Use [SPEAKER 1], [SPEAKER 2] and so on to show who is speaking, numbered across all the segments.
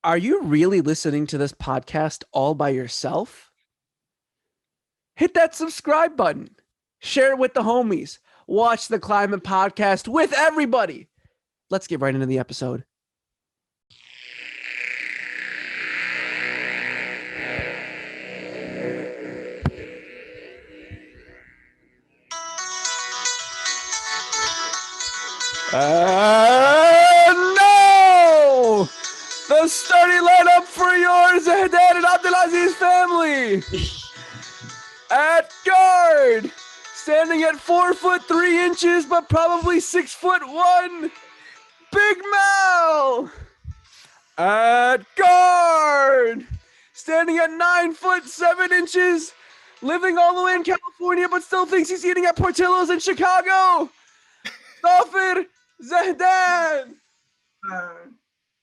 [SPEAKER 1] Are you really listening to this podcast all by yourself? Hit that subscribe button. Share it with the homies. Watch the Climate Podcast with everybody. Let's get right into the episode. No! The starting lineup for yours, Zahdan and Abdelaziz family. At guard, standing at 4'3" but probably 6'1", Big Mal. At guard, standing at 9'7", living all the way in California, but still thinks he's eating at Portillo's in Chicago, Dafir Zahdan.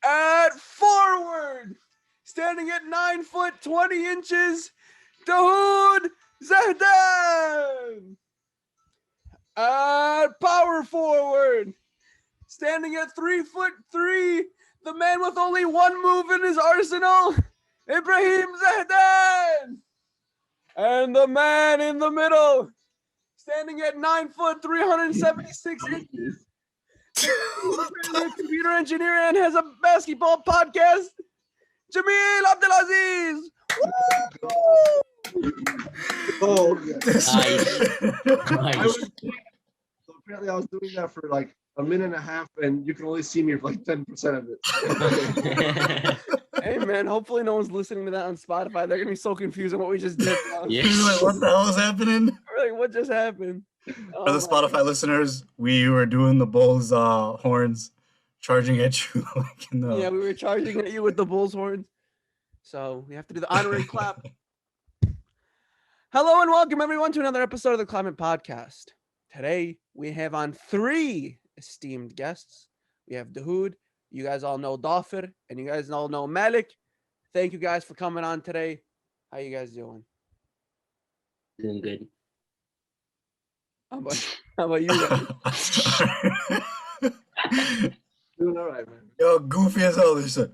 [SPEAKER 1] At forward, standing at 9'20", Dahoud Zahdan. At power forward, standing at 3'3", the man with only one move in his arsenal, Ibrahim Zahdan. And the man in the middle, standing at 9 foot 376 inches, computer engineer and has a basketball podcast, Jamil Abdelaziz.
[SPEAKER 2] Oh,
[SPEAKER 3] Nice.
[SPEAKER 2] So apparently I was doing that for like a minute and a half, and you can only see me for like 10% of it.
[SPEAKER 1] Hey man, hopefully no one's listening to that on Spotify. They're gonna be so confused on what we just did.
[SPEAKER 3] Yeah.
[SPEAKER 4] Like, what the hell is happening?
[SPEAKER 1] We're like, what just happened?
[SPEAKER 4] For the Spotify listeners, we were doing the Bulls horns, charging at you like in the.
[SPEAKER 1] Yeah, we were charging at you with the bull's horns. So we have to do the honorary clap. Hello and welcome everyone to another episode of the Climate Podcast. Today we have on three esteemed guests. We have Dahoud. You guys all know Dafir, and you guys all know Malik. Thank you guys for coming on today. How you guys doing?
[SPEAKER 3] Doing good.
[SPEAKER 1] How about you guys?
[SPEAKER 2] Doing all right, man.
[SPEAKER 4] Yo, goofy as hell, this shit.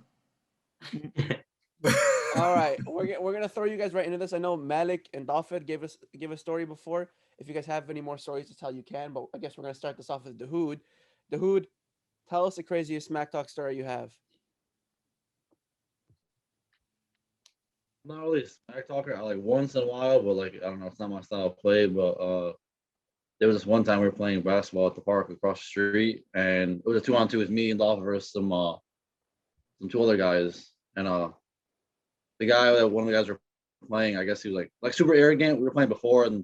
[SPEAKER 1] All right, we're gonna throw you guys right into this. I know Malik and Dafir gave a story before. If you guys have any more stories to tell, you can. But I guess we're gonna start this off with Dahoud. Dahoud, tell us the craziest smack talk story you have.
[SPEAKER 5] Not really a smack talker. I like once in a while, but like I don't know, it's not my style of play. But there was this one time we were playing basketball at the park across the street, and it was a 2-on-2 with me and Dolphin versus some two other guys. And the guy that one of the guys were playing, I guess he was like super arrogant. We were playing before, and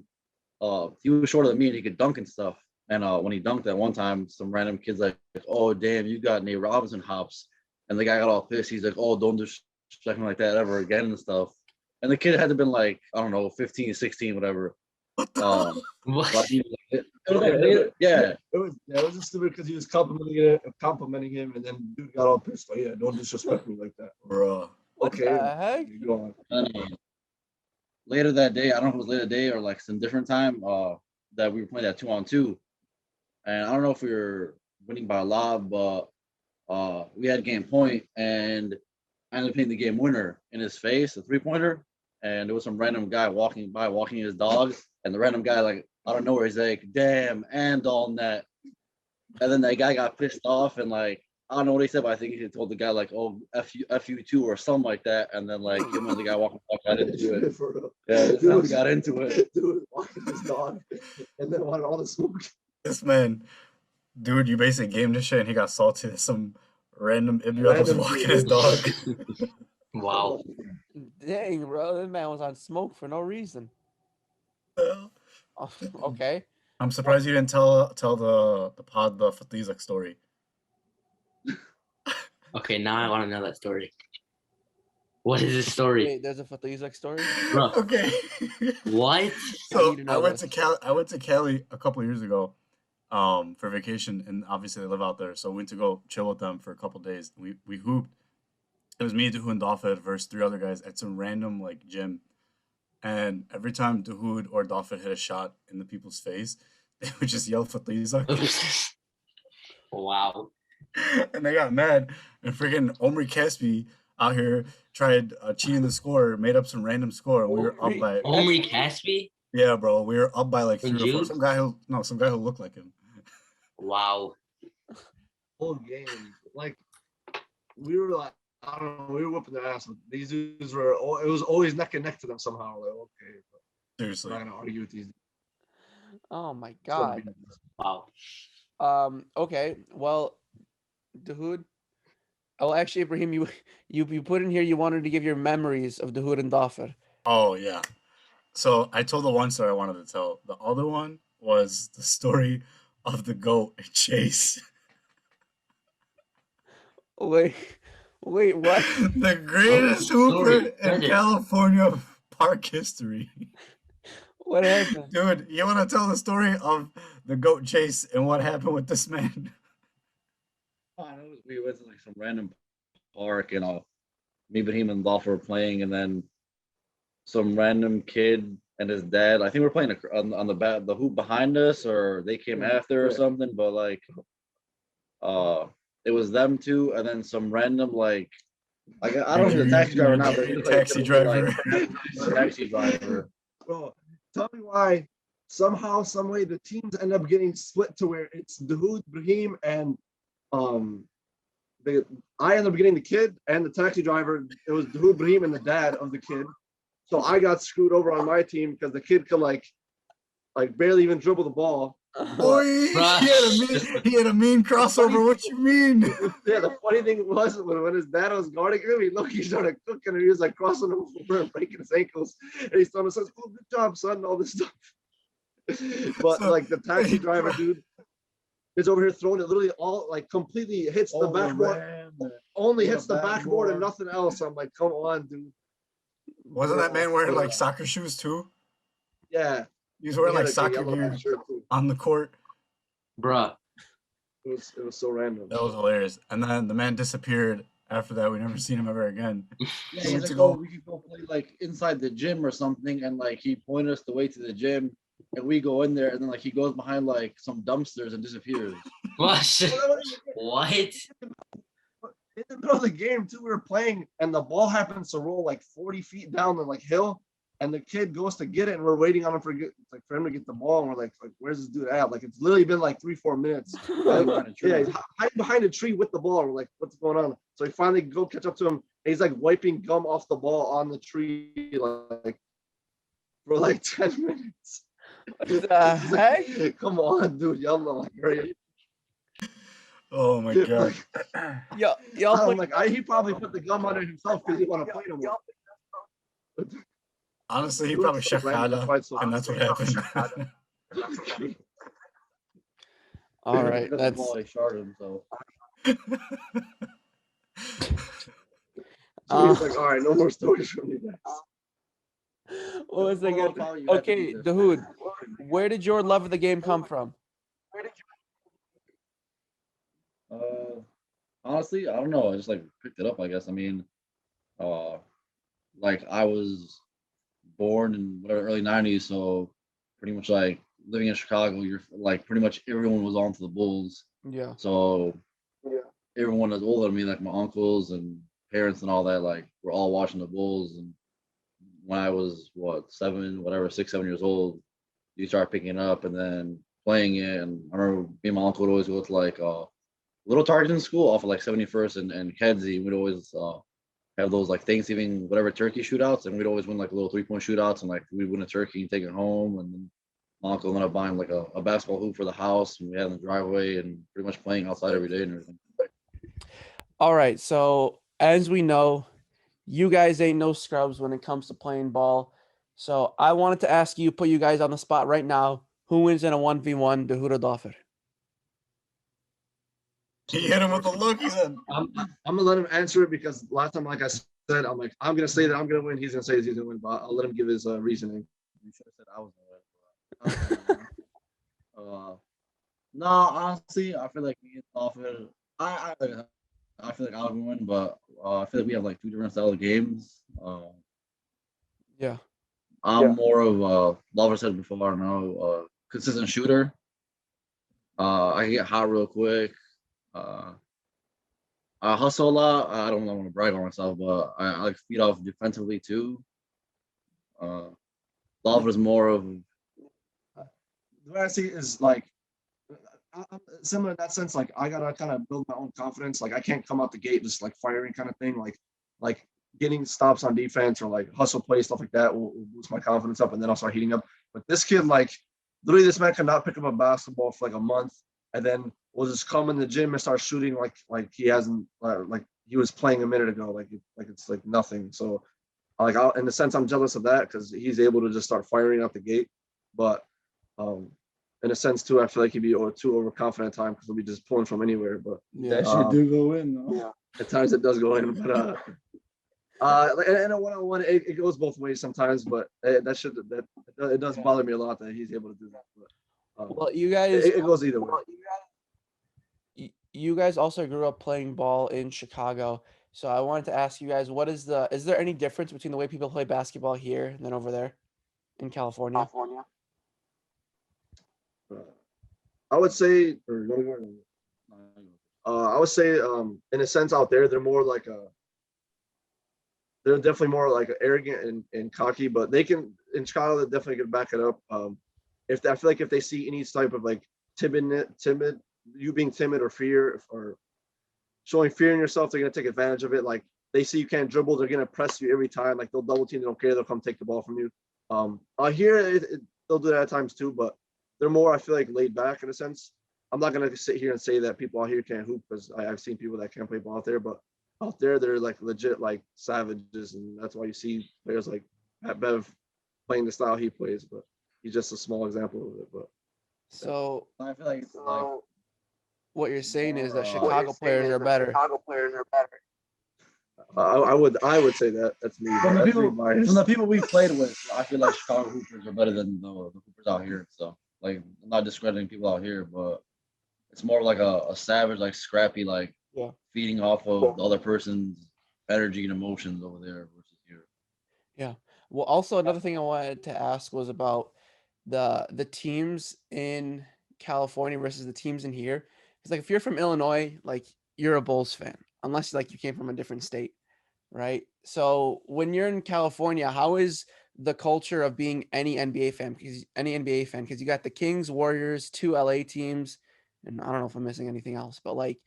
[SPEAKER 5] he was shorter than me, and he could dunk and stuff. And when he dunked that one time, some random kid's like, "Oh damn, you got Nate Robinson hops," and the guy got all pissed. He's like, "Oh, don't disrespect me like that ever again," and stuff. And the kid had to have been like, I don't know, 15, 16, whatever.
[SPEAKER 3] What?
[SPEAKER 5] Yeah.
[SPEAKER 2] It was just stupid because he was complimenting him, and then dude got all pissed. Like, yeah, don't disrespect me like that.
[SPEAKER 4] Bro.
[SPEAKER 2] Okay.
[SPEAKER 1] What the heck?
[SPEAKER 2] You go on.
[SPEAKER 5] And, later that day, I don't know if it was later that day or like some different time, that we were playing that 2-on-2. And I don't know if we were winning by a lot, but we had game point, and I ended up hitting the game winner in his face, a 3-pointer. And there was some random guy walking his dog, and the random guy, like, out of nowhere, he's like, "Damn," and all net. And then that guy got pissed off, and like, I don't know what he said, but I think he told the guy like, "Oh, F you too," or something like that. And then like, him and the guy walking back got into it.
[SPEAKER 2] For real.
[SPEAKER 5] Yeah, that's how we got into it.
[SPEAKER 2] Dude was walking his dog, and then wanted all the smoke.
[SPEAKER 4] This man, dude, you basically gamed this shit, and he got salty that some random idiot was walking his dog.
[SPEAKER 3] Wow.
[SPEAKER 1] Dang, bro, this man was on smoke for no reason. Oh, okay.
[SPEAKER 4] I'm surprised you didn't tell the pod the Fatizak story.
[SPEAKER 3] Okay, now I want to know that story. What is this story?
[SPEAKER 1] Wait, there's a Fatizak story?
[SPEAKER 3] Bro,
[SPEAKER 4] Okay.
[SPEAKER 3] what?
[SPEAKER 1] I
[SPEAKER 4] So
[SPEAKER 1] need to know
[SPEAKER 4] I went
[SPEAKER 1] this.
[SPEAKER 4] to Cali a couple years ago, for vacation, and obviously they live out there, so we went to go chill with them for a couple days. We hooped. It was me, Dahoud, and Dafir versus 3 other guys at some random like gym, and every time Dahoud or Dafir hit a shot in the people's face, they would just yell Fatizak.
[SPEAKER 3] Wow.
[SPEAKER 4] And they got mad, and freaking Omri Caspi out here tried cheating the score, made up some random score, and we were up by
[SPEAKER 3] Omri Caspi?
[SPEAKER 4] yeah, bro. We were up by like
[SPEAKER 3] From
[SPEAKER 4] 3 or 4.
[SPEAKER 3] Juke?
[SPEAKER 4] Some guy who looked like him.
[SPEAKER 3] Wow.
[SPEAKER 2] Whole game, like we were like, I don't know, we were whooping their ass. These dudes were, it was always neck and neck to them somehow. Like, okay, but I'm
[SPEAKER 4] Seriously.
[SPEAKER 2] not gonna argue with these.
[SPEAKER 1] Oh my
[SPEAKER 2] It's gonna
[SPEAKER 1] god.
[SPEAKER 2] be-
[SPEAKER 3] Wow.
[SPEAKER 1] Okay. Well, Dahoud. Oh, actually, Ibrahim, you put in here you wanted to give your memories of Dahoud and Dafir.
[SPEAKER 4] Oh yeah. So I told the one story I wanted to tell. The other one was the story of the goat chase.
[SPEAKER 1] Wait, what?
[SPEAKER 4] The greatest hooper in California park history.
[SPEAKER 1] What happened?
[SPEAKER 4] Dude, you want to tell the story of the goat chase and what happened with this man?
[SPEAKER 5] We went to like some random park and me, Bahim, and Dolph were playing, and then some random kid and his dad. I think we were playing on the hoop behind us, or they came after or something. But like, it was them two, and then some random like I don't know the taxi driver now, but
[SPEAKER 4] Taxi driver.
[SPEAKER 5] Taxi driver.
[SPEAKER 2] Bro, tell me why somehow, some way the teams end up getting split to where it's Dahoud, Brahim, and I ended up getting the kid and the taxi driver. It was Dahoud, Brahim, and the dad of the kid. So I got screwed over on my team because the kid could like barely even dribble the ball.
[SPEAKER 4] Boy, he had a mean crossover. What you mean?
[SPEAKER 2] Yeah, the funny thing was when his dad was guarding him, he started cooking and he was like crossing him over and breaking his ankles. And he's telling us, "Oh, good job, son," all this stuff. But like the taxi driver dude is over here throwing it literally all like completely hits the backboard, only hits the backboard and nothing else. I'm like, come on, dude.
[SPEAKER 4] Wasn't that man wearing like soccer shoes too?
[SPEAKER 2] Yeah.
[SPEAKER 4] He was wearing
[SPEAKER 2] He had
[SPEAKER 4] like
[SPEAKER 2] a
[SPEAKER 4] soccer
[SPEAKER 2] yellow
[SPEAKER 4] gear
[SPEAKER 2] shirt, too.
[SPEAKER 4] on the court.
[SPEAKER 3] Bruh.
[SPEAKER 2] It was so random.
[SPEAKER 4] That was hilarious. And then the man disappeared after that. We never seen him ever again.
[SPEAKER 5] Yeah,
[SPEAKER 4] We
[SPEAKER 5] he's
[SPEAKER 4] went
[SPEAKER 5] like,
[SPEAKER 4] to go-
[SPEAKER 5] oh, we could go play like inside the gym or something, and like he pointed us the way to the gym, and we go in there, and then like he goes behind like some dumpsters and disappears.
[SPEAKER 3] What? What?
[SPEAKER 2] In the middle of the game, too, we were playing, and the ball happens to roll like 40 feet down the like hill, and the kid goes to get it, and we're waiting on him for him to get the ball, and we're like, where's this dude at? Like it's literally been like 3-4 minutes. Yeah, he's hiding behind a tree with the ball. We're like, what's going on? So we finally go catch up to him, and he's like wiping gum off the ball on the tree, like for like 10 minutes.
[SPEAKER 1] What the heck?
[SPEAKER 2] Like, come on, dude, y'all know, like, hurry.
[SPEAKER 4] Oh my god.
[SPEAKER 1] Y'all
[SPEAKER 2] I'm like, he probably put the gum on it himself because he want to play no more.
[SPEAKER 4] Honestly, he probably shakada, and that's what happened.
[SPEAKER 1] All right,
[SPEAKER 5] Because the
[SPEAKER 1] that's
[SPEAKER 5] ball, they sharded him, so.
[SPEAKER 2] So he's like, all right, no more stories from you guys.
[SPEAKER 1] what was I
[SPEAKER 5] Well,
[SPEAKER 1] gonna?
[SPEAKER 5] probably you had to
[SPEAKER 1] Okay,
[SPEAKER 5] do this.
[SPEAKER 1] Dahoud, where did your love of the game come from?
[SPEAKER 5] Honestly, I don't know. I just like picked it up, I guess. I mean, like I was born in whatever early 90s, so pretty much like living in Chicago, you're like pretty much everyone was on to the Bulls.
[SPEAKER 1] Yeah.
[SPEAKER 5] So everyone that's older than me, like my uncles and parents and all that, like we're all watching the Bulls. And when I was 6, 7 years old, you start picking it up and then playing it. And I remember me and my uncle would always go to like little targets in school off of like 71st and Kedzie. We'd always have those like Thanksgiving whatever turkey shootouts, and we'd always win like little 3-point shootouts, and like we'd win a turkey and take it home. And then my uncle ended up buying like a basketball hoop for the house, and we had in the driveway and pretty much playing outside every day and everything.
[SPEAKER 1] All right, so as we know, you guys ain't no scrubs when it comes to playing ball. So I wanted to ask you, put you guys on the spot right now. Who wins in a 1v1, Dahoud or Dafir?
[SPEAKER 4] He hit him with a look. He said,
[SPEAKER 2] I'm gonna let him answer it because last time, like I said, I'm like, I'm gonna say that I'm gonna win. He's gonna say he's gonna win, but I'll let him give his reasoning.
[SPEAKER 5] You should have said I was gonna win. No, honestly, I feel like me and Dolphin, I feel like I would win, but I feel like we have like two different style of games.
[SPEAKER 1] Yeah.
[SPEAKER 5] I'm more of Dolphin said before, I know, consistent shooter. I can get hot real quick. I hustle a lot. I don't want to brag on myself, but I like feed off defensively too. Uh, Lava is more of
[SPEAKER 2] The way I see it is like I'm similar in that sense. Like I gotta kind of build my own confidence. Like I can't come out the gate just like firing kind of thing. Like getting stops on defense or like hustle play stuff like that will boost my confidence up, and then I'll start heating up. But this kid, like literally, this man could not pick up a basketball for like a month, and then will just come in the gym and start shooting like he hasn't like he was playing a minute ago. Like it's like nothing. So like in the sense I'm jealous of that because he's able to just start firing out the gate, but um in a sense too, I feel like he'd be too overconfident at time because he'll be just pulling from anywhere. But
[SPEAKER 1] Yeah.
[SPEAKER 6] That shit do go in though.
[SPEAKER 2] yeah, at times it does go in. But in a one-on-one, it goes both ways sometimes. But that it does bother me a lot that he's able to do that. But
[SPEAKER 1] Well, you guys,
[SPEAKER 2] it goes either way.
[SPEAKER 1] you guys also grew up playing ball in Chicago. So I wanted to ask you guys, is there any difference between the way people play basketball here and then over there in California?
[SPEAKER 2] I would say, I would say, in a sense, out there, they're more like they're definitely more like arrogant and cocky, but they can in Chicago, they definitely can back it up. If I feel like if they see any type of like timid, you being timid or fear or showing fear in yourself, they're gonna take advantage of it. Like they see you can't dribble, they're gonna press you every time. Like they'll double team, they don't care, they'll come take the ball from you. Here they'll do that at times too, but they're more, I feel like, laid back in a sense. I'm not gonna sit here and say that people out here can't hoop because I've seen people that can't play ball out there, but out there they're like legit like savages, and that's why you see players like Pat Bev playing the style he plays. But he's just a small example of it. But
[SPEAKER 1] So
[SPEAKER 6] I feel like like
[SPEAKER 1] what you're saying is that
[SPEAKER 5] What
[SPEAKER 1] Chicago players are better.
[SPEAKER 2] I would say that that's me.
[SPEAKER 5] from the
[SPEAKER 2] That's
[SPEAKER 5] people
[SPEAKER 2] me biased.
[SPEAKER 5] from the people we've played with, I feel like Chicago Hoopers are better than the Hoopers out here. So like I'm not discrediting people out here, but it's more like a savage, like scrappy, like
[SPEAKER 1] Yeah.
[SPEAKER 5] feeding off of the other person's energy and emotions over there versus here.
[SPEAKER 1] Well, also another thing I wanted to ask was about the teams in California versus the teams in here. Because like if you're from Illinois, like you're a Bulls fan, unless like you came from a different state, right? So when you're in California, how is the culture of being any NBA fan? Because you got the Kings, Warriors, two LA teams, and I don't know if I'm missing anything else, but like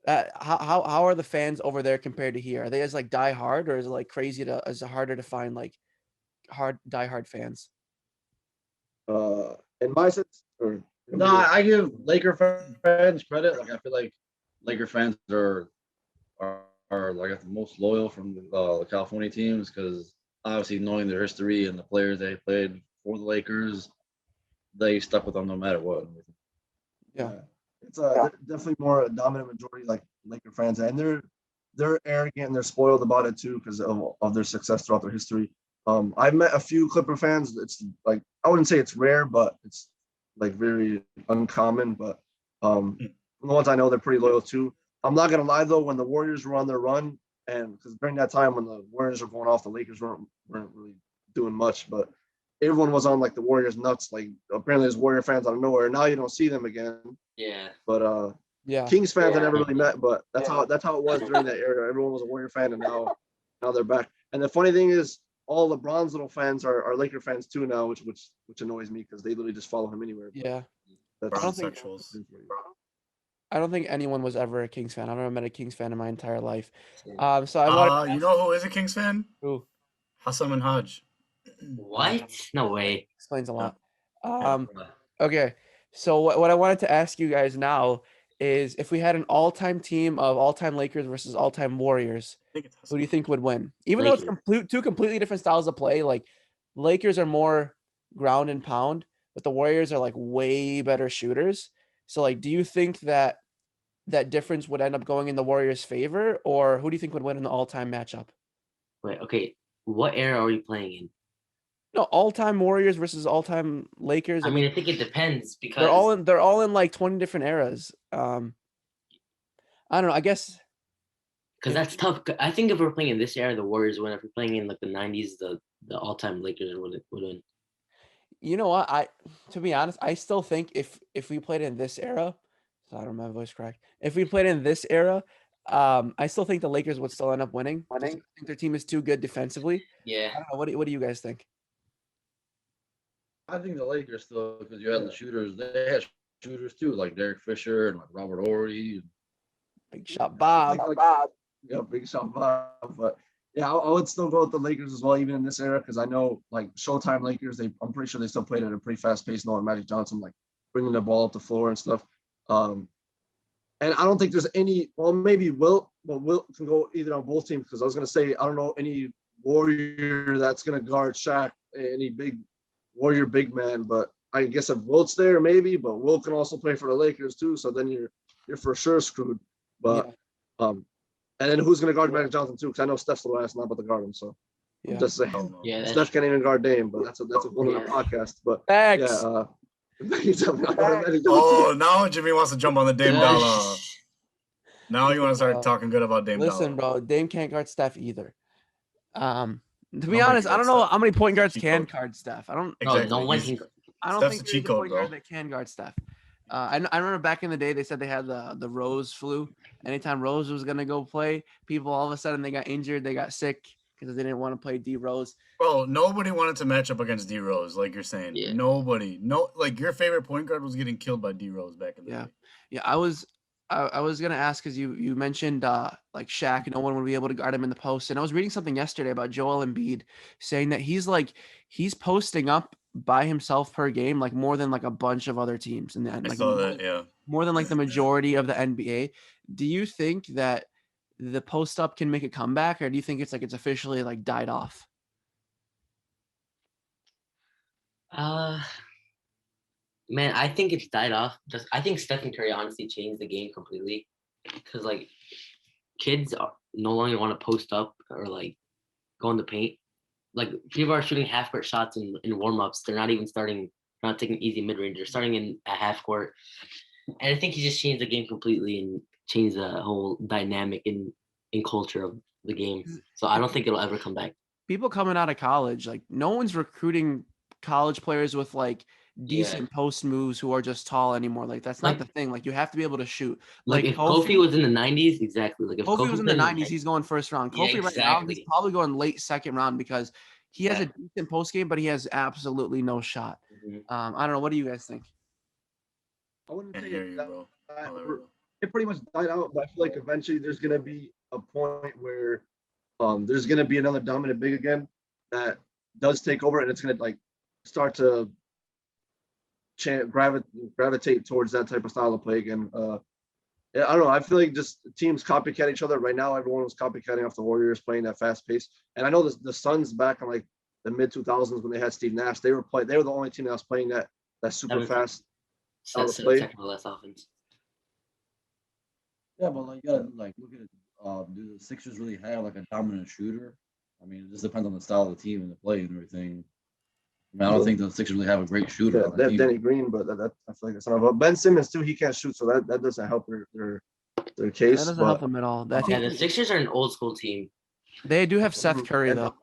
[SPEAKER 1] how are the fans over there compared to here? Are they as like die hard, or is it like is it harder to find like diehard fans?
[SPEAKER 2] In my sense, or
[SPEAKER 5] No, I give Laker fans credit. Like I feel like Laker fans are like the most loyal from the California teams because obviously knowing their history and the players they played for the Lakers, they stuck with them no matter what.
[SPEAKER 1] Yeah.
[SPEAKER 2] It's definitely more a dominant majority like Laker fans, and they're arrogant and they're spoiled about it too because of their success throughout their history. I've met a few Clipper fans. It's like I wouldn't say it's rare, but it's like very uncommon. But the ones I know, they're pretty loyal too. I'm not gonna lie though, when the Warriors were on their run, and because during that time when the Warriors were going off, the Lakers weren't really doing much, but everyone was on like the Warriors nuts. Like apparently there's Warrior fans out of nowhere. Now you don't see them again.
[SPEAKER 3] Yeah.
[SPEAKER 2] But
[SPEAKER 1] Yeah.
[SPEAKER 2] Kings fans I never really met, but that's how it was during that era. Everyone was a Warrior fan, and now they're back. And the funny thing is, all LeBron's little fans are Laker fans too now, which annoys me because they literally just follow him anywhere. But
[SPEAKER 1] Yeah.
[SPEAKER 2] that's
[SPEAKER 1] don't think-
[SPEAKER 4] Sexuals.
[SPEAKER 1] I don't think anyone was ever a Kings fan. I've never met a Kings fan in my entire life.
[SPEAKER 3] Yeah.
[SPEAKER 1] So I wanted
[SPEAKER 4] You know who is a Kings fan?
[SPEAKER 1] Who?
[SPEAKER 4] Hassan Minhaj.
[SPEAKER 3] What? No way.
[SPEAKER 1] explains a lot.
[SPEAKER 3] Uh,
[SPEAKER 1] Okay. So what I wanted to ask you guys now is if we had an all-time team of all-time Lakers versus all-time Warriors,
[SPEAKER 4] I think it's
[SPEAKER 1] who do you
[SPEAKER 4] Hassan.
[SPEAKER 1] think would win? Even though it's
[SPEAKER 3] Lakers.
[SPEAKER 1] two completely different styles of play, like Lakers are more ground and pound, but the Warriors are like way better shooters. So like, do you think that difference would end up going in the Warriors' favor, or who do you think would win in the all-time matchup?
[SPEAKER 3] Wait, okay. What era are we playing in?
[SPEAKER 1] No, all-time Warriors versus all-time Lakers.
[SPEAKER 3] I mean, I think it depends because
[SPEAKER 1] they're all in like 20 different eras. I don't know. I guess
[SPEAKER 3] that's tough. I think if we're playing in this era, the Warriors win. If we're playing in like the '90s, the all-time Lakers would win.
[SPEAKER 1] you know what, to be honest, I still think if we played in this era, so I don't have my voice cracked. If we played in this era, I still think the Lakers would still end up winning. I think their team is too good defensively.
[SPEAKER 3] Yeah.
[SPEAKER 1] I don't know. What do you guys think?
[SPEAKER 5] I think the Lakers still, because you had the shooters. They had shooters too, like Derek Fisher and like Robert Horry.
[SPEAKER 1] Big shot, Bob.
[SPEAKER 2] Yeah, big shot, Bob. But yeah, I would still go with the Lakers as well, even in this era, because I know like Showtime Lakers. I'm pretty sure they still played at a pretty fast pace, knowing Magic Johnson like bringing the ball up the floor and stuff. And I don't think there's any. Well, maybe Wilt, but Wilt can go either on both teams, because I was gonna say I don't know any Warrior that's gonna guard Shaq, any big Warrior big man, but I guess if Wilt's there, maybe. But Wilt can also play for the Lakers too, so then you're for sure screwed. But and then who's gonna guard Magic Johnson too? Because I know Steph's little ass not about to guard him, so I'm just saying.
[SPEAKER 3] Yeah,
[SPEAKER 2] Steph can't even guard Dame, but that's a whole other podcast. But
[SPEAKER 1] Facts.
[SPEAKER 2] yeah.
[SPEAKER 4] Oh, now Jimmy wants to jump on the Dame dollar. Now you want to start talking good about Dame
[SPEAKER 1] Listen,
[SPEAKER 4] dollar.
[SPEAKER 1] bro, Dame can't guard Steph either. To be
[SPEAKER 4] Nobody
[SPEAKER 1] honest, I
[SPEAKER 4] guards
[SPEAKER 1] don't know
[SPEAKER 4] Steph.
[SPEAKER 1] how many point guards
[SPEAKER 4] Cheat
[SPEAKER 1] can
[SPEAKER 4] code.
[SPEAKER 1] guard Steph. I don't
[SPEAKER 4] Exactly.
[SPEAKER 3] No one
[SPEAKER 4] He's-
[SPEAKER 3] can.
[SPEAKER 1] I don't
[SPEAKER 4] Steph's
[SPEAKER 1] think
[SPEAKER 4] a
[SPEAKER 1] there's
[SPEAKER 4] cheat
[SPEAKER 1] a
[SPEAKER 4] code,
[SPEAKER 1] point guard
[SPEAKER 4] bro.
[SPEAKER 1] that can guard Steph. I remember back in the day they said they had the Rose flu. Anytime Rose was gonna go play, people all of a sudden they got injured, they got sick because they didn't want to play D Rose.
[SPEAKER 4] Bro, nobody wanted to match up against D Rose, like you're saying.
[SPEAKER 3] Yeah.
[SPEAKER 4] Nobody. No, like your favorite point guard was getting killed by D Rose back in the day.
[SPEAKER 1] Yeah, I was gonna ask because you mentioned like Shaq, no one would be able to guard him in the post. And I was reading something yesterday about Joel Embiid saying that he's posting up by himself per game, like more than like a bunch of other teams, and then
[SPEAKER 4] I
[SPEAKER 1] like
[SPEAKER 4] saw that, yeah.
[SPEAKER 1] more than like the majority of the NBA. Do you think that the post up can make a comeback, or do you think it's officially like died off?
[SPEAKER 3] Man, I think it's died off. I think Stephen Curry honestly changed the game completely, because like kids no longer want to post up or like go in the paint. Like people are shooting half court shots in warm ups. They're not even starting. Not taking easy mid range. They're starting in at half court, and I think he just changed the game completely and changed the whole dynamic in culture of the game. So I don't think it'll ever come back.
[SPEAKER 1] People coming out of college, like no one's recruiting college players with like decent post moves who are just tall anymore. Like that's not
[SPEAKER 3] Like-
[SPEAKER 1] the thing. Like you have to be able to shoot.
[SPEAKER 3] Like if Kofi was in the 90s, exactly. Like if
[SPEAKER 1] Kofi was in the
[SPEAKER 3] was
[SPEAKER 1] 90s, he's going first round.
[SPEAKER 3] Yeah,
[SPEAKER 1] Kofi right now,
[SPEAKER 3] exactly.
[SPEAKER 1] he's probably going late second round because he has
[SPEAKER 3] Yeah.
[SPEAKER 1] a decent post game, but he has absolutely no shot.
[SPEAKER 3] Mhm.
[SPEAKER 1] I don't know. What do you guys think?
[SPEAKER 2] I wouldn't
[SPEAKER 4] Can't
[SPEAKER 2] say
[SPEAKER 4] hear you,
[SPEAKER 2] that-
[SPEAKER 4] bro.
[SPEAKER 2] that-
[SPEAKER 4] Oh, there we go.
[SPEAKER 2] it pretty much died out, but I feel like eventually there's gonna be a point where there's gonna be another dominant big again that does take over, and it's gonna like start to gravitate towards that type of style of play again. Yeah, I don't know. I feel like just teams copycat each other right now. Everyone was copycatting off the Warriors playing that fast pace, and I know the Suns back in like the mid 2000s when they had Steve Nash, they were the only team that was playing that super
[SPEAKER 3] was-
[SPEAKER 2] fast.
[SPEAKER 3] That's
[SPEAKER 2] play.
[SPEAKER 3] second less offense.
[SPEAKER 5] Yeah, but like you gotta like look at it. Do the Sixers really have like a dominant shooter? I mean, it just depends on the style of the team and the play and everything. I mean, I don't think the Sixers really have a great shooter.
[SPEAKER 2] Yeah,
[SPEAKER 5] on the team.
[SPEAKER 2] Denny Green, but that I feel like that's not. But Ben Simmons too, he can't shoot, so that doesn't help their
[SPEAKER 1] That
[SPEAKER 2] case.
[SPEAKER 1] doesn't
[SPEAKER 2] but
[SPEAKER 1] help them at all. I
[SPEAKER 3] Yeah,
[SPEAKER 1] think
[SPEAKER 3] the Sixers are an old school team.
[SPEAKER 1] they do have Seth Curry though.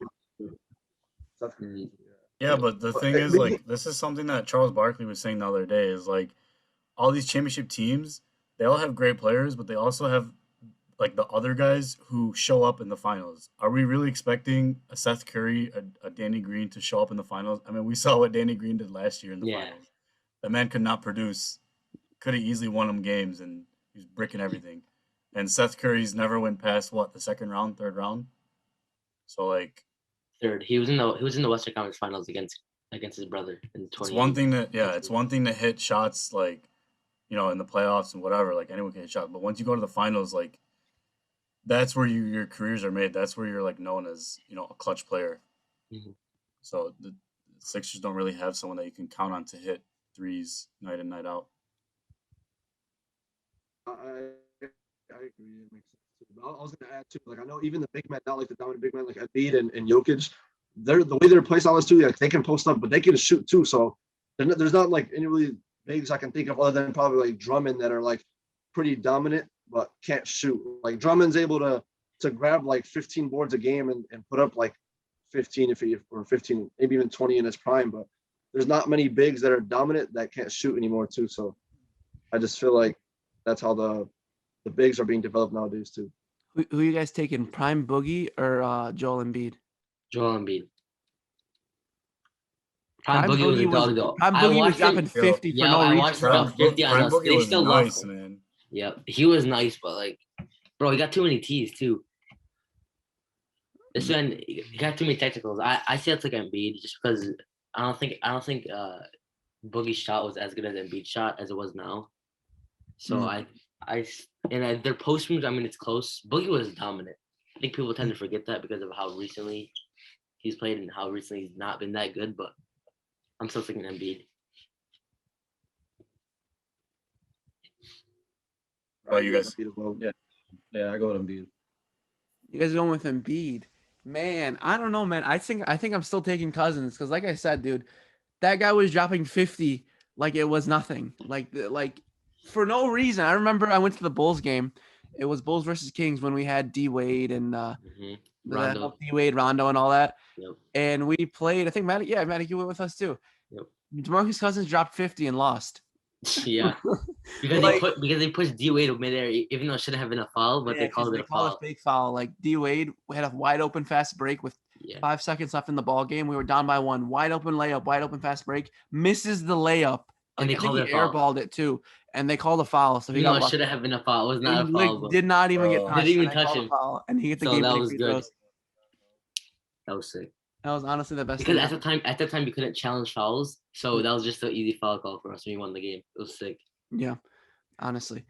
[SPEAKER 2] Steph Curry,
[SPEAKER 4] Yeah, but the thing is, like, this is something that Charles Barkley was saying the other day is like all these championship teams, they all have great players, but they also have like the other guys who show up in the finals. Are we really expecting a Seth Curry, a Danny Green to show up in the finals? I mean, we saw what Danny Green did last year in the
[SPEAKER 3] Yeah.
[SPEAKER 4] finals. The man could not produce, could have easily won them games, and he's bricking everything. And Seth Curry's never went past the second round, third round. So like,
[SPEAKER 3] Third, he was in the Western Conference Finals against his brother in 20.
[SPEAKER 4] it's one thing to hit shots like, you know, in the playoffs and whatever, like anyone can hit shots. But once you go to the finals, like that's where your careers are made. That's where you're like known as, you know, a clutch player.
[SPEAKER 3] Mhm.
[SPEAKER 4] So the Sixers don't really have someone that you can count on to hit threes night in, night out.
[SPEAKER 2] I agree. It makes sense too. But I was going to add too. Like I know even the big men, not like the dominant big men like Embiid and Jokic, they're the way their play style is too. Like they can post up, but they can shoot too. So there's not like any really bigs I can think of other than probably like Drummond that are like pretty dominant but can't shoot. Like Drummond's able to grab like 15 boards a game and put up like 15 or 15, maybe even 20 in his prime. But there's not many bigs that are dominant that can't shoot anymore too. So I just feel like that's how the bigs are being developed nowadays too.
[SPEAKER 1] Who you guys taking? Prime Boogie or Joel Embiid?
[SPEAKER 3] Joel Embiid. Prime
[SPEAKER 1] Prime
[SPEAKER 3] Boogie was a
[SPEAKER 1] Boogie was
[SPEAKER 3] dog though.
[SPEAKER 1] Prime
[SPEAKER 3] I
[SPEAKER 1] Boogie was
[SPEAKER 3] watched
[SPEAKER 1] dropping
[SPEAKER 3] it.
[SPEAKER 1] 50 for
[SPEAKER 3] Yeah,
[SPEAKER 1] no
[SPEAKER 3] I
[SPEAKER 1] reason.
[SPEAKER 3] watched him
[SPEAKER 1] bro.
[SPEAKER 3] drop 50 on
[SPEAKER 4] Prime
[SPEAKER 3] us.
[SPEAKER 4] Boogie
[SPEAKER 3] They
[SPEAKER 4] was
[SPEAKER 3] still
[SPEAKER 4] nice,
[SPEAKER 3] lost.
[SPEAKER 4] man.
[SPEAKER 3] Yep, he was nice, but like, bro, he got too many T's too. This one, he got too many technicals. I say it's like Embiid just because I don't think Boogie's shot was as good as Embiid's shot as it was now. So their post moves, I mean, it's close. Boogie was dominant. I think people tend to forget that because of how recently he's played and how recently he's not been that good. But I'm still thinking Embiid.
[SPEAKER 4] How about you guys?
[SPEAKER 5] Yeah, I go with Embiid.
[SPEAKER 1] You guys going with Embiid? Man, I don't know, man. I think I'm still taking Cousins because, like I said, dude, that guy was dropping 50 like it was nothing. Like for no reason. I remember I went to the Bulls game. It was Bulls versus Kings when we had D Wade and
[SPEAKER 3] Rondo.
[SPEAKER 1] D Wade, Rondo, and all that.
[SPEAKER 3] Yep.
[SPEAKER 1] And we played. I think Maddie, you went with us too.
[SPEAKER 3] Yep.
[SPEAKER 1] DeMarcus Cousins dropped 50 and lost.
[SPEAKER 3] Yeah. Because they pushed D Wade midair, even though it shouldn't have been a foul, but they called it a foul.
[SPEAKER 1] a fake foul. Like D Wade had a wide open fast break with 5 seconds left in the ball game. We were down by 1. Wide open layup, wide open fast break. Misses the layup.
[SPEAKER 3] And they called it a foul.
[SPEAKER 1] Airballed it too, and they called a foul. So he
[SPEAKER 3] No, it
[SPEAKER 1] got
[SPEAKER 3] should have been a foul. It was not a foul.
[SPEAKER 1] Did not even get touched.
[SPEAKER 3] Didn't even
[SPEAKER 1] and they
[SPEAKER 3] touch
[SPEAKER 1] called
[SPEAKER 3] him.
[SPEAKER 1] a foul, and he hit the
[SPEAKER 3] So
[SPEAKER 1] game.
[SPEAKER 3] that
[SPEAKER 1] winning
[SPEAKER 3] was
[SPEAKER 1] free
[SPEAKER 3] good.
[SPEAKER 1] throws.
[SPEAKER 3] That was sick.
[SPEAKER 1] That was honestly the best.
[SPEAKER 3] Because
[SPEAKER 1] thing
[SPEAKER 3] at that time you couldn't challenge fouls, so that was just an easy foul call for us when we won the game. It was sick.
[SPEAKER 1] Yeah, honestly.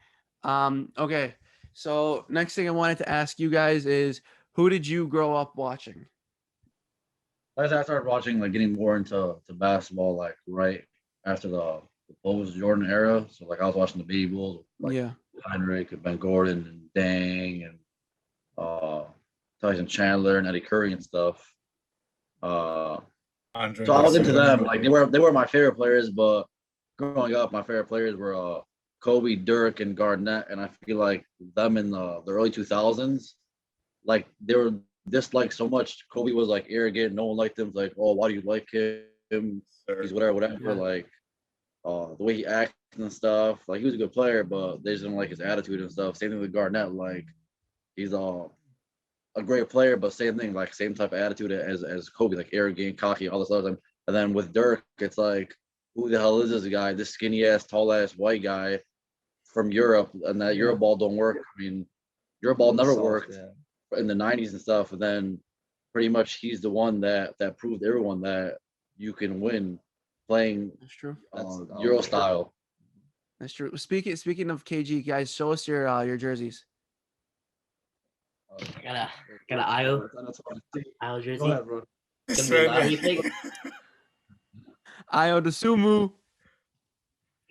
[SPEAKER 1] Okay. So next thing I wanted to ask you guys is, who did you grow up watching?
[SPEAKER 5] I started watching, like, getting more into basketball, like, right after the post Jordan era. So, like, I was watching the Baby Bulls, like Heinrich and Ben Gordon and Dang and Tyson Chandler and Eddie Curry and stuff. So I was into them. Like, they were my favorite players, but growing up, my favorite players were Kobe, Dirk, and Garnett. And I feel like them in the early 2000s, like, they were disliked so much. Kobe was like arrogant. No one liked him. Like, oh, why do you like him? He's whatever. Yeah. Like, the way he acted and stuff. Like, he was a good player, but they just didn't like his attitude and stuff. Same thing with Garnett. Like, he's a great player, but same thing, like, same type of attitude as Kobe, like arrogant, cocky, all this other time. And then with Dirk, it's like, who the hell is this guy? This skinny ass, tall ass white guy from Europe, and that Euro ball don't work. I mean, Euro ball never worked in the 90s and stuff. And then pretty much he's the one that proved everyone that you can win playing Euro style.
[SPEAKER 1] That's true. Speaking of KG, guys, show us your jerseys.
[SPEAKER 3] Got a IO jersey.
[SPEAKER 2] Go ahead, bro.
[SPEAKER 1] Io DeSumo.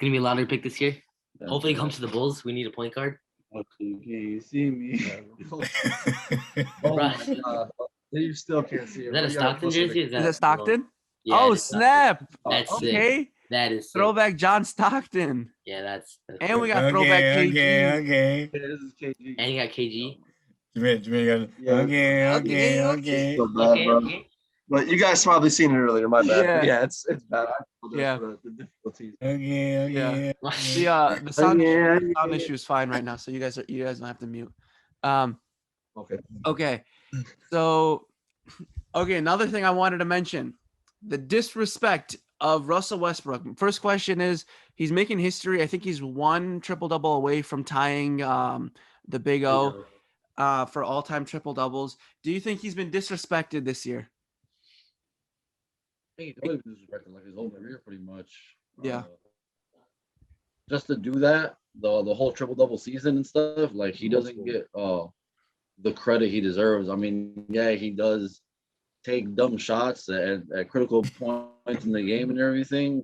[SPEAKER 3] Gonna be a lottery pick this year. Hopefully, he comes to the Bulls. We need a point guard.
[SPEAKER 6] You see me?
[SPEAKER 2] Oh my God. You still can't see it.
[SPEAKER 3] Is that a Stockton jersey?
[SPEAKER 1] Is that Stockton?
[SPEAKER 3] Yeah,
[SPEAKER 1] oh, snap.
[SPEAKER 3] That's
[SPEAKER 1] okay.
[SPEAKER 3] Sick. That is sick.
[SPEAKER 1] Throwback John Stockton.
[SPEAKER 3] Yeah, that's
[SPEAKER 1] and we got throwback KG.
[SPEAKER 4] Okay.
[SPEAKER 2] Yeah, this is KG.
[SPEAKER 3] And you got KG.
[SPEAKER 4] Okay.
[SPEAKER 2] So bad, bro. But you guys probably seen it earlier. My bad.
[SPEAKER 1] Yeah.
[SPEAKER 2] It's bad.
[SPEAKER 1] Yeah.
[SPEAKER 2] The difficulties.
[SPEAKER 1] Yeah. The sound issue is fine right now, so you guys don't have to mute. Okay. So, another thing I wanted to mention, the disrespect of Russell Westbrook. First question is, he's making history. I think he's 1 triple-double away from tying the Big O for all-time triple-doubles. Do you think he's been disrespected this year?
[SPEAKER 5] He's always been disrespected, like, his whole career, pretty much.
[SPEAKER 1] Yeah.
[SPEAKER 5] Just to do that, the whole triple-double season and stuff, like, he doesn't get the credit he deserves. I mean, yeah, he does take dumb shots at critical points in the game and everything.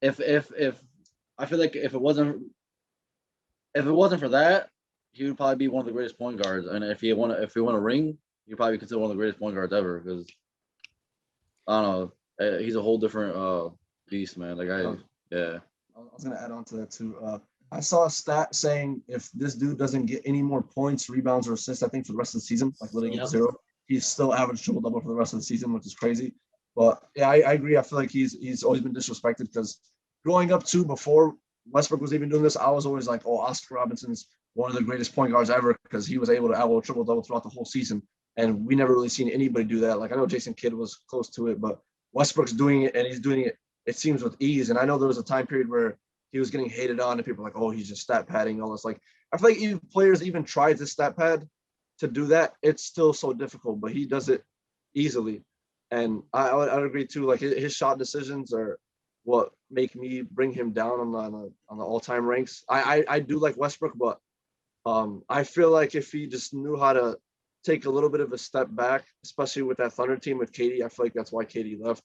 [SPEAKER 5] If I feel like if it wasn't for that, he would probably be one of the greatest point guards. And if he won a ring, he'd probably be considered one of the greatest point guards ever. Because I don't know, he's a whole different beast, man. Like, yeah.
[SPEAKER 2] I was gonna add on to that too. I saw a stat saying if this dude doesn't get any more points, rebounds, or assists, I think for the rest of the season, like literally 0, he's still average triple double for the rest of the season, which is crazy. But yeah, I agree. I feel like he's always been disrespected because growing up too, before Westbrook was even doing this, I was always like, oh, Oscar Robinson's one of the greatest point guards ever because he was able to average triple-double throughout the whole season. And we never really seen anybody do that. Like I know Jason Kidd was close to it, but Westbrook's doing it, and he's doing it, it seems, with ease. And I know there was a time period where he was getting hated on, and people were like, oh, he's just stat padding, all this. Like, I feel like even players even try to stat pad to do that. It's still so difficult, but he does it easily. And I would agree too. Like his shot decisions are what make me bring him down on the all-time ranks. I do like Westbrook, but I feel like if he just knew how to take a little bit of a step back, especially with that Thunder team with KD, I feel like that's why KD left.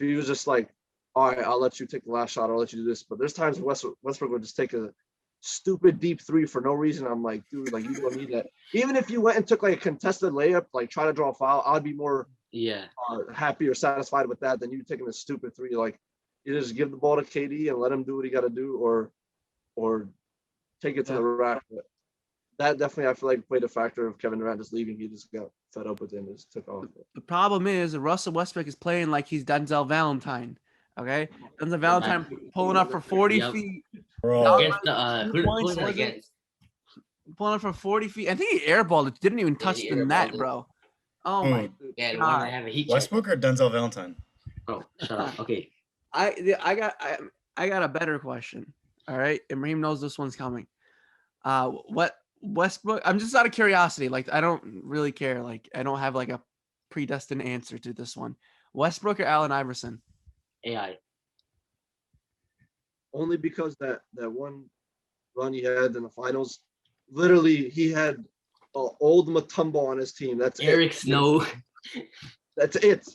[SPEAKER 2] If he was just like, all right, I'll let you take the last shot, I'll let you do this. But there's times Westbrook would just take a stupid deep three for no reason. I'm like, dude, like you don't need that. Even if you went and took like a contested layup, like try to draw a foul, I'd be more happy or satisfied with that than you taking a stupid three. Like you just give the ball to KD and let him do what he got to do, or take it to the rack. But that definitely, I feel like, played a factor of Kevin Durant just leaving. He just got fed up with it and just took off.
[SPEAKER 1] The problem is Russell Westbrook is playing like he's Denzel Valentine. Okay, Denzel Valentine pulling up for 40 feet.
[SPEAKER 4] Bro,
[SPEAKER 3] Against who was it against?
[SPEAKER 1] Pulling up for 40 feet. I think he airballed it. Didn't even touch the net, bro. Oh my
[SPEAKER 3] Yeah,
[SPEAKER 1] God.
[SPEAKER 3] have a heat
[SPEAKER 4] Westbrook or Denzel Valentine?
[SPEAKER 3] Oh, shut up. Okay.
[SPEAKER 1] I got a better question. All right, and Raheem knows this one's coming. What Westbrook? I'm just out of curiosity. Like I don't really care. Like I don't have like a predestined answer to this one. Westbrook or Allen Iverson?
[SPEAKER 3] AI.
[SPEAKER 2] Only because that one run he had in the finals, literally he had old Mutombo on his team. That's
[SPEAKER 3] Eric Snow.
[SPEAKER 2] That's it.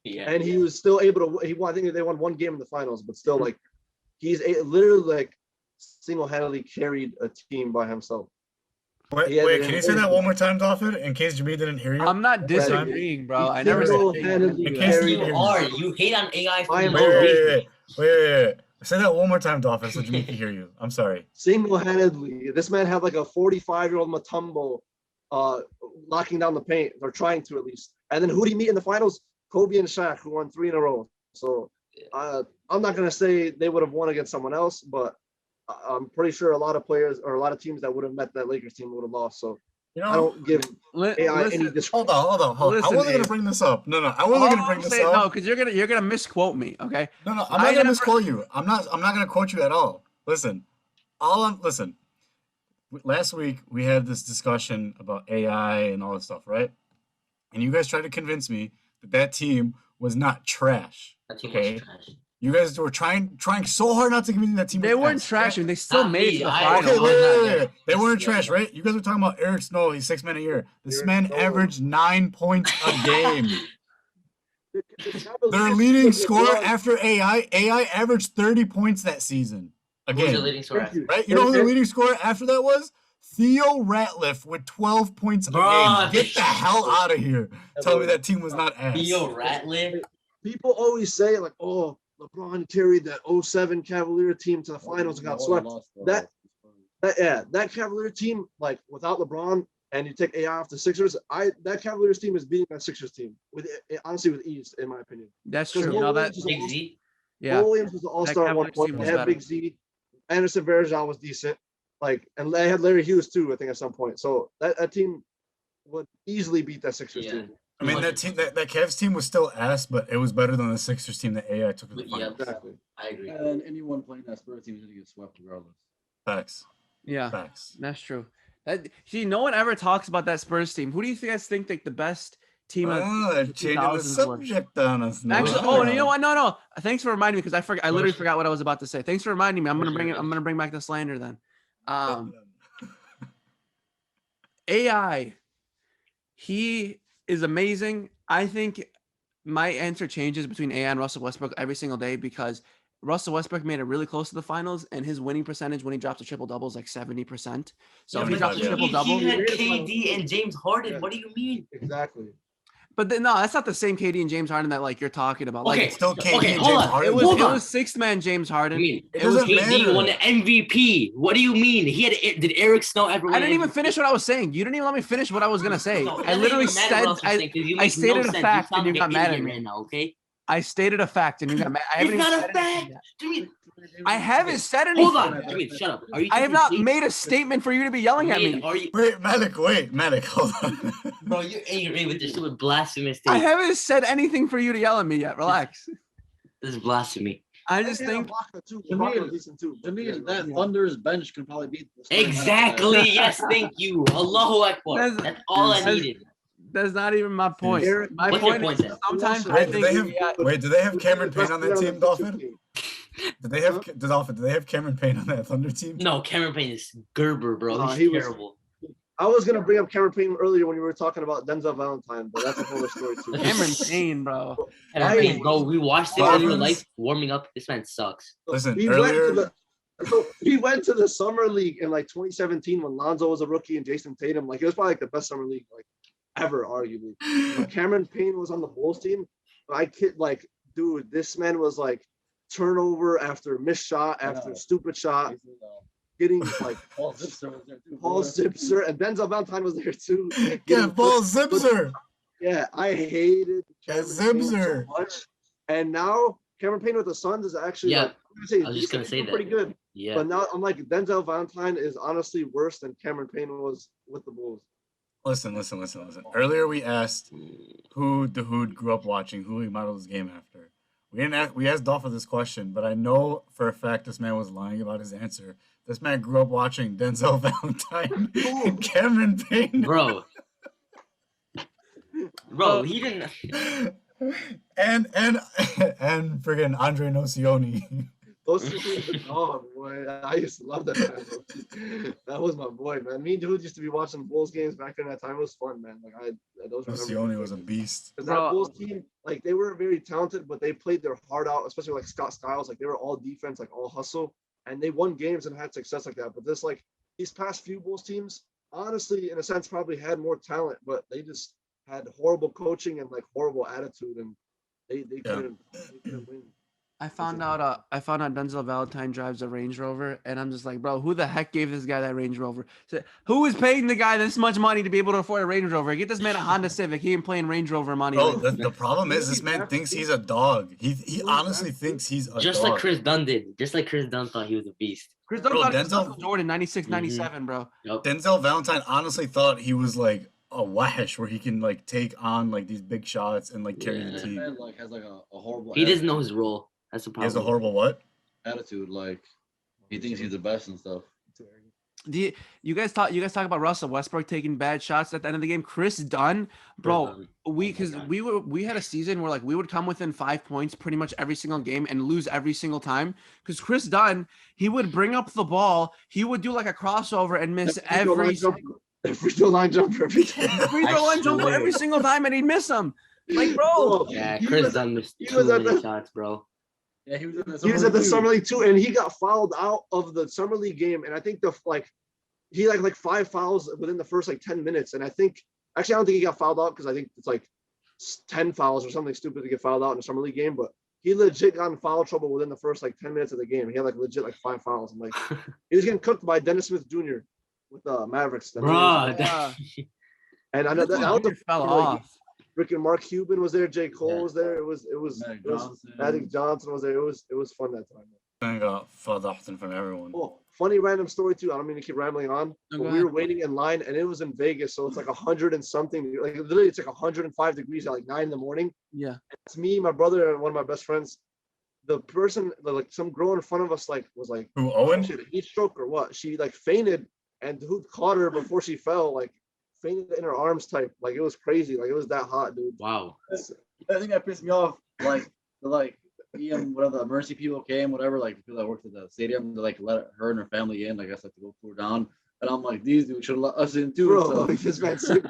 [SPEAKER 3] Yeah.
[SPEAKER 2] And he was still able to. I think they won one game in the finals, but still, like literally like single-handedly carried a team by himself.
[SPEAKER 4] Wait, can you say that one more time, Dolphin, in case Jimmy didn't hear you?
[SPEAKER 1] I'm not disagreeing, bro. I never said
[SPEAKER 3] You hate on AI for
[SPEAKER 4] Wait. Say that one more time, Dolphin, so Jimmy can hear you. I'm sorry.
[SPEAKER 2] Single-handedly, this man had like a 45-year-old Mutombo locking down the paint, or trying to at least. And then who did he meet in the finals? Kobe and Shaq, who won 3 in a row. So I'm not gonna say they would have won against someone else, but I'm pretty sure a lot of players or a lot of teams that would have met that Lakers team would have lost. So I don't give AI any discredit.
[SPEAKER 4] Hold on. I wasn't gonna bring this up. No, I wasn't gonna bring this up.
[SPEAKER 1] No, because you're gonna misquote me. Okay.
[SPEAKER 4] No, I'm not gonna misquote you. I'm not gonna quote you at all. Listen. Last week we had this discussion about AI and all this stuff, right? And you guys tried to convince me that team was not trash.
[SPEAKER 3] That team was trash.
[SPEAKER 4] You guys were trying so hard not to convince me that team.
[SPEAKER 1] They weren't trashing. Right? They still made the finals.
[SPEAKER 4] Okay, wait. They weren't trash, right? You guys were talking about Eric Snow. He's 6 men a year. This man averaged 9 points a game. Their leading scorer after AI averaged 30 points that season. Again, right? You know who the leading scorer after that was? Theo Ratliff with 12 points a game. Get the hell out of here. Tell me that team was not ass.
[SPEAKER 3] Theo Ratliff?
[SPEAKER 2] People always say, like, oh, LeBron carried that 07 Cavalier team to the finals and got swept. That Cavalier team, like, without LeBron, and you take AI off the Sixers, that Cavaliers team is beating that Sixers team honestly with ease, in my opinion.
[SPEAKER 1] That's true.
[SPEAKER 3] Big Z?
[SPEAKER 2] Yeah. Mo Williams was the all-star at one point. They had Big Z. Anderson Varejao was decent. Like, and they had Larry Hughes too, I think, at some point. So that team would easily beat that Sixers team.
[SPEAKER 4] I mean, that Cavs team was still ass, but it was better than the Sixers team that AI took to the finals.
[SPEAKER 2] Yeah, exactly.
[SPEAKER 3] I agree.
[SPEAKER 5] And anyone playing that Spurs team is going to get swept regardless.
[SPEAKER 4] Facts.
[SPEAKER 1] Yeah,
[SPEAKER 4] Facts.
[SPEAKER 1] That's true. No one ever talks about that Spurs team. Who do you guys think like the best team?
[SPEAKER 4] Changing the subject on us.
[SPEAKER 1] Actually, you know what? No. Thanks for reminding me, because I literally forgot what I was about to say. Thanks for reminding me. I'm gonna bring back the slander then. AI, he is amazing. I think my answer changes between AI and Russell Westbrook every single day, because Russell Westbrook made it really close to the finals, and his winning percentage when he drops a triple-double is like 70%. So if he drops a triple-double,
[SPEAKER 3] he had KD and James Harden. What do you mean?
[SPEAKER 2] Exactly.
[SPEAKER 1] But no, that's not the same KD and James Harden that like you're talking about.
[SPEAKER 3] Okay,
[SPEAKER 1] like,
[SPEAKER 4] still KD and James Harden.
[SPEAKER 1] It was sixth-man James Harden.
[SPEAKER 3] It was KD won the MVP. What do you mean? Did Eric Snow ever win?
[SPEAKER 1] I didn't even finish what I was saying. You didn't even let me finish what I was gonna say. I literally said I stated a fact, and you got mad at me.
[SPEAKER 3] Right now, okay?
[SPEAKER 1] I stated a fact, and you got mad. I haven't
[SPEAKER 3] It's
[SPEAKER 1] even
[SPEAKER 3] not a
[SPEAKER 1] said anything
[SPEAKER 3] fact.
[SPEAKER 1] yet.
[SPEAKER 3] Jimmy,
[SPEAKER 1] I haven't said anything.
[SPEAKER 3] hold on. Jimmy, shut up. Are you?
[SPEAKER 1] I have not
[SPEAKER 3] taking
[SPEAKER 1] made a statement for you to be yelling at me.
[SPEAKER 3] Are you?
[SPEAKER 4] Wait, Medic, hold on.
[SPEAKER 3] Bro, you're angry with your stupid blasphemous
[SPEAKER 1] I
[SPEAKER 3] thing.
[SPEAKER 1] haven't said anything for you to yell at me yet. Relax.
[SPEAKER 3] This is blasphemy.
[SPEAKER 1] I just think
[SPEAKER 5] To me, that Thunder's bench can probably beat the
[SPEAKER 3] Exactly. Yes, thank you. Allahu Akbar. That's all I
[SPEAKER 1] that's-
[SPEAKER 3] needed.
[SPEAKER 1] that's not even my point. My
[SPEAKER 3] What's your
[SPEAKER 1] point
[SPEAKER 3] point
[SPEAKER 1] is
[SPEAKER 3] then?
[SPEAKER 1] sometimes I
[SPEAKER 4] Wait, do
[SPEAKER 1] think
[SPEAKER 4] they have do they have Cameron Payne on that team, Dolphin? Do they have Dolphin? Do they have Cameron Payne on that Thunder team?
[SPEAKER 3] No, Cameron Payne is Gerber, bro.
[SPEAKER 2] Nah,
[SPEAKER 3] He's
[SPEAKER 2] he was-
[SPEAKER 3] terrible.
[SPEAKER 2] I was gonna bring up Cameron Payne earlier when you were talking about Denzel Valentine, but that's a whole other story too.
[SPEAKER 1] Cameron Payne, bro.
[SPEAKER 3] Cameron Payne, bro, we watched it in real life warming up. This man sucks.
[SPEAKER 4] Listen,
[SPEAKER 2] He
[SPEAKER 4] earlier.
[SPEAKER 2] he went to the summer league in like 2017 when Lonzo was a rookie and Jason Tatum. Like it was probably like the best summer league like ever, arguably. But Cameron Payne was on the Bulls team. But I kid, like, dude, this man was like turnover after missed shot after stupid shot, getting like
[SPEAKER 5] Paul Zipser was there too.
[SPEAKER 2] Paul Zipser and Denzel Valentine was there too.
[SPEAKER 4] Yeah, Paul Zipser.
[SPEAKER 2] Yeah, I hated
[SPEAKER 4] Yeah,
[SPEAKER 2] Cameron Payne so
[SPEAKER 4] Zipser.
[SPEAKER 2] much. And now Cameron Payne with the Suns is actually
[SPEAKER 3] Yeah,
[SPEAKER 2] like, I
[SPEAKER 3] was just gonna say
[SPEAKER 2] pretty
[SPEAKER 3] that.
[SPEAKER 2] good.
[SPEAKER 3] Yeah.
[SPEAKER 2] But now I'm like Denzel Valentine is honestly worse than Cameron Payne was with the Bulls.
[SPEAKER 4] Listen. Earlier we asked who the Hood grew up watching, who he modeled his game after. We asked Dolphin this question, but I know for a fact this man was lying about his answer. This man grew up watching Denzel Valentine and Cameron Payne.
[SPEAKER 3] Bro, he didn't.
[SPEAKER 4] and friggin' Andre Nocioni.
[SPEAKER 2] Those two were the dog, boy. I used to love that man. That was my boy, man. Me and Dude used to be watching Bulls games back in that time. It was fun, man. Like those were
[SPEAKER 4] Nocioni was a beast.
[SPEAKER 2] because that Bulls team, like they were very talented, but they played their heart out, especially like Scott Skiles. Like they were all defense, like all hustle, and they won games and had success like that. But this, like these past few Bulls teams, honestly, in a sense, probably had more talent, but they just had horrible coaching and like horrible attitude, and they couldn't win.
[SPEAKER 1] I found out Denzel Valentine drives a Range Rover, and I'm just like, bro, who the heck gave this guy that Range Rover? So, who is paying the guy this much money to be able to afford a Range Rover? Get this man a Honda Civic. He ain't playing Range Rover money.
[SPEAKER 4] Bro, the problem is this man thinks he's a dog. He honestly thinks he's a
[SPEAKER 3] Just
[SPEAKER 4] dog.
[SPEAKER 3] like Chris Dunn did. Just like Chris Dunn thought he was a beast.
[SPEAKER 1] Chris Dunn
[SPEAKER 4] Bro,
[SPEAKER 1] thought he was
[SPEAKER 4] Denzel-
[SPEAKER 1] Michael Jordan, 96, 97, bro.
[SPEAKER 3] Yep.
[SPEAKER 4] Denzel Valentine honestly thought he was like a Wash where he can like take on like these big shots and like carry the
[SPEAKER 3] Yeah.
[SPEAKER 4] team.
[SPEAKER 5] Man, like has like a horrible.
[SPEAKER 3] He doesn't know his role. That's the
[SPEAKER 4] He
[SPEAKER 3] problem.
[SPEAKER 4] has a horrible what?
[SPEAKER 5] attitude. Like he thinks he's the best and stuff.
[SPEAKER 1] You guys talk about Russell Westbrook taking bad shots at the end of the game. Chris Dunn, bro, we had a season where like we would come within 5 points pretty much every single game and lose every single time because Chris Dunn, he would bring up the ball, he would do like a crossover and miss every
[SPEAKER 2] free throw line jumper every time.
[SPEAKER 1] free throw line jumper
[SPEAKER 3] swear.
[SPEAKER 1] every single time and he'd miss them. Like, bro,
[SPEAKER 3] Yeah,
[SPEAKER 2] He
[SPEAKER 3] Chris
[SPEAKER 2] was-
[SPEAKER 3] Dunn missed
[SPEAKER 2] he
[SPEAKER 3] too
[SPEAKER 2] was at
[SPEAKER 3] many
[SPEAKER 2] the-
[SPEAKER 3] shots, bro.
[SPEAKER 5] Yeah, he was in the
[SPEAKER 2] He was at the summer league too, and he got fouled out of the summer league game. And I think he like 5 fouls within the first like 10 minutes. And I think actually I don't think he got fouled out because I think it's like 10 fouls or something stupid to get fouled out in a summer league game. But he legit got in foul trouble within the first like 10 minutes of the game. He had like legit like 5 fouls. And like he was getting cooked by Dennis Smith Jr. with the Mavericks.
[SPEAKER 3] Bro,
[SPEAKER 2] And I know that was
[SPEAKER 1] Junior fell
[SPEAKER 2] like,
[SPEAKER 1] off.
[SPEAKER 2] freaking Mark Cuban was there. J. Cole
[SPEAKER 3] Yeah.
[SPEAKER 2] was there. It was Magic Johnson was there. It was fun that time.
[SPEAKER 4] Man got fadachten from everyone.
[SPEAKER 2] Oh, funny random story too. I don't mean to keep rambling on.
[SPEAKER 1] No,
[SPEAKER 2] But
[SPEAKER 1] go
[SPEAKER 2] we
[SPEAKER 1] ahead.
[SPEAKER 2] were waiting in line, and it was in Vegas, so it's like 100 and something. Like literally, it's like 105 degrees at like 9 in the morning.
[SPEAKER 1] Yeah.
[SPEAKER 2] It's me, my brother, and one of my best friends. The person, like some girl in front of us, like was like,
[SPEAKER 4] Who, Owen?
[SPEAKER 2] she had a heat stroke or what? She like fainted, and who caught her before she fell? Like fainted in her arms type. Like it was crazy. Like it was that hot, dude.
[SPEAKER 3] wow.
[SPEAKER 5] I think that pissed me off. Like whatever the emergency people came, whatever, like the people that worked at the stadium, they like let her and her family in, I guess, like to go cool her down. And I'm like, these dudes should let us in too.
[SPEAKER 2] Bro,
[SPEAKER 5] So
[SPEAKER 2] this man sick.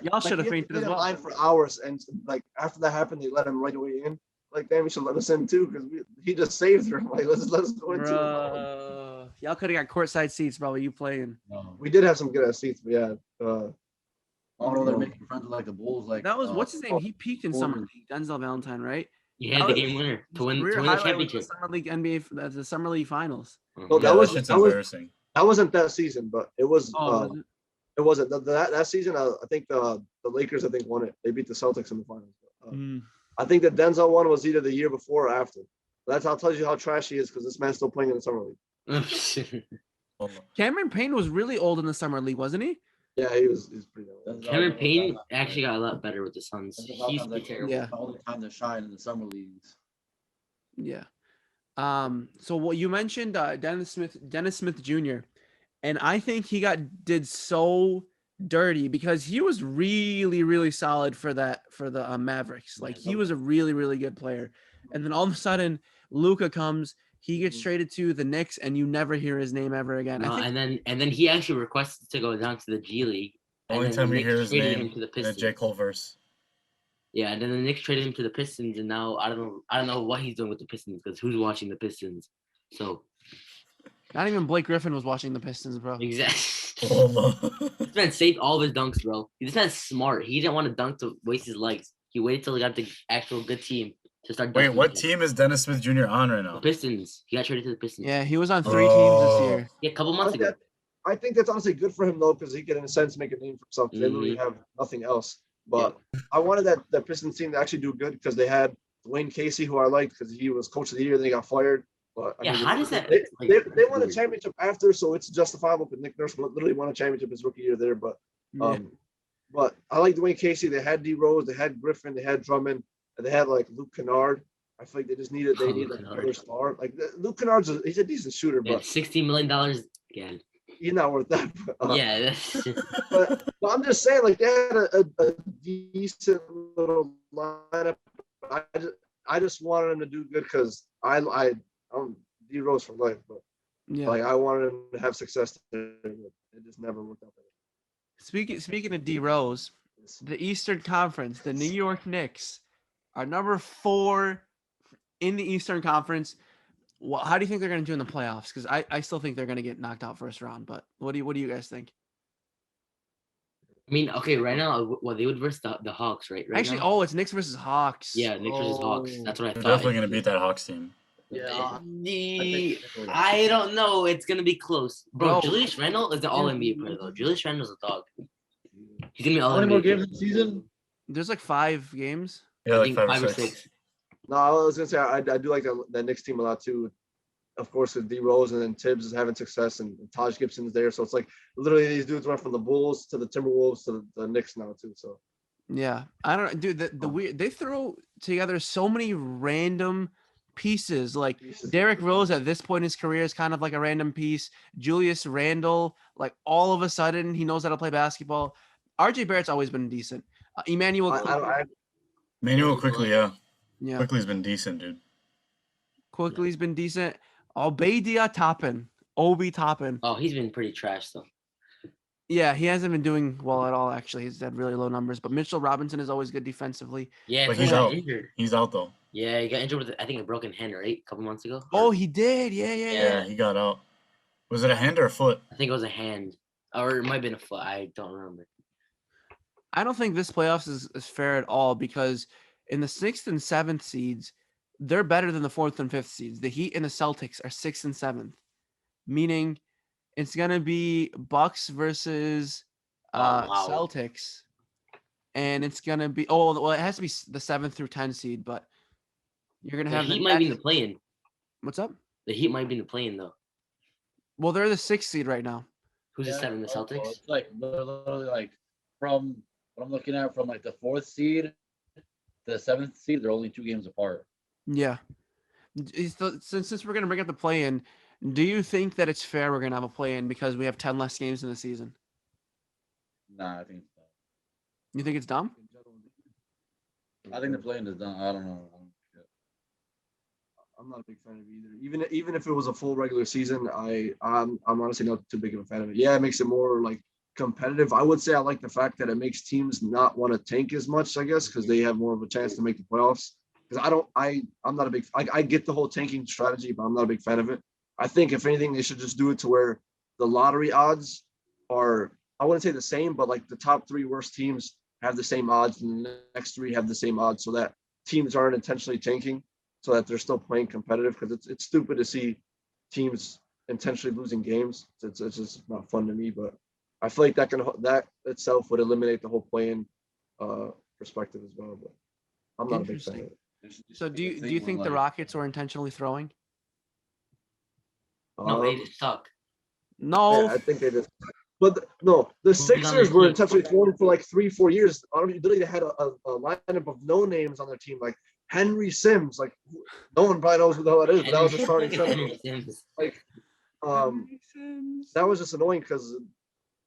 [SPEAKER 1] Y'all should have
[SPEAKER 2] he
[SPEAKER 1] fainted
[SPEAKER 2] had
[SPEAKER 1] as
[SPEAKER 2] to
[SPEAKER 1] well.
[SPEAKER 2] line for hours, and like after that happened, they let him right away in. Like, damn, he should let us in too, because he just saved her. Like, let us go into it.
[SPEAKER 1] Bro, y'all could have got courtside seats, bro. You playing?
[SPEAKER 2] We did have some good ass seats, but yeah.
[SPEAKER 5] I don't know, they're making friends with like the Bulls. Like
[SPEAKER 1] That was what's his name? He peaked in summer
[SPEAKER 5] Gordon.
[SPEAKER 1] league. Denzel Valentine, right?
[SPEAKER 3] Yeah, the game winner to win
[SPEAKER 1] Career
[SPEAKER 3] the
[SPEAKER 1] highlight was
[SPEAKER 3] championship.
[SPEAKER 1] the summer league NBA, the summer league finals.
[SPEAKER 2] Oh,
[SPEAKER 4] Yeah,
[SPEAKER 2] that was
[SPEAKER 4] shit's
[SPEAKER 2] that was
[SPEAKER 4] embarrassing.
[SPEAKER 2] that wasn't that season, but it was.
[SPEAKER 1] Oh, was it?
[SPEAKER 2] It wasn't that season. I think the Lakers won it. They beat the Celtics in the finals. I think the Denzel one was either the year before or after. That's how tells you how trash he is because this man's still playing in the summer league.
[SPEAKER 1] Cameron Payne was really old in the summer league, wasn't he?
[SPEAKER 2] Yeah, he's pretty old.
[SPEAKER 3] Cameron Payne actually got a lot better with the Suns.
[SPEAKER 5] That's
[SPEAKER 3] He
[SPEAKER 5] about
[SPEAKER 3] used to be
[SPEAKER 5] like
[SPEAKER 3] terrible.
[SPEAKER 1] Yeah.
[SPEAKER 5] the only time to shine in the summer leagues.
[SPEAKER 1] Yeah. So what you mentioned, Dennis Smith Jr. And I think he did so dirty because he was really, really solid for the Mavericks. Like he was a really, really good player. And then all of a sudden, Luka comes, he gets traded to the Knicks, and you never hear his name ever again.
[SPEAKER 3] No,
[SPEAKER 1] I think,
[SPEAKER 3] and then he actually requested to go down to the G League. And
[SPEAKER 4] Only
[SPEAKER 3] then
[SPEAKER 4] time
[SPEAKER 3] the
[SPEAKER 4] we hear
[SPEAKER 3] Knicks
[SPEAKER 4] his
[SPEAKER 3] traded
[SPEAKER 4] name
[SPEAKER 3] him to the
[SPEAKER 4] in a
[SPEAKER 3] Pistons.
[SPEAKER 4] J. Cole verse.
[SPEAKER 3] Yeah, and then the Knicks traded him to the Pistons, and now I don't know what he's doing with the Pistons because who's watching the Pistons? So
[SPEAKER 1] not even Blake Griffin was watching the Pistons, bro.
[SPEAKER 3] exactly.
[SPEAKER 4] Oh,
[SPEAKER 3] This man saved all of his dunks, bro. This man's smart. He didn't want to dunk to waste his legs. He waited till he got the actual good team to start dunking.
[SPEAKER 4] wait, what
[SPEAKER 3] again.
[SPEAKER 4] team is Dennis Smith Jr. on right
[SPEAKER 3] The
[SPEAKER 4] now?
[SPEAKER 3] Pistons. He got traded to the Pistons.
[SPEAKER 1] Yeah, he was on 3 teams this year.
[SPEAKER 3] Yeah, a couple months ago.
[SPEAKER 2] I think that's honestly good for him though, because he can in a sense make a name for himself. They literally have nothing else. But I wanted that Pistons team to actually do good because they had Dwayne Casey, who I liked because he was coach of the year. Then he got fired. But
[SPEAKER 3] Yeah, how does that?
[SPEAKER 2] They won a championship after, so it's justifiable. But Nick Nurse literally won a championship his rookie year there. But but I like Dwayne Casey. They had D Rose, they had Griffin, they had Drummond, and they had like Luke Kennard. I feel like they need like another star. Like Luke Kennard's he's a decent shooter, but
[SPEAKER 3] $60 million again.
[SPEAKER 2] he's not worth that.
[SPEAKER 3] Yeah.
[SPEAKER 2] but I'm just saying, like they had a decent little lineup. I just wanted him to do good because I'm D Rose for life, but like I wanted him to have success. It just never worked out.
[SPEAKER 1] Speaking of D Rose, the Eastern Conference, the New York Knicks are number 4 in the Eastern Conference. Well, how do you think they're going to do in the playoffs? Because I still think they're going to get knocked out first round. But what do you guys think?
[SPEAKER 3] I mean, okay, right now, well, they would versus the Hawks, right?
[SPEAKER 1] Actually,
[SPEAKER 3] now?
[SPEAKER 1] it's Knicks versus Hawks.
[SPEAKER 3] Yeah, Knicks versus Hawks. That's what I
[SPEAKER 4] They're
[SPEAKER 3] thought.
[SPEAKER 4] definitely gonna beat that Hawks team.
[SPEAKER 5] Yeah.
[SPEAKER 3] I don't know. It's gonna be close, bro.
[SPEAKER 1] Bro.
[SPEAKER 3] Julius Randle is the All NBA player though. Julius Randle's a dog. He's gonna be All
[SPEAKER 5] How many
[SPEAKER 3] NBA.
[SPEAKER 5] more games this season?
[SPEAKER 1] There's like 5 games.
[SPEAKER 4] Yeah,
[SPEAKER 3] I
[SPEAKER 4] like
[SPEAKER 3] think
[SPEAKER 4] 5 or 6.
[SPEAKER 2] No, I was gonna say I do like that Knicks team a lot too. Of course, with D Rose and then Tibbs is having success and Taj Gibson's there, so it's like literally these dudes went from the Bulls to the Timberwolves to the Knicks now too. So
[SPEAKER 1] Yeah, I don't know, dude. The weird they throw together so many random pieces. Like Derrick Rose at this point in his career is kind of like a random piece. Julius Randle, like all of a sudden he knows how to play basketball. RJ Barrett's always been decent. Emmanuel,
[SPEAKER 4] Manuel quickly, yeah.
[SPEAKER 1] yeah,
[SPEAKER 4] Quickly's been decent, dude.
[SPEAKER 1] Quickly's been decent. Obadiah Toppin, Obi Toppin.
[SPEAKER 3] Oh, he's been pretty trash though.
[SPEAKER 1] Yeah, he hasn't been doing well at all. Actually, he's had really low numbers. But Mitchell Robinson is always good defensively.
[SPEAKER 3] Yeah,
[SPEAKER 4] But
[SPEAKER 3] he
[SPEAKER 4] he's
[SPEAKER 3] got
[SPEAKER 4] out.
[SPEAKER 3] injured.
[SPEAKER 4] He's out though.
[SPEAKER 3] Yeah, he got injured with I think a broken hand, right? A couple months ago.
[SPEAKER 1] Oh, he did. Yeah.
[SPEAKER 4] Yeah, he got out. Was it a hand or a foot?
[SPEAKER 3] I think it was a hand, or it might have been a foot. I don't remember.
[SPEAKER 1] I don't think this playoffs is fair at all because in the 6th and 7th seeds, they're better than the 4th and 5th seeds. The Heat and the Celtics are 6th and 7th, meaning it's gonna be Bucks versus Celtics, and it's gonna be it has to be the 7th through 10th seed, but you're gonna
[SPEAKER 3] The
[SPEAKER 1] have
[SPEAKER 3] Heat might be in the play-in.
[SPEAKER 1] What's up?
[SPEAKER 3] The Heat might be in the play-in though.
[SPEAKER 1] Well, they're the 6th seed right now.
[SPEAKER 3] Who's the 7? The Celtics.
[SPEAKER 5] It's like literally like from what I'm looking at from like the 4th seed to the 7th seed, they're only 2 games apart.
[SPEAKER 1] Yeah. Since we're gonna bring up the play-in, do you think that it's fair we're gonna have a play-in because we have 10 less games in the season?
[SPEAKER 5] Nah, I think it's done.
[SPEAKER 1] You think it's dumb?
[SPEAKER 5] I think the play-in is done. I don't know.
[SPEAKER 2] I'm not a big fan of it either. Even if it was a full regular season, I'm honestly not too big of a fan of it. Yeah, it makes it more like competitive. I would say I like the fact that it makes teams not want to tank as much, I guess, because they have more of a chance to make the playoffs. Because I'm not a big. I get the whole tanking strategy, but I'm not a big fan of it. I think if anything, they should just do it to where the lottery odds are, I wouldn't say the same, but like the top 3 worst teams have the same odds, and the next 3 have the same odds, so that teams aren't intentionally tanking, so that they're still playing competitive. Because it's stupid to see teams intentionally losing games. It's just not fun to me. But I feel like that itself would eliminate the whole play-in perspective as well. But I'm not a big fan of
[SPEAKER 1] Interesting.
[SPEAKER 2] it.
[SPEAKER 1] So do you think the Rockets were intentionally throwing?
[SPEAKER 3] No, they
[SPEAKER 2] Um,
[SPEAKER 3] just suck.
[SPEAKER 1] No.
[SPEAKER 2] Yeah, I think they just. But no, the
[SPEAKER 3] Who's on their
[SPEAKER 2] Sixers were
[SPEAKER 3] team?
[SPEAKER 2] intentionally throwing for like 3-4 years. Literally, they had a lineup of no names on their team, like Henry Sims. Like no one probably knows who the hell that is, but that was the starting center.
[SPEAKER 3] Henry Sims.
[SPEAKER 2] Like,
[SPEAKER 1] Henry Sims.
[SPEAKER 2] that was just annoying because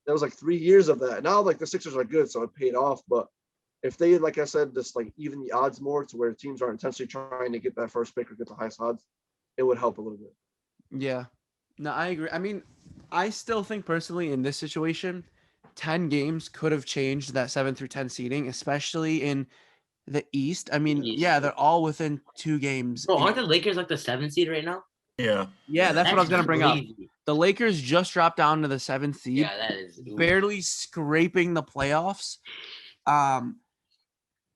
[SPEAKER 2] that was like 3 years of that. Now, like the Sixers are good, so it paid off. But if they, like I said, just like even the odds more to where teams are intentionally trying to get that first pick or get the highest odds, it would help a little bit.
[SPEAKER 1] Yeah. No, I agree. I mean, I still think personally in this situation, 10 games could have changed that 7 through 10 seeding, especially in the East. I mean,
[SPEAKER 3] East.
[SPEAKER 1] yeah, they're all within 2 games.
[SPEAKER 3] Bro, aren't the Lakers like the 7th seed right now?
[SPEAKER 4] Yeah.
[SPEAKER 1] Yeah, that's what I was going to bring up.
[SPEAKER 3] crazy.
[SPEAKER 1] The Lakers just dropped down to the 7th seed,
[SPEAKER 3] Yeah, that is
[SPEAKER 1] barely scraping the playoffs.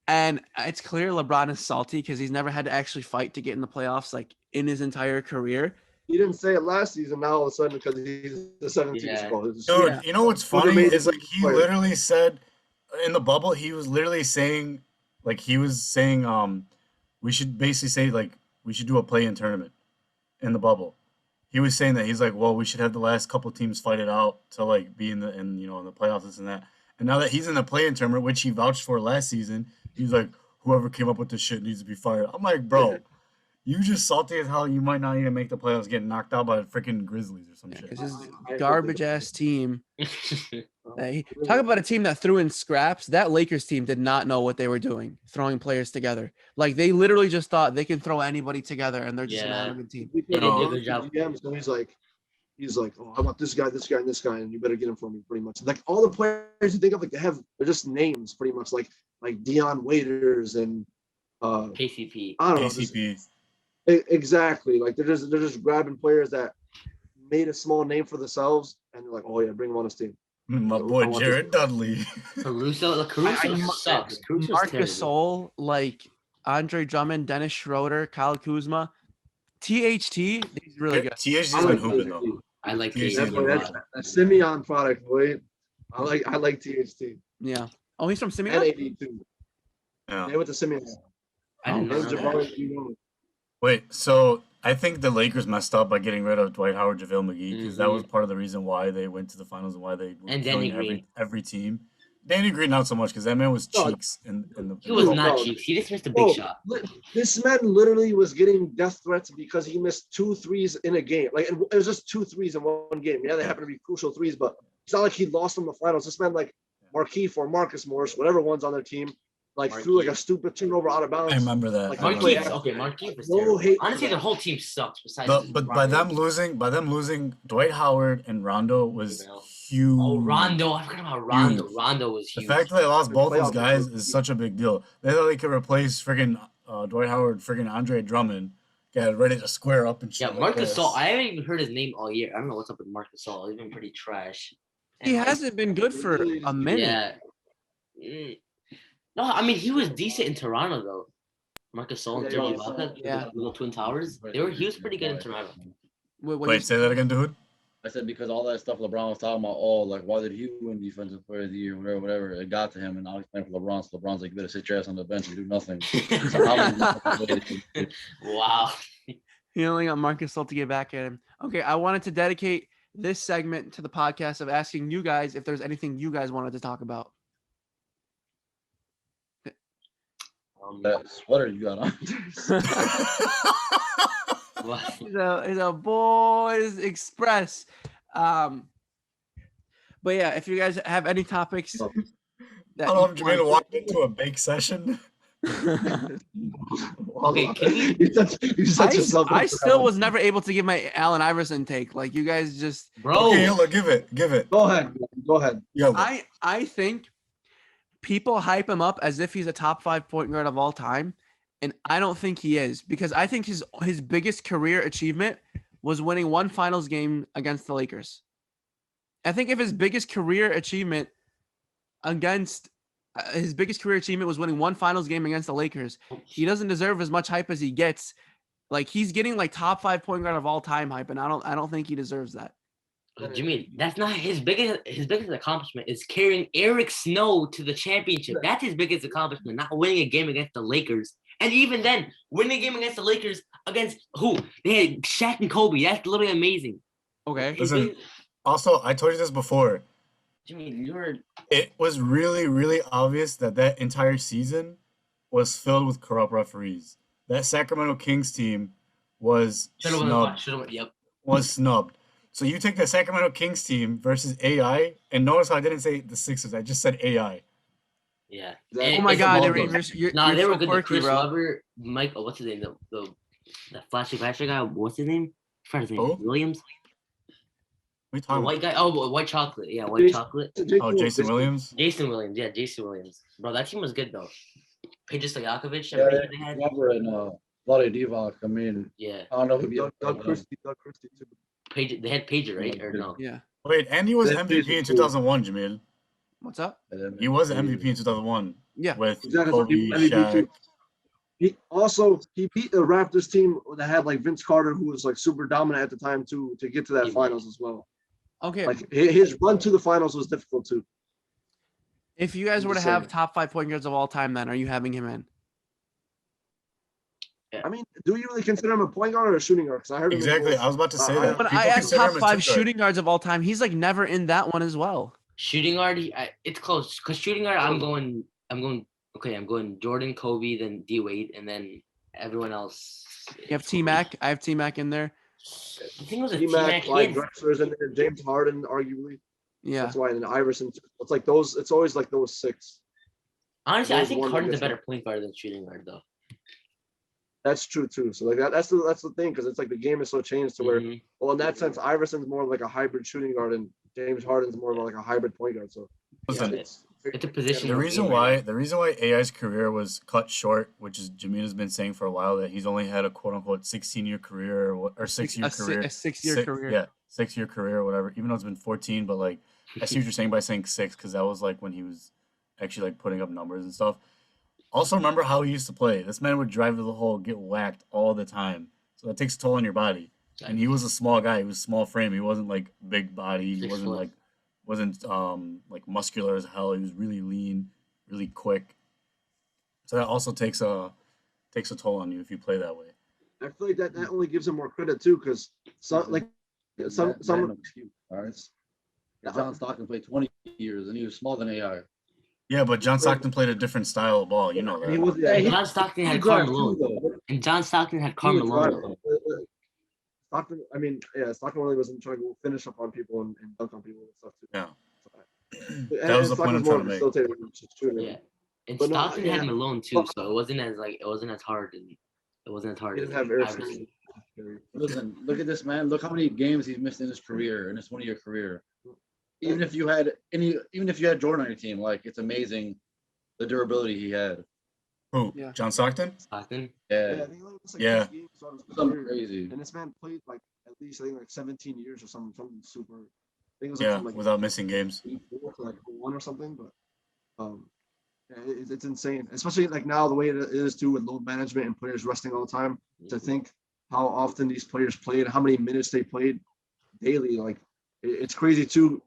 [SPEAKER 1] And it's clear LeBron is salty because he's never had to actually fight to get in the playoffs like in his entire career.
[SPEAKER 2] He didn't say it last season. Now all of a sudden, because he's the 17th
[SPEAKER 3] Yeah.
[SPEAKER 2] squad.
[SPEAKER 4] Dude,
[SPEAKER 1] Yeah.
[SPEAKER 4] you know what's
[SPEAKER 2] Who's
[SPEAKER 4] funny
[SPEAKER 2] amazing
[SPEAKER 4] is like he
[SPEAKER 2] player?
[SPEAKER 4] literally said in the bubble, he was literally saying we should basically say like we should do a play-in tournament in the bubble. He was saying that he's like, well, we should have the last couple teams fight it out to like be in the in the playoffs, this and that. And now that he's in the play-in tournament, which he vouched for last season, he's like, whoever came up with this shit needs to be fired. I'm like, bro, you just salty as hell. You might not even make the playoffs, getting knocked out by the freaking Grizzlies or some shit.
[SPEAKER 1] Because his
[SPEAKER 2] I hope
[SPEAKER 1] garbage
[SPEAKER 2] they-
[SPEAKER 1] ass team.
[SPEAKER 2] Really?
[SPEAKER 1] Talk about a team that threw in scraps. That Lakers team did not know what they were doing, throwing players together. Like they literally just thought they can throw anybody together and they're just gonna have a good team.
[SPEAKER 2] We
[SPEAKER 3] They
[SPEAKER 2] can
[SPEAKER 3] did a
[SPEAKER 2] go
[SPEAKER 3] good
[SPEAKER 2] to
[SPEAKER 3] job.
[SPEAKER 2] GM, so he's like, oh, I want this guy, and this guy, and you better get him for me, pretty much. Like all the players you think of, like they're just names, pretty much, like Dion Waiters and
[SPEAKER 3] KCP.
[SPEAKER 2] I don't know. just-
[SPEAKER 4] KCP.
[SPEAKER 2] exactly. Like they're just grabbing players that made a small name for themselves, and they're like, oh yeah, bring him on his team.
[SPEAKER 4] My
[SPEAKER 2] I
[SPEAKER 4] boy
[SPEAKER 2] want
[SPEAKER 4] Jared Dudley.
[SPEAKER 3] Caruso sucks. Caruso's
[SPEAKER 1] Marcus
[SPEAKER 3] terrible.
[SPEAKER 1] Gasol, like Andre Drummond, Dennis Schroeder, Kyle Kuzma, THT. He's really good.
[SPEAKER 4] THD's
[SPEAKER 2] I
[SPEAKER 4] been
[SPEAKER 2] like
[SPEAKER 4] hooping though.
[SPEAKER 2] THT.
[SPEAKER 3] I like
[SPEAKER 4] That's
[SPEAKER 2] That's,
[SPEAKER 3] KCP.
[SPEAKER 2] boy,
[SPEAKER 3] a
[SPEAKER 2] that's
[SPEAKER 3] lot.
[SPEAKER 2] a Simeon product, boy. I like THT
[SPEAKER 1] Yeah. Oh, he's from
[SPEAKER 2] and
[SPEAKER 1] Simeon.
[SPEAKER 2] AD too.
[SPEAKER 4] Yeah.
[SPEAKER 2] They went to Simeon.
[SPEAKER 3] I didn't know
[SPEAKER 2] And
[SPEAKER 3] that.
[SPEAKER 2] Jabari, you know,
[SPEAKER 4] Wait, so I think the Lakers messed up by getting rid of Dwight Howard, JaVale McGee, because that
[SPEAKER 3] Mhm.
[SPEAKER 4] was part of the reason why they went to the finals and why they were
[SPEAKER 3] And
[SPEAKER 4] killing
[SPEAKER 3] Danny Green.
[SPEAKER 4] every team. Danny Green not so much because that man was
[SPEAKER 2] No,
[SPEAKER 4] cheeks in the.
[SPEAKER 3] He was
[SPEAKER 2] No,
[SPEAKER 3] not
[SPEAKER 2] no.
[SPEAKER 3] cheap. He just missed a big
[SPEAKER 2] Bro,
[SPEAKER 3] shot.
[SPEAKER 2] this man literally was getting death threats because he missed 2 threes in a game. Like it was just 2 threes in one game. Yeah, they happen to be crucial threes, but it's not like he lost them the finals. This man, like Marquise or Marcus Morris, whatever one's on their team, like threw like a stupid turnover out of bounds.
[SPEAKER 4] I remember that.
[SPEAKER 2] Like,
[SPEAKER 4] I remember
[SPEAKER 3] Marquise,
[SPEAKER 4] that.
[SPEAKER 3] okay, Marquise was
[SPEAKER 2] No
[SPEAKER 3] terrible.
[SPEAKER 2] hate for
[SPEAKER 3] Honestly,
[SPEAKER 2] that.
[SPEAKER 3] the whole team sucks. Besides,
[SPEAKER 4] But by them losing, Dwight Howard and Rondo was huge.
[SPEAKER 3] Oh, Rondo! I forgot about Rondo.
[SPEAKER 4] Huge.
[SPEAKER 3] Rondo was
[SPEAKER 4] The
[SPEAKER 3] huge.
[SPEAKER 4] fact that they lost both those
[SPEAKER 2] Playoff
[SPEAKER 4] guys
[SPEAKER 2] was
[SPEAKER 4] is such a big deal. They thought they could replace friggin' Dwight Howard, friggin' Andre Drummond, get ready to square up and shit.
[SPEAKER 3] Yeah,
[SPEAKER 4] like
[SPEAKER 3] Marcus
[SPEAKER 4] this.
[SPEAKER 3] Gasol. I haven't even heard his name all year. I don't know what's up with Marcus Gasol. He's been pretty trash.
[SPEAKER 1] He
[SPEAKER 3] And,
[SPEAKER 1] hasn't been good for a minute.
[SPEAKER 3] Yeah. No, I mean he was decent in Toronto though. Marcus Gasol and
[SPEAKER 2] Yeah,
[SPEAKER 3] Serge
[SPEAKER 2] yeah,
[SPEAKER 3] Ibaka,
[SPEAKER 1] yeah.
[SPEAKER 3] the little Twin Towers. He was pretty good in Toronto.
[SPEAKER 4] Wait, say that again, dude.
[SPEAKER 5] I said because all that stuff LeBron was talking about, oh, like why did he win Defensive Player of the Year, whatever, it got to him, and now he's playing for LeBron. So LeBron's like, you better sit your ass on the bench and do nothing. So how
[SPEAKER 3] Wow.
[SPEAKER 1] He only got Marcus Gasol to get back at him. Okay, I wanted to dedicate this segment to the podcast of asking you guys if there's anything you guys wanted to talk about.
[SPEAKER 5] that sweater you got on?
[SPEAKER 3] What?
[SPEAKER 1] It's a boys express. But yeah, if you guys have any topics
[SPEAKER 4] I
[SPEAKER 1] that
[SPEAKER 4] don't know if
[SPEAKER 1] you
[SPEAKER 4] Jermaine
[SPEAKER 1] want-
[SPEAKER 4] walked into a bake session.
[SPEAKER 3] Okay, can we-
[SPEAKER 2] you set yourself
[SPEAKER 1] I
[SPEAKER 2] up.
[SPEAKER 1] still was never able to give my Allen Iverson take. Like you guys just
[SPEAKER 3] Bro,
[SPEAKER 4] Okay, look, give it.
[SPEAKER 2] Go ahead. Go ahead.
[SPEAKER 4] Yo,
[SPEAKER 1] I think people hype him up as if he's a top 5 point guard of all time. And I don't think he is, because I think his biggest career achievement was winning one finals game against the Lakers. I think if his biggest career achievement was winning one finals game against the Lakers, he doesn't deserve as much hype as he gets. Like he's getting like top 5 point guard of all time hype, and I don't think he deserves that.
[SPEAKER 3] Jimmy, that's not his biggest accomplishment is carrying Eric Snow to the championship. That's his biggest accomplishment, not winning a game against the Lakers. And even then, winning a game against the Lakers against who? They had Shaq and Kobe. That's literally amazing.
[SPEAKER 1] Okay.
[SPEAKER 4] Listen, also, I told you this before.
[SPEAKER 3] Jimmy,
[SPEAKER 4] It was really, really obvious that entire season was filled with corrupt referees. That Sacramento Kings team was snubbed.
[SPEAKER 3] Yep.
[SPEAKER 4] Was snubbed. So you take the Sacramento Kings team versus AI, and notice how I didn't say the Sixers. I just said AI.
[SPEAKER 3] Yeah.
[SPEAKER 1] Oh my God, they were
[SPEAKER 3] They were good.
[SPEAKER 1] quirky,
[SPEAKER 3] Chris
[SPEAKER 1] bro.
[SPEAKER 3] Webber, Mike. What's his name? The flashy guy. What's his name? I forgot his name.
[SPEAKER 4] Who?
[SPEAKER 3] Williams.
[SPEAKER 4] We
[SPEAKER 3] The
[SPEAKER 4] talking
[SPEAKER 3] white
[SPEAKER 4] about?
[SPEAKER 3] guy. Oh, white chocolate. Yeah, white chocolate.
[SPEAKER 4] Oh, Jason Williams.
[SPEAKER 3] Jason Williams. Yeah, Jason Williams. Bro, that team was good though. Peja Stojakovic.
[SPEAKER 5] Yeah,
[SPEAKER 3] They had.
[SPEAKER 5] Robert and Vlade Divac. I mean,
[SPEAKER 3] Yeah.
[SPEAKER 5] I don't know who
[SPEAKER 2] Doug Christie too.
[SPEAKER 3] Pager. They had Pager, right? Or no?
[SPEAKER 1] Yeah.
[SPEAKER 4] Wait, and he was
[SPEAKER 2] That
[SPEAKER 4] MVP in
[SPEAKER 2] is cool.
[SPEAKER 4] 2001, Jamil.
[SPEAKER 1] What's up?
[SPEAKER 4] He was MVP in 2001
[SPEAKER 1] Yeah.
[SPEAKER 4] with
[SPEAKER 2] Exactly.
[SPEAKER 4] Kobe,
[SPEAKER 2] MVP
[SPEAKER 4] Shaq.
[SPEAKER 2] too. He beat the Raptors team that had like Vince Carter, who was like super dominant at the time too, to get to that finals as well.
[SPEAKER 1] Okay.
[SPEAKER 2] Like his run to the finals was difficult too.
[SPEAKER 1] If you guys were to
[SPEAKER 2] Just
[SPEAKER 1] have
[SPEAKER 2] saying.
[SPEAKER 1] top 5 point guards of all time, then are you having him in?
[SPEAKER 2] I mean, do you really consider him a point guard or a shooting guard? Because I heard him in
[SPEAKER 4] Exactly.
[SPEAKER 2] both.
[SPEAKER 4] I was about to say
[SPEAKER 2] I-
[SPEAKER 4] that.
[SPEAKER 1] But
[SPEAKER 4] People
[SPEAKER 1] I asked
[SPEAKER 4] consider
[SPEAKER 1] top
[SPEAKER 4] him a
[SPEAKER 1] 5
[SPEAKER 4] two guard.
[SPEAKER 1] shooting guards of all time. He's like never in that one as well.
[SPEAKER 3] Shooting guard. It's close. Cause shooting guard, I'm going. Okay, I'm going Jordan, Kobe, then D Wade, and then everyone else.
[SPEAKER 1] You have T Mac. I have T Mac in there.
[SPEAKER 3] I think it was a
[SPEAKER 2] T-Mac,
[SPEAKER 3] T-Mac.
[SPEAKER 2] Clyde Drexler's in there, James Harden, arguably.
[SPEAKER 1] Yeah.
[SPEAKER 2] That's why, and Iverson. It's like those. It's always like those 6.
[SPEAKER 3] Honestly, I
[SPEAKER 2] There's
[SPEAKER 3] think
[SPEAKER 2] one
[SPEAKER 3] Harden's a
[SPEAKER 2] biggest
[SPEAKER 3] better
[SPEAKER 2] one.
[SPEAKER 3] point guard than shooting guard, though.
[SPEAKER 2] That's true too. So like that's the thing, because it's like the game is so changed to where,
[SPEAKER 3] Mhm.
[SPEAKER 2] well, in that sense, Iverson's more like a hybrid shooting guard, and James Harden's more of like a hybrid point guard. So
[SPEAKER 4] Listen,
[SPEAKER 3] It's a position.
[SPEAKER 4] the reason why AI's career was cut short, which is Jamina's been saying for a while, that he's only had a quote unquote 16-year career or 6-year career.
[SPEAKER 1] A 6-year career.
[SPEAKER 4] Yeah, 6-year career or whatever. Even though it's been 14, but like I see what you're saying by saying 6, because that was like when he was actually like putting up numbers and stuff. Also, remember how he used to play. This man would drive to the hole, get whacked all the time. So that takes a toll on your body. And he was a small guy. He was small frame. He wasn't like big body. He
[SPEAKER 3] 6
[SPEAKER 4] wasn't
[SPEAKER 3] foot.
[SPEAKER 4] like muscular as hell. He was really lean, really quick. So that also takes a toll on you if you play that way.
[SPEAKER 2] I feel like that only gives him more credit too, because some like some
[SPEAKER 5] excuse. All right. John Stockton played 20 years and he was smaller than AI.
[SPEAKER 4] Yeah, but John Stockton played a different style of ball. You know
[SPEAKER 2] he
[SPEAKER 4] that.
[SPEAKER 2] was
[SPEAKER 3] John Stockton had
[SPEAKER 2] drive
[SPEAKER 3] Carmelo.
[SPEAKER 2] too, though.
[SPEAKER 3] And John Stockton had
[SPEAKER 2] He would drive.
[SPEAKER 3] Carmelo.
[SPEAKER 2] Stockton, I mean, yeah, Stockton really wasn't trying to finish up on people and dunk on people and stuff too.
[SPEAKER 4] Yeah.
[SPEAKER 2] And
[SPEAKER 4] That was the point I'm
[SPEAKER 2] Stockton's more
[SPEAKER 4] trying to
[SPEAKER 2] of
[SPEAKER 4] make.
[SPEAKER 2] a facilitator than just shooter.
[SPEAKER 3] Yeah. And
[SPEAKER 2] But no,
[SPEAKER 3] Stockton had
[SPEAKER 2] yeah.
[SPEAKER 3] Malone too, so it wasn't as hard. It wasn't as hard
[SPEAKER 2] He
[SPEAKER 3] as
[SPEAKER 2] didn't have
[SPEAKER 3] Iverson.
[SPEAKER 2] Iverson.
[SPEAKER 5] Listen, look at this man. Look how many games he's missed in his career, in his 20-year career. Even if you had Jordan on your team, like it's amazing the durability he had.
[SPEAKER 4] Who?
[SPEAKER 1] Yeah.
[SPEAKER 4] John Stockton?
[SPEAKER 3] Stockton.
[SPEAKER 2] Yeah,
[SPEAKER 5] Yeah,
[SPEAKER 2] I think it was like
[SPEAKER 4] Yeah.
[SPEAKER 2] 8 games out of his
[SPEAKER 5] something
[SPEAKER 2] career.
[SPEAKER 5] crazy.
[SPEAKER 2] And this man played like at least I think like 17 years or something super. I think it was like
[SPEAKER 4] Yeah,
[SPEAKER 2] from like
[SPEAKER 4] without missing games.
[SPEAKER 2] 84 to like 1 or something, but yeah, it's insane, especially like now the way it is too with load management and players resting all the time. To think how often these players played, how many minutes they played daily, like it's crazy too,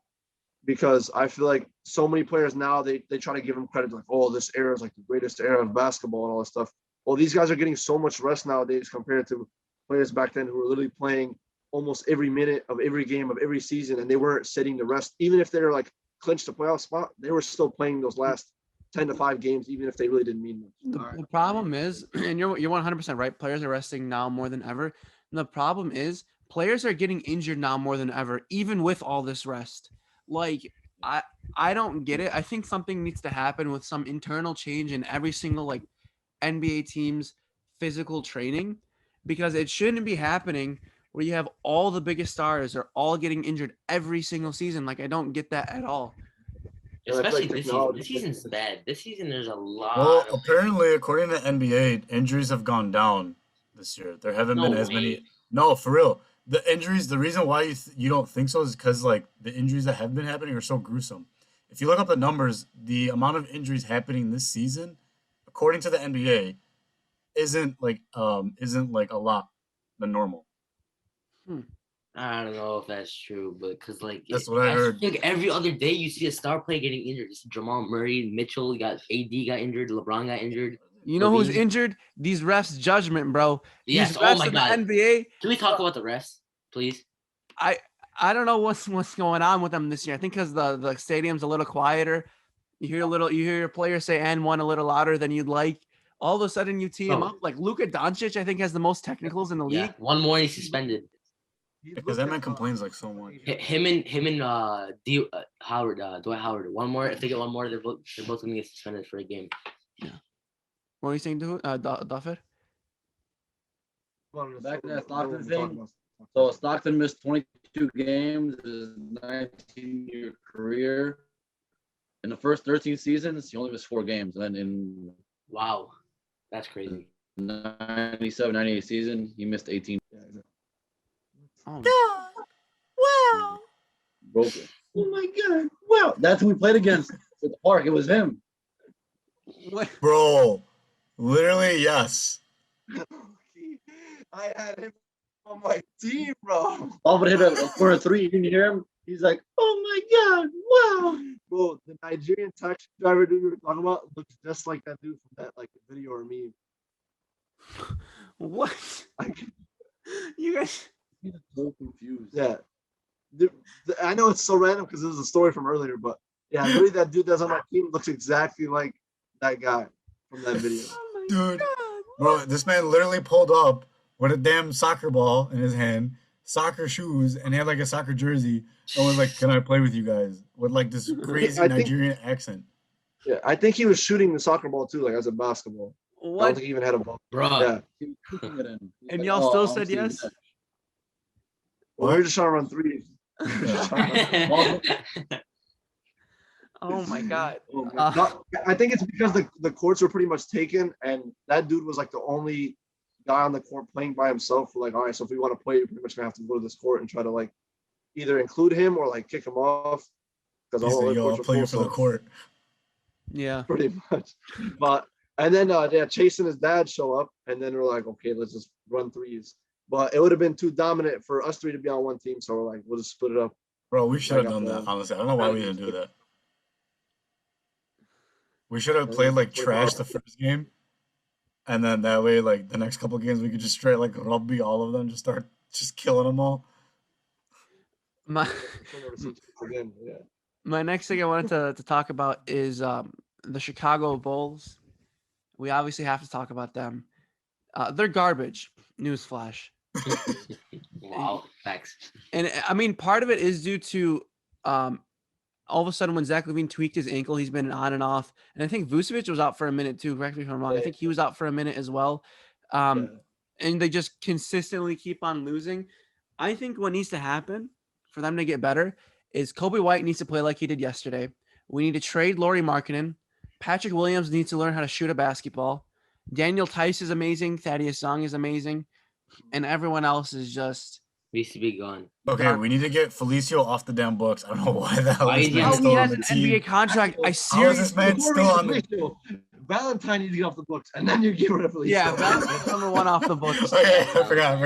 [SPEAKER 2] because I feel like so many players now they try to give them credit like, oh, this era is like the greatest era of basketball and all this stuff. Well, these guys are getting so much rest nowadays compared to players back then who were literally playing almost every minute of every game of every season, and they weren't sitting to rest. Even if they're like clinched a playoff spot, they were still playing those last 10 to 5 games, even if they really didn't mean much.
[SPEAKER 1] The problem is, and you're 100% right. Players are resting now more than ever. And the problem is, players are getting injured now more than ever, even with all this rest. Like, I don't get it. I think something needs to happen with some internal change in every single like NBA team's physical training, because it shouldn't be happening where you have all the biggest stars are all getting injured every single season. Like, I don't get that at all.
[SPEAKER 2] Yeah, I feel
[SPEAKER 3] Especially
[SPEAKER 2] like
[SPEAKER 3] this season.
[SPEAKER 2] technology-
[SPEAKER 3] This season's bad. This season there's a lot.
[SPEAKER 4] Well,
[SPEAKER 3] of,
[SPEAKER 4] apparently, according to NBA, injuries have gone down this year. There haven't been
[SPEAKER 3] No
[SPEAKER 4] as
[SPEAKER 3] way.
[SPEAKER 4] many. No, for real. The injuries. The reason why you don't think so is because like the injuries that have been happening are so gruesome. If you look up the numbers, the amount of injuries happening this season, according to the NBA, isn't like a lot than normal.
[SPEAKER 3] I don't know if that's true, but because like
[SPEAKER 4] That's what I heard.
[SPEAKER 3] think every other day you see a star player getting injured. It's Jamal Murray, Mitchell got AD got injured, LeBron got injured.
[SPEAKER 1] You know who's
[SPEAKER 3] Levine.
[SPEAKER 1] injured? These refs' judgment, bro.
[SPEAKER 3] Yes.
[SPEAKER 1] These
[SPEAKER 3] Oh
[SPEAKER 1] refs
[SPEAKER 3] my
[SPEAKER 1] in the
[SPEAKER 3] God.
[SPEAKER 1] NBA.
[SPEAKER 3] Can we talk about the refs, please?
[SPEAKER 1] I don't know what's going on with them this year. I think because the stadium's a little quieter. You hear your players say "and1" a little louder than you'd like. All of a sudden, you tee him
[SPEAKER 3] Bro.
[SPEAKER 1] up. Like Luka Doncic, I think has the most technicals in the
[SPEAKER 3] Yeah.
[SPEAKER 1] league.
[SPEAKER 3] One more, he's suspended.
[SPEAKER 4] Because that man complains like so much.
[SPEAKER 3] Him and Howard, Dwight Howard. One more. If they get one more, they're both gonna get suspended for a game.
[SPEAKER 1] What are you saying, Duffet?
[SPEAKER 5] Back to that Stockton thing. So Stockton missed 22 games his 19-year career. In the first 13 seasons, he only missed 4 games. And then in
[SPEAKER 3] Wow, that's crazy.
[SPEAKER 5] 97, 98 season, he missed 18.
[SPEAKER 1] Oh,
[SPEAKER 4] Wow.
[SPEAKER 5] Broke it. Oh my God. Wow. That's who we played against at the park. It was him.
[SPEAKER 1] what?
[SPEAKER 4] Bro, literally, yes.
[SPEAKER 2] I had him on my team, bro.
[SPEAKER 5] All but hit a corner 3. You didn't hear him? He's like, oh my God. Wow.
[SPEAKER 2] Bro, the Nigerian taxi driver dude we were talking about looks just like that dude from that like video or meme.
[SPEAKER 1] What?
[SPEAKER 2] Like,
[SPEAKER 1] You guys?
[SPEAKER 5] He's so confused.
[SPEAKER 2] yeah. I know it's so random because this is a story from earlier, but yeah, literally that dude that's on my team looks exactly like that guy from that video.
[SPEAKER 1] Oh my
[SPEAKER 4] Dude.
[SPEAKER 1] God.
[SPEAKER 4] Bro, this man literally pulled up with a damn soccer ball in his hand, soccer shoes, and he had like a soccer jersey. And was like, "Can I play with you guys?" With like this crazy
[SPEAKER 2] I think-
[SPEAKER 4] Nigerian accent.
[SPEAKER 2] Yeah, I think he was shooting the soccer ball too, like as a basketball. I don't
[SPEAKER 1] What?
[SPEAKER 2] think he even had a ball.
[SPEAKER 3] Bro.
[SPEAKER 2] Yeah.
[SPEAKER 5] He was kicking it in. He's
[SPEAKER 1] And
[SPEAKER 5] like,
[SPEAKER 1] y'all
[SPEAKER 5] "Oh,
[SPEAKER 1] still
[SPEAKER 5] I'm
[SPEAKER 1] said
[SPEAKER 5] seeing
[SPEAKER 1] yes?
[SPEAKER 5] that."
[SPEAKER 2] Well, we were just trying to run threes.
[SPEAKER 1] Oh my God.
[SPEAKER 2] Oh, man. No, I think it's because the courts were pretty much taken, and that dude was like the only guy on the court playing by himself. We're like, all right, so if we want to play, you're pretty much gonna have to go to this court and try to like either include him or like kick him off because
[SPEAKER 4] He
[SPEAKER 2] all
[SPEAKER 4] said,
[SPEAKER 2] the
[SPEAKER 4] "Yo, I'll
[SPEAKER 2] courts
[SPEAKER 4] play
[SPEAKER 2] were
[SPEAKER 4] you
[SPEAKER 2] full.
[SPEAKER 4] for the
[SPEAKER 2] So
[SPEAKER 4] court."
[SPEAKER 1] Yeah.
[SPEAKER 2] pretty much. But and then yeah, Chase and his dad show up, and then we're like, okay, let's just run threes. But it would have been too dominant for us 3 to be on one team, so we're like, we'll just split it up.
[SPEAKER 4] Bro, we should have
[SPEAKER 2] Like,
[SPEAKER 4] done that,
[SPEAKER 2] I'm
[SPEAKER 4] honestly. I don't know why we didn't do that. We should have played like trash the first game. And then that way, like the next couple games, we could just straight like rugby all of them, just start just killing them all.
[SPEAKER 1] My
[SPEAKER 2] We'll never see Chase again. Yeah.
[SPEAKER 1] my next thing I wanted to talk about is the Chicago Bulls. We obviously have to talk about them. They're garbage. Newsflash.
[SPEAKER 3] Wow, facts.
[SPEAKER 1] And I mean, part of it is due to all of a sudden when Zach LaVine tweaked his ankle, he's been on and off. And I think Vucevic was out for a minute too. Correct me if I'm wrong. I think he was out for a minute as well. And they just consistently keep on losing. I think what needs to happen for them to get better is Kobe White needs to play like he did yesterday. We need to trade Lauri Markkanen. Patrick Williams needs to learn how to shoot a basketball. Daniel Tice is amazing. Thaddeus Young is amazing. And everyone else is just
[SPEAKER 3] Needs to be gone.
[SPEAKER 4] Okay, we need to get Felicio off the damn books. I don't know why the hell
[SPEAKER 3] Why
[SPEAKER 4] this
[SPEAKER 3] is he
[SPEAKER 4] man's
[SPEAKER 3] on
[SPEAKER 1] how
[SPEAKER 4] still
[SPEAKER 1] he
[SPEAKER 4] on
[SPEAKER 1] has
[SPEAKER 4] the
[SPEAKER 1] an
[SPEAKER 4] team.
[SPEAKER 1] NBA contract. I
[SPEAKER 4] How is
[SPEAKER 1] seriously
[SPEAKER 4] this man
[SPEAKER 2] Before
[SPEAKER 4] still
[SPEAKER 2] we
[SPEAKER 4] on the?
[SPEAKER 2] Felicio, Valentine needs to get off the books, and then you get rid of Felicio.
[SPEAKER 1] Yeah, Valentine's number one off the books.
[SPEAKER 4] Okay, I forgot.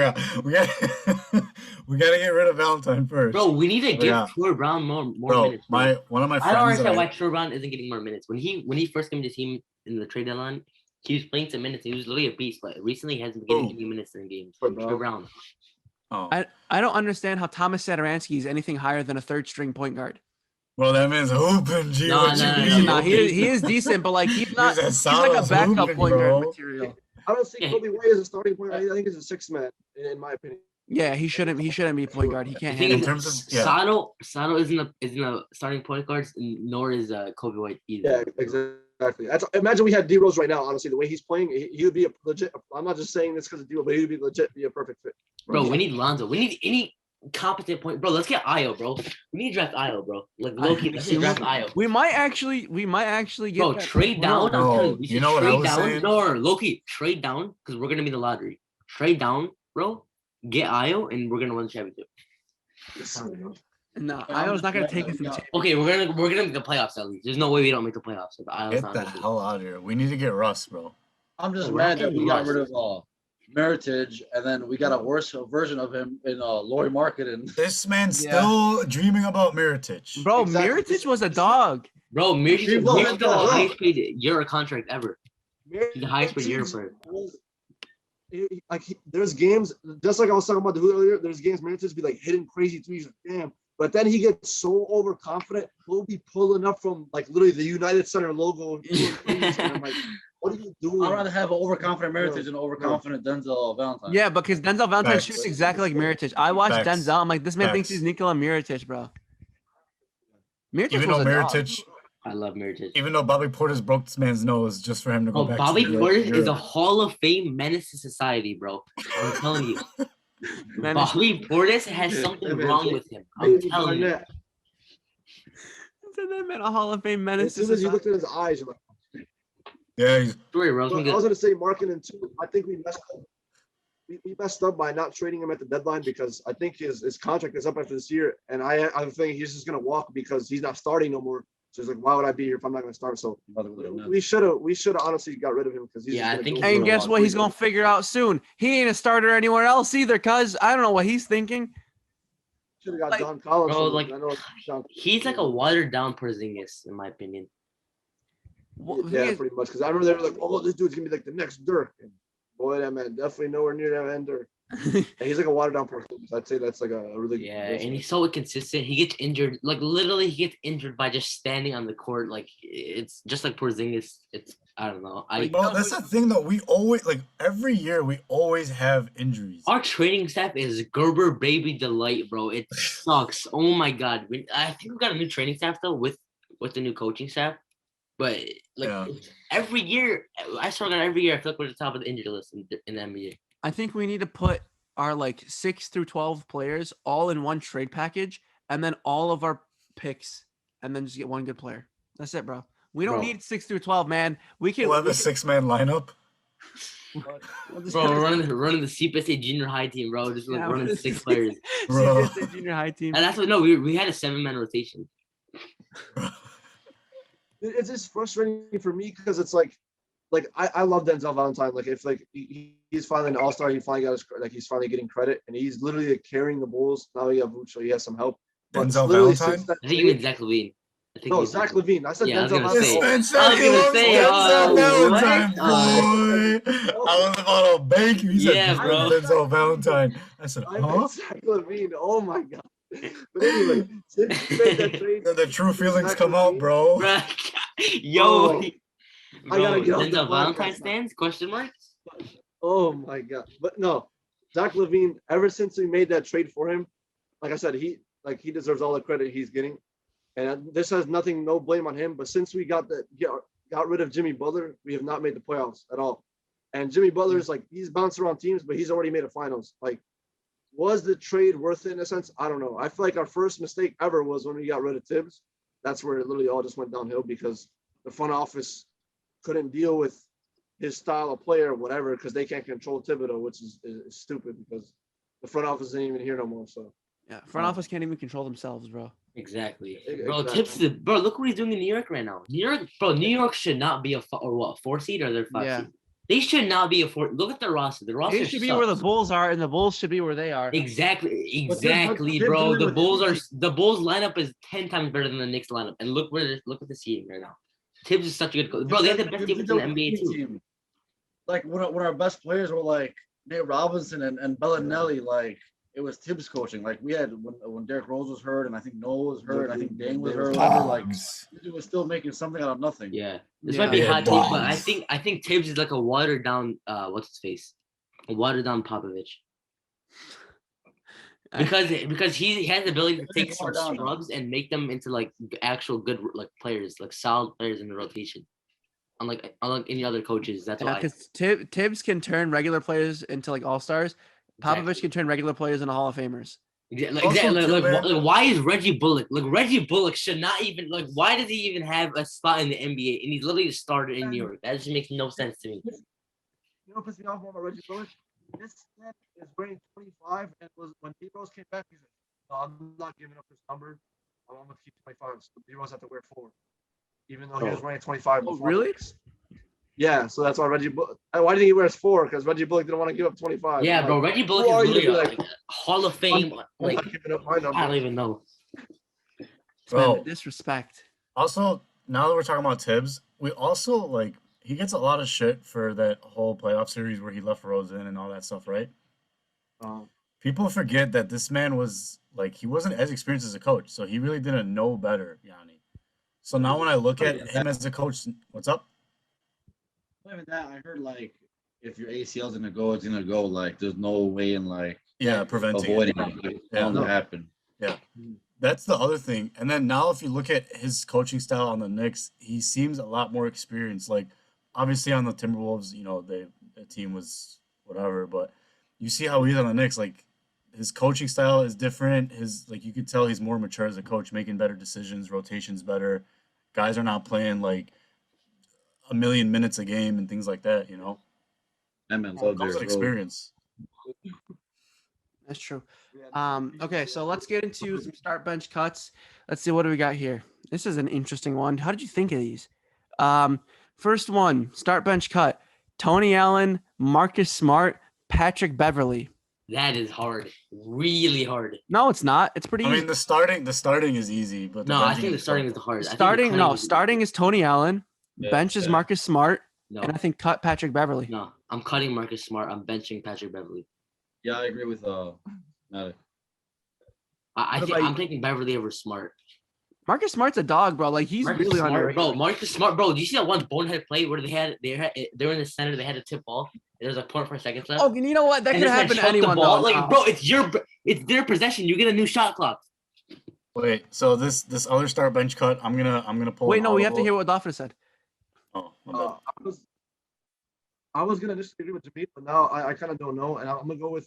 [SPEAKER 4] We gotta get rid of Valentine first.
[SPEAKER 3] Bro, we need to give
[SPEAKER 4] Yeah.
[SPEAKER 3] Troy Brown more
[SPEAKER 4] Bro,
[SPEAKER 3] minutes. bro.
[SPEAKER 4] one of my
[SPEAKER 3] I don't
[SPEAKER 4] friends.
[SPEAKER 3] understand why
[SPEAKER 4] That
[SPEAKER 3] Troy Brown isn't getting more minutes. When he first came to the team in the trade deadline, he was playing some minutes. He was literally a beast, but recently he hasn't been getting any minutes in games.
[SPEAKER 2] Troy
[SPEAKER 3] Troy
[SPEAKER 2] Brown.
[SPEAKER 3] Brown.
[SPEAKER 4] oh,
[SPEAKER 1] I don't understand how Thomas Satoransky is anything higher than a third string point guard.
[SPEAKER 4] well, that man's hooping. G,
[SPEAKER 3] No,
[SPEAKER 4] what
[SPEAKER 3] no,
[SPEAKER 4] you
[SPEAKER 3] no,
[SPEAKER 4] mean?
[SPEAKER 1] Nah, he is decent, but like he's not.
[SPEAKER 4] He's
[SPEAKER 1] He's like a
[SPEAKER 4] as
[SPEAKER 1] backup
[SPEAKER 4] hooping,
[SPEAKER 1] point guard
[SPEAKER 4] bro.
[SPEAKER 1] material.
[SPEAKER 2] I don't see Kobe White as a starting point. I think he's a sixth man, in my opinion.
[SPEAKER 1] Yeah, he shouldn't be point guard. He
[SPEAKER 3] The
[SPEAKER 1] can't
[SPEAKER 3] thing
[SPEAKER 1] handle
[SPEAKER 3] is,
[SPEAKER 4] terms of- yeah.
[SPEAKER 3] Sato isn't a starting point guard, nor is Kobe White either.
[SPEAKER 2] Yeah, exactly. Imagine we had D Rose right now. Honestly, the way he's playing, he would be a legit. I'm not just saying this because of D Rose, but he would be legit, be a perfect fit.
[SPEAKER 3] Bro, we need Lonzo. We need any competent point. Bro, let's get Io, bro. We need to draft Io, bro. Like low-key, let's just draft Io.
[SPEAKER 1] We might actually get
[SPEAKER 3] Bro,
[SPEAKER 1] that.
[SPEAKER 3] trade down. I'm
[SPEAKER 4] No,
[SPEAKER 3] telling you, we
[SPEAKER 4] you
[SPEAKER 3] should
[SPEAKER 4] know what I
[SPEAKER 3] trade
[SPEAKER 4] was
[SPEAKER 3] down.
[SPEAKER 4] saying?
[SPEAKER 3] No, low-key, trade down because we're gonna be in the lottery. Trade down, bro. Get Io, and we're gonna win the championship.
[SPEAKER 1] No, Io's not gonna take us to the championship.
[SPEAKER 3] Okay, we're gonna make the playoffs at least. There's no way we don't make the playoffs. So Io's
[SPEAKER 4] Get
[SPEAKER 3] not
[SPEAKER 4] the
[SPEAKER 3] gonna do it.
[SPEAKER 4] hell out of here. We need to get Russ, bro.
[SPEAKER 5] I'm just
[SPEAKER 3] Bro,
[SPEAKER 5] mad that we got
[SPEAKER 3] Russ.
[SPEAKER 5] rid of Meritage, and then we got a worse version of him in Lori Marketing.
[SPEAKER 4] This man's
[SPEAKER 1] Yeah.
[SPEAKER 4] still dreaming about Meritage.
[SPEAKER 1] Bro,
[SPEAKER 2] Exactly.
[SPEAKER 1] Miritich was a dog.
[SPEAKER 3] Bro,
[SPEAKER 5] He
[SPEAKER 3] Mirtich
[SPEAKER 5] was,
[SPEAKER 3] is the
[SPEAKER 5] bro.
[SPEAKER 3] highest paid Euro contract ever. He's the highest paid Euro player.
[SPEAKER 2] There's games, just like I was talking about the hood earlier, there's games Meritage be like hitting crazy threes, like, damn. But then he gets so overconfident, he'll be pulling up from like literally the United Center logo. And I'm like, what are you doing?
[SPEAKER 5] I'd rather have an overconfident Meritage than an overconfident Denzel Valentine.
[SPEAKER 1] Yeah, because Denzel Valentine
[SPEAKER 4] Facts.
[SPEAKER 1] shoots exactly like Miritich. I watched
[SPEAKER 4] Facts.
[SPEAKER 1] Denzel. I'm like, this man thinks
[SPEAKER 4] Facts.
[SPEAKER 1] he's Nikola Miritich, bro. Miritich
[SPEAKER 4] Even
[SPEAKER 1] was
[SPEAKER 4] though
[SPEAKER 1] a dog.
[SPEAKER 4] Meritage,
[SPEAKER 3] I love Mirtich.
[SPEAKER 4] even though Bobby Portis broke this man's nose just for him to go
[SPEAKER 3] Oh,
[SPEAKER 4] back
[SPEAKER 3] Bobby
[SPEAKER 4] to
[SPEAKER 3] Portis is a
[SPEAKER 4] Europe.
[SPEAKER 3] Hall of Fame menace to society, bro. I'm telling you.
[SPEAKER 1] Man,
[SPEAKER 3] Bobby Portis has something
[SPEAKER 2] Hey, man,
[SPEAKER 3] wrong with him. I'm
[SPEAKER 2] Baby
[SPEAKER 3] telling you.
[SPEAKER 2] Barnett.
[SPEAKER 1] that man a Hall of Fame menace.
[SPEAKER 2] As soon as you look at his eyes, you're like,
[SPEAKER 4] Yeah, he's
[SPEAKER 3] Story, Rose.
[SPEAKER 2] but I was gonna say marketing too. I think we messed up. We messed up by not trading him at the deadline because I think his contract is up after this year, and I'm thinking he's just gonna walk because he's not starting no more. So it's like, why would I be here if I'm not gonna start? So we should have honestly got rid of him because he's
[SPEAKER 3] Yeah,
[SPEAKER 2] just
[SPEAKER 3] I think
[SPEAKER 2] gonna
[SPEAKER 3] he
[SPEAKER 2] go
[SPEAKER 1] And guess what? He's gonna figure out soon. He ain't a starter anywhere else either, cuz I don't know what he's thinking.
[SPEAKER 2] should have got
[SPEAKER 1] like-
[SPEAKER 2] John Collins.
[SPEAKER 3] Bro,
[SPEAKER 2] from-
[SPEAKER 3] like,
[SPEAKER 2] I know John-
[SPEAKER 3] He's like a watered down Porzingis, in my opinion.
[SPEAKER 2] yeah, pretty much. Because I remember they were like, oh, this dude's gonna be like the next Dirk. And boy, that man definitely nowhere near that man Dirk. And he's like a watered down person. I'd say that's like a really good
[SPEAKER 3] Yeah,
[SPEAKER 2] comparison.
[SPEAKER 3] and he's so inconsistent. He gets injured. Like literally, he gets injured by just standing on the court. Like it's just like Porzingis. It's I don't know.
[SPEAKER 4] Well, that's the thing though. We always like every year we always have injuries.
[SPEAKER 3] Our training staff is Gerber baby delight, bro. It sucks. Oh my god. I think we got a new training staff though with the new coaching staff. But like
[SPEAKER 4] Yeah.
[SPEAKER 3] every year, I swear to God, every year I feel like we're at the top of the injury list in the NBA.
[SPEAKER 1] I think we need to put our like 6 through 12 players all in one trade package, and then all of our picks, and then just get one good player. That's it, bro. We don't
[SPEAKER 3] Bro.
[SPEAKER 1] need 6 through 12, man. We can.
[SPEAKER 4] We'll have a 6-man lineup.
[SPEAKER 1] we'll just
[SPEAKER 3] Bro,
[SPEAKER 1] have
[SPEAKER 3] we're running the CPSA junior high team, bro. Just like
[SPEAKER 1] Yeah,
[SPEAKER 3] running
[SPEAKER 1] we're
[SPEAKER 3] 6
[SPEAKER 1] the
[SPEAKER 3] players.
[SPEAKER 4] Bro.
[SPEAKER 1] CPSA junior high team.
[SPEAKER 3] And that's what we had a 7-man rotation.
[SPEAKER 2] It's just frustrating for me because it's like I love Denzel Valentine. Like if like he's finally an all-star, he finally got his he's finally getting credit, and he's literally like, carrying the Bulls. Now he have Vuce, he has some help. But
[SPEAKER 4] Denzel
[SPEAKER 2] literally
[SPEAKER 4] Valentine?
[SPEAKER 2] since that
[SPEAKER 3] I think you
[SPEAKER 2] trade-
[SPEAKER 3] mean Zach Levine. I think
[SPEAKER 2] no,
[SPEAKER 3] you-
[SPEAKER 2] Zach Levine. I said
[SPEAKER 3] Yeah, I was
[SPEAKER 2] Denzel
[SPEAKER 3] gonna
[SPEAKER 2] Valentine.
[SPEAKER 3] say.
[SPEAKER 4] This man
[SPEAKER 3] I
[SPEAKER 4] said
[SPEAKER 3] was
[SPEAKER 4] he
[SPEAKER 3] gonna
[SPEAKER 4] loves
[SPEAKER 3] say,
[SPEAKER 4] Denzel
[SPEAKER 3] what?
[SPEAKER 4] Valentine, boy. I was about to bank you. He said
[SPEAKER 3] Yeah, bro.
[SPEAKER 4] Denzel Valentine. I said,
[SPEAKER 2] I
[SPEAKER 4] huh?
[SPEAKER 2] meant Zach Levine. Oh my god. But anyway, since he made that trade,
[SPEAKER 4] The true feelings
[SPEAKER 2] Zach
[SPEAKER 4] come out,
[SPEAKER 2] Levine-
[SPEAKER 4] bro.
[SPEAKER 3] Bruh, Yo,
[SPEAKER 2] Oh, I
[SPEAKER 3] bro,
[SPEAKER 2] gotta get off the
[SPEAKER 3] Denzel Valentine
[SPEAKER 2] podcast now.
[SPEAKER 3] stands? Question mark?
[SPEAKER 2] Oh my god. But no, Zach Levine, ever since we made that trade for him, like I said, he deserves all the credit he's getting. And this has nothing, no blame on him. But since we got rid of Jimmy Butler, we have not made the playoffs at all. And Jimmy Butler's like he's bounced around teams, but he's already made a finals. Like, was the trade worth it in a sense? I don't know. I feel like our first mistake ever was when we got rid of Tibbs. That's where it literally all just went downhill because the front office couldn't deal with his style of player or whatever because they can't control Thibodeau, which is stupid because the front office isn't even here no more. So
[SPEAKER 1] Yeah, front office can't even control themselves, bro.
[SPEAKER 3] Exactly.
[SPEAKER 2] Exactly.
[SPEAKER 3] Bro, Tips is bro, look what he's doing in New York right now. New York should not be a 4 seed or they're 5
[SPEAKER 1] Yeah.
[SPEAKER 3] seed. They should not be a 4. Look at the roster. The roster
[SPEAKER 1] They should be where the
[SPEAKER 3] sucks.
[SPEAKER 1] Bulls are, and the Bulls should be where they are.
[SPEAKER 3] Exactly,
[SPEAKER 5] But Tibbs
[SPEAKER 3] bro.
[SPEAKER 5] only
[SPEAKER 3] The
[SPEAKER 5] with
[SPEAKER 3] Bulls are
[SPEAKER 5] Tibbs.
[SPEAKER 3] the Bulls lineup is 10 times better than the Knicks lineup. And look at the seeding right now. Tibbs is such a good coach. Bro, they have the best defense in the NBA too.
[SPEAKER 5] Team. Like when our best players were like Nate Robinson and Bellinelli, like it was Tibbs coaching. Like we had when Derrick Rose was hurt, and I think Noah was hurt, and I think Dame was hurt. Whatever, like he was still making something out of nothing.
[SPEAKER 3] Yeah. This
[SPEAKER 1] Yeah.
[SPEAKER 3] might be a
[SPEAKER 4] Yeah,
[SPEAKER 3] hot take, but
[SPEAKER 4] bombs.
[SPEAKER 3] I think Tibbs is like a watered down what's his face? A watered down Popovich. Because he has the ability to take some
[SPEAKER 5] watered down, though.
[SPEAKER 3] scrubs and make them into like actual good like players, like solid players in the rotation. Unlike any other coaches, that's
[SPEAKER 1] Yeah,
[SPEAKER 3] why.
[SPEAKER 1] because Tibbs can turn regular players into like all stars. Popovich can turn regular players into Hall of Famers.
[SPEAKER 3] Exactly.
[SPEAKER 4] Also, too, man.
[SPEAKER 3] Like, why is Reggie Bullock? Like Reggie Bullock should not even like. Why does he even have a spot in the NBA? And he's literally a starter in New York. That just makes no sense to me.
[SPEAKER 2] You know what pissed me off more about Reggie Bullock? This man is wearing 25 and was when D Rose came back, he said, no, I'm not giving up this number. I'm gonna keep 25. So D Rose had to wear 4. Even though he was wearing 25
[SPEAKER 1] Oh,
[SPEAKER 2] before.
[SPEAKER 1] really?
[SPEAKER 2] Yeah, so that's why Reggie. Why did he wear 4? Because Reggie Bullock didn't want to give up 25.
[SPEAKER 3] Yeah,
[SPEAKER 2] I'm
[SPEAKER 3] bro.
[SPEAKER 2] like,
[SPEAKER 3] Reggie Bullock
[SPEAKER 2] who are
[SPEAKER 3] is
[SPEAKER 2] you to
[SPEAKER 3] literally
[SPEAKER 2] be
[SPEAKER 3] like,
[SPEAKER 2] like,
[SPEAKER 3] Hall of Fame.
[SPEAKER 2] I'm
[SPEAKER 3] Like
[SPEAKER 2] not giving up my number.
[SPEAKER 3] I don't even know.
[SPEAKER 1] Man,
[SPEAKER 4] Bro.
[SPEAKER 1] the disrespect.
[SPEAKER 4] Also, now that we're talking about Tibbs, we also like he gets a lot of shit for that whole playoff series where he left Rose in and all that stuff, right? People forget that this man was like he wasn't as experienced as a coach, so he really didn't know better, Yanni. So now when I look at him as a coach, what's up?
[SPEAKER 5] Not even that, I heard like if your ACL's gonna go, it's gonna go. Like there's no way in like
[SPEAKER 4] Yeah, preventing it.
[SPEAKER 5] avoiding it. It's
[SPEAKER 4] Yeah.
[SPEAKER 5] bound to happen.
[SPEAKER 4] Yeah. That's the other thing. And then now if you look at his coaching style on the Knicks, he seems a lot more experienced. Like obviously on the Timberwolves, you know, the team was whatever, but you see how he's on the Knicks, like his coaching style is different. His like you could tell he's more mature as a coach, making better decisions, rotations better. Guys are not playing like a million minutes a game and things like that, you know.
[SPEAKER 5] That man
[SPEAKER 4] It
[SPEAKER 5] loved
[SPEAKER 4] comes
[SPEAKER 5] their
[SPEAKER 4] with experience.
[SPEAKER 1] That's true. Okay, so let's get into some start bench cuts. Let's see what do we got here. This is an interesting one. How did you think of these? First one, start bench cut. Tony Allen, Marcus Smart, Patrick Beverly.
[SPEAKER 3] That is hard. Really hard.
[SPEAKER 1] No, it's not. It's pretty
[SPEAKER 4] I
[SPEAKER 1] easy.
[SPEAKER 4] mean the starting is easy, but the
[SPEAKER 3] No, I
[SPEAKER 4] benching
[SPEAKER 3] think the
[SPEAKER 4] is
[SPEAKER 3] starting
[SPEAKER 4] tough.
[SPEAKER 3] is the hardest. I think the
[SPEAKER 1] starting
[SPEAKER 3] cutting
[SPEAKER 1] no,
[SPEAKER 3] is-
[SPEAKER 1] starting is Tony Allen.
[SPEAKER 5] Yeah,
[SPEAKER 1] Bench is
[SPEAKER 5] yeah.
[SPEAKER 1] Marcus Smart,
[SPEAKER 3] No,
[SPEAKER 1] and I think cut Patrick Beverly.
[SPEAKER 3] no. I'm cutting Marcus Smart. I'm benching Patrick Beverly.
[SPEAKER 5] Yeah, I agree with Matt.
[SPEAKER 1] What about
[SPEAKER 3] I'm
[SPEAKER 1] you?
[SPEAKER 3] taking Beverly over Smart.
[SPEAKER 1] Marcus Smart's a dog, bro. Like he's
[SPEAKER 3] Marcus
[SPEAKER 1] really
[SPEAKER 3] Smart,
[SPEAKER 1] underrated.
[SPEAKER 3] bro. Marcus Smart, bro. Do you see that one bonehead play where they were in the center, they had a tip ball, and there was a 0.4 seconds left.
[SPEAKER 1] Oh, you know what? That
[SPEAKER 3] and
[SPEAKER 1] could
[SPEAKER 3] this man
[SPEAKER 1] happen to
[SPEAKER 3] chucked the
[SPEAKER 1] anyone,
[SPEAKER 3] ball.
[SPEAKER 1] though.
[SPEAKER 3] Like, bro, it's their possession. You get a new shot clock.
[SPEAKER 4] Wait, so this other start bench cut, I'm gonna pull.
[SPEAKER 1] Wait,
[SPEAKER 4] an
[SPEAKER 1] no, we have to
[SPEAKER 4] audible.
[SPEAKER 1] hear what Daphne said.
[SPEAKER 4] Oh, my bad.
[SPEAKER 2] I was gonna disagree with Jameet, but now I kind of don't know, and I'm gonna go with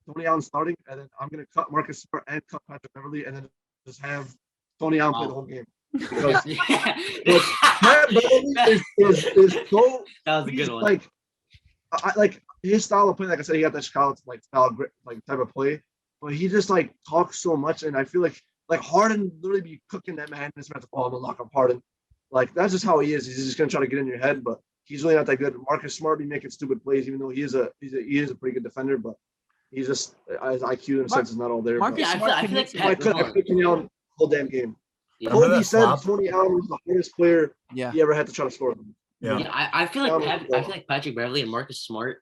[SPEAKER 2] Tony Allen starting, and then I'm gonna cut Marcus Smart and cut Patrick Beverly, and then just have Tony Allen play the whole game. Because Pat Beverly is so
[SPEAKER 3] That was a
[SPEAKER 2] he's
[SPEAKER 3] good one.
[SPEAKER 2] like I like his style of play. Like I said, he got that Chicago like style like type of play, but he just like talks so much, and I feel like Harden literally be cooking that man. This man's ball to lock up Harden. Like that's just how he is. He's just gonna try to get in your head, but he's really not that good. Marcus Smart be making stupid plays, even though he is a pretty good defender, but he's just his IQ in a sense is not all there.
[SPEAKER 1] Marcus
[SPEAKER 3] Yeah,
[SPEAKER 1] Smart
[SPEAKER 3] I feel like
[SPEAKER 1] can
[SPEAKER 2] I
[SPEAKER 3] Pat,
[SPEAKER 2] could
[SPEAKER 3] hold
[SPEAKER 2] have
[SPEAKER 3] on.
[SPEAKER 2] picked Tony Allen whole damn game.
[SPEAKER 3] Yeah.
[SPEAKER 4] Remember
[SPEAKER 2] Kobe
[SPEAKER 4] that
[SPEAKER 2] said
[SPEAKER 4] flop?
[SPEAKER 2] Tony Allen was the hardest player
[SPEAKER 1] Yeah.
[SPEAKER 2] he ever had to try to score.
[SPEAKER 4] Yeah.
[SPEAKER 3] Yeah, I feel like Patrick Beverly and Marcus Smart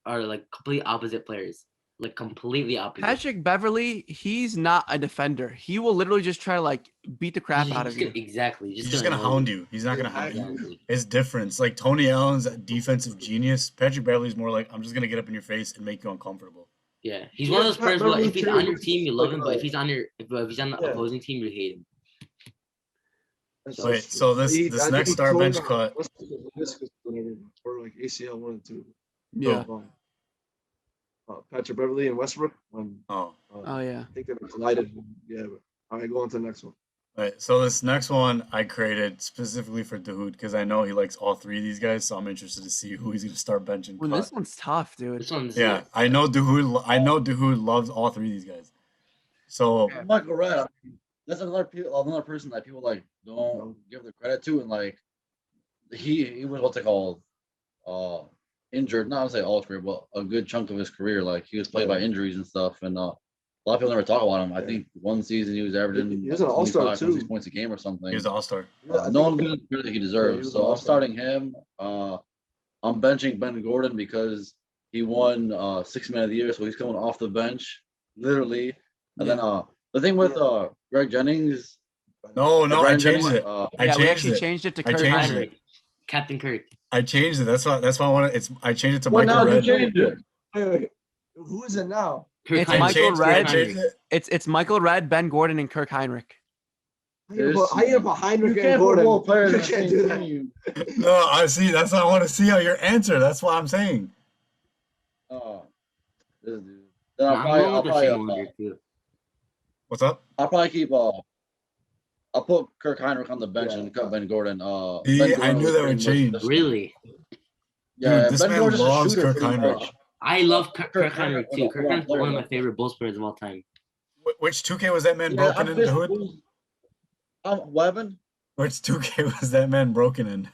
[SPEAKER 3] are like complete opposite players. Like completely opposite.
[SPEAKER 1] Patrick Beverly, he's not a defender. He will literally just try to like beat the crap out of you.
[SPEAKER 3] Exactly.
[SPEAKER 4] He's just gonna
[SPEAKER 3] annoy
[SPEAKER 4] hound you. He's not gonna hound you.
[SPEAKER 3] Exactly.
[SPEAKER 4] It's different. Like Tony Allen's a defensive genius. Patrick Beverly's more like I'm just gonna get up in your face and make you uncomfortable.
[SPEAKER 3] Yeah, he's one of those players where like, if he's on your team, you love him, but if
[SPEAKER 2] Like,
[SPEAKER 3] he's on the
[SPEAKER 2] Yeah.
[SPEAKER 3] opposing team, you hate him.
[SPEAKER 4] Wait, so this
[SPEAKER 2] I
[SPEAKER 4] next
[SPEAKER 2] think
[SPEAKER 4] star
[SPEAKER 2] Tony
[SPEAKER 4] bench
[SPEAKER 2] Allen-
[SPEAKER 4] cut.
[SPEAKER 2] or like ACL 1 and 2.
[SPEAKER 1] Yeah.
[SPEAKER 2] Patrick Beverly and Westbrook.
[SPEAKER 4] Oh,
[SPEAKER 1] Oh yeah.
[SPEAKER 2] I think they were collided. Yeah, but all right, go on to the next one.
[SPEAKER 4] right. So this next one I created specifically for Dahoud because I know he likes all three of these guys, so I'm interested to see who he's gonna start benching.
[SPEAKER 1] Well,
[SPEAKER 4] cut.
[SPEAKER 1] this one's tough, dude.
[SPEAKER 3] This one's
[SPEAKER 4] Yeah, I know Dahoud. I know Dahoud loves all three of these guys. So
[SPEAKER 5] Michael Red, that's another person that people like don't give the credit to, and like he was what's it called, injured. Not to say all his career, but a good chunk of his career. Like he was played by injuries and stuff, and a lot of people never talk about him. I think one season he was averaging
[SPEAKER 2] He was an all-star,
[SPEAKER 5] 25, 26
[SPEAKER 2] too.
[SPEAKER 5] points a game or something.
[SPEAKER 4] he was an all-star.
[SPEAKER 5] No one gives him the credit he deserves.
[SPEAKER 2] was
[SPEAKER 5] So I'm
[SPEAKER 2] awesome.
[SPEAKER 5] starting him. I'm benching Ben Gordon because he won 6 Man of the Year, so he's coming off the bench, literally. And then the thing with Greg Jennings.
[SPEAKER 4] No, I
[SPEAKER 5] Brian
[SPEAKER 4] changed
[SPEAKER 5] Jennings,
[SPEAKER 4] it.
[SPEAKER 5] uh,
[SPEAKER 4] I
[SPEAKER 1] Yeah, we
[SPEAKER 4] changed
[SPEAKER 1] actually
[SPEAKER 4] it.
[SPEAKER 1] changed it to
[SPEAKER 4] I
[SPEAKER 1] Kirk
[SPEAKER 4] changed
[SPEAKER 1] Heinrich.
[SPEAKER 4] it.
[SPEAKER 3] Captain Kirk.
[SPEAKER 4] I changed it. That's why I wanted. I changed it to
[SPEAKER 5] Well,
[SPEAKER 4] Michael
[SPEAKER 5] now you
[SPEAKER 4] Red.
[SPEAKER 5] changed it.
[SPEAKER 2] Wait. Who is it now?
[SPEAKER 3] Kirk
[SPEAKER 1] It's
[SPEAKER 4] I
[SPEAKER 3] Heinrich.
[SPEAKER 1] Michael
[SPEAKER 4] changed it. I
[SPEAKER 1] Red.
[SPEAKER 4] changed it.
[SPEAKER 1] It's Michael Red, Ben Gordon, and Kirk Heinrich.
[SPEAKER 2] How you behind
[SPEAKER 5] You
[SPEAKER 2] Heinrich and
[SPEAKER 5] can't put
[SPEAKER 2] Gordon?
[SPEAKER 5] both players
[SPEAKER 2] You
[SPEAKER 5] in the
[SPEAKER 2] can't
[SPEAKER 5] same
[SPEAKER 2] do that.
[SPEAKER 5] team.
[SPEAKER 4] No, I see. That's why I want to see how your answer. That's what I'm saying.
[SPEAKER 5] This dude. Then
[SPEAKER 3] Nah, I'm going with the same one here too.
[SPEAKER 4] What's up?
[SPEAKER 5] I'll probably keep. I'll put Kirk Heinrich on the bench and cut Ben Gordon.
[SPEAKER 4] See,
[SPEAKER 5] Ben
[SPEAKER 4] I
[SPEAKER 5] Gordon
[SPEAKER 4] knew
[SPEAKER 5] was
[SPEAKER 4] that
[SPEAKER 5] pretty
[SPEAKER 4] would
[SPEAKER 5] much
[SPEAKER 4] change.
[SPEAKER 5] just-
[SPEAKER 3] Really?
[SPEAKER 5] Yeah,
[SPEAKER 4] Dude, this
[SPEAKER 5] Ben
[SPEAKER 4] man
[SPEAKER 5] Gordon's just a
[SPEAKER 4] loves
[SPEAKER 5] shooter
[SPEAKER 4] Kirk
[SPEAKER 5] pretty
[SPEAKER 4] Heinrich.
[SPEAKER 5] much.
[SPEAKER 3] I love Kirk
[SPEAKER 5] Kirk
[SPEAKER 3] Heinrich
[SPEAKER 5] Heinrich
[SPEAKER 3] too.
[SPEAKER 5] was a
[SPEAKER 3] Kirk Heinrich is one of
[SPEAKER 5] player.
[SPEAKER 3] my favorite Bulls players of all time.
[SPEAKER 4] Which 2K was that man
[SPEAKER 5] Yeah,
[SPEAKER 4] broken in the hood?
[SPEAKER 5] Weapon.
[SPEAKER 4] Which 2K was that man broken in?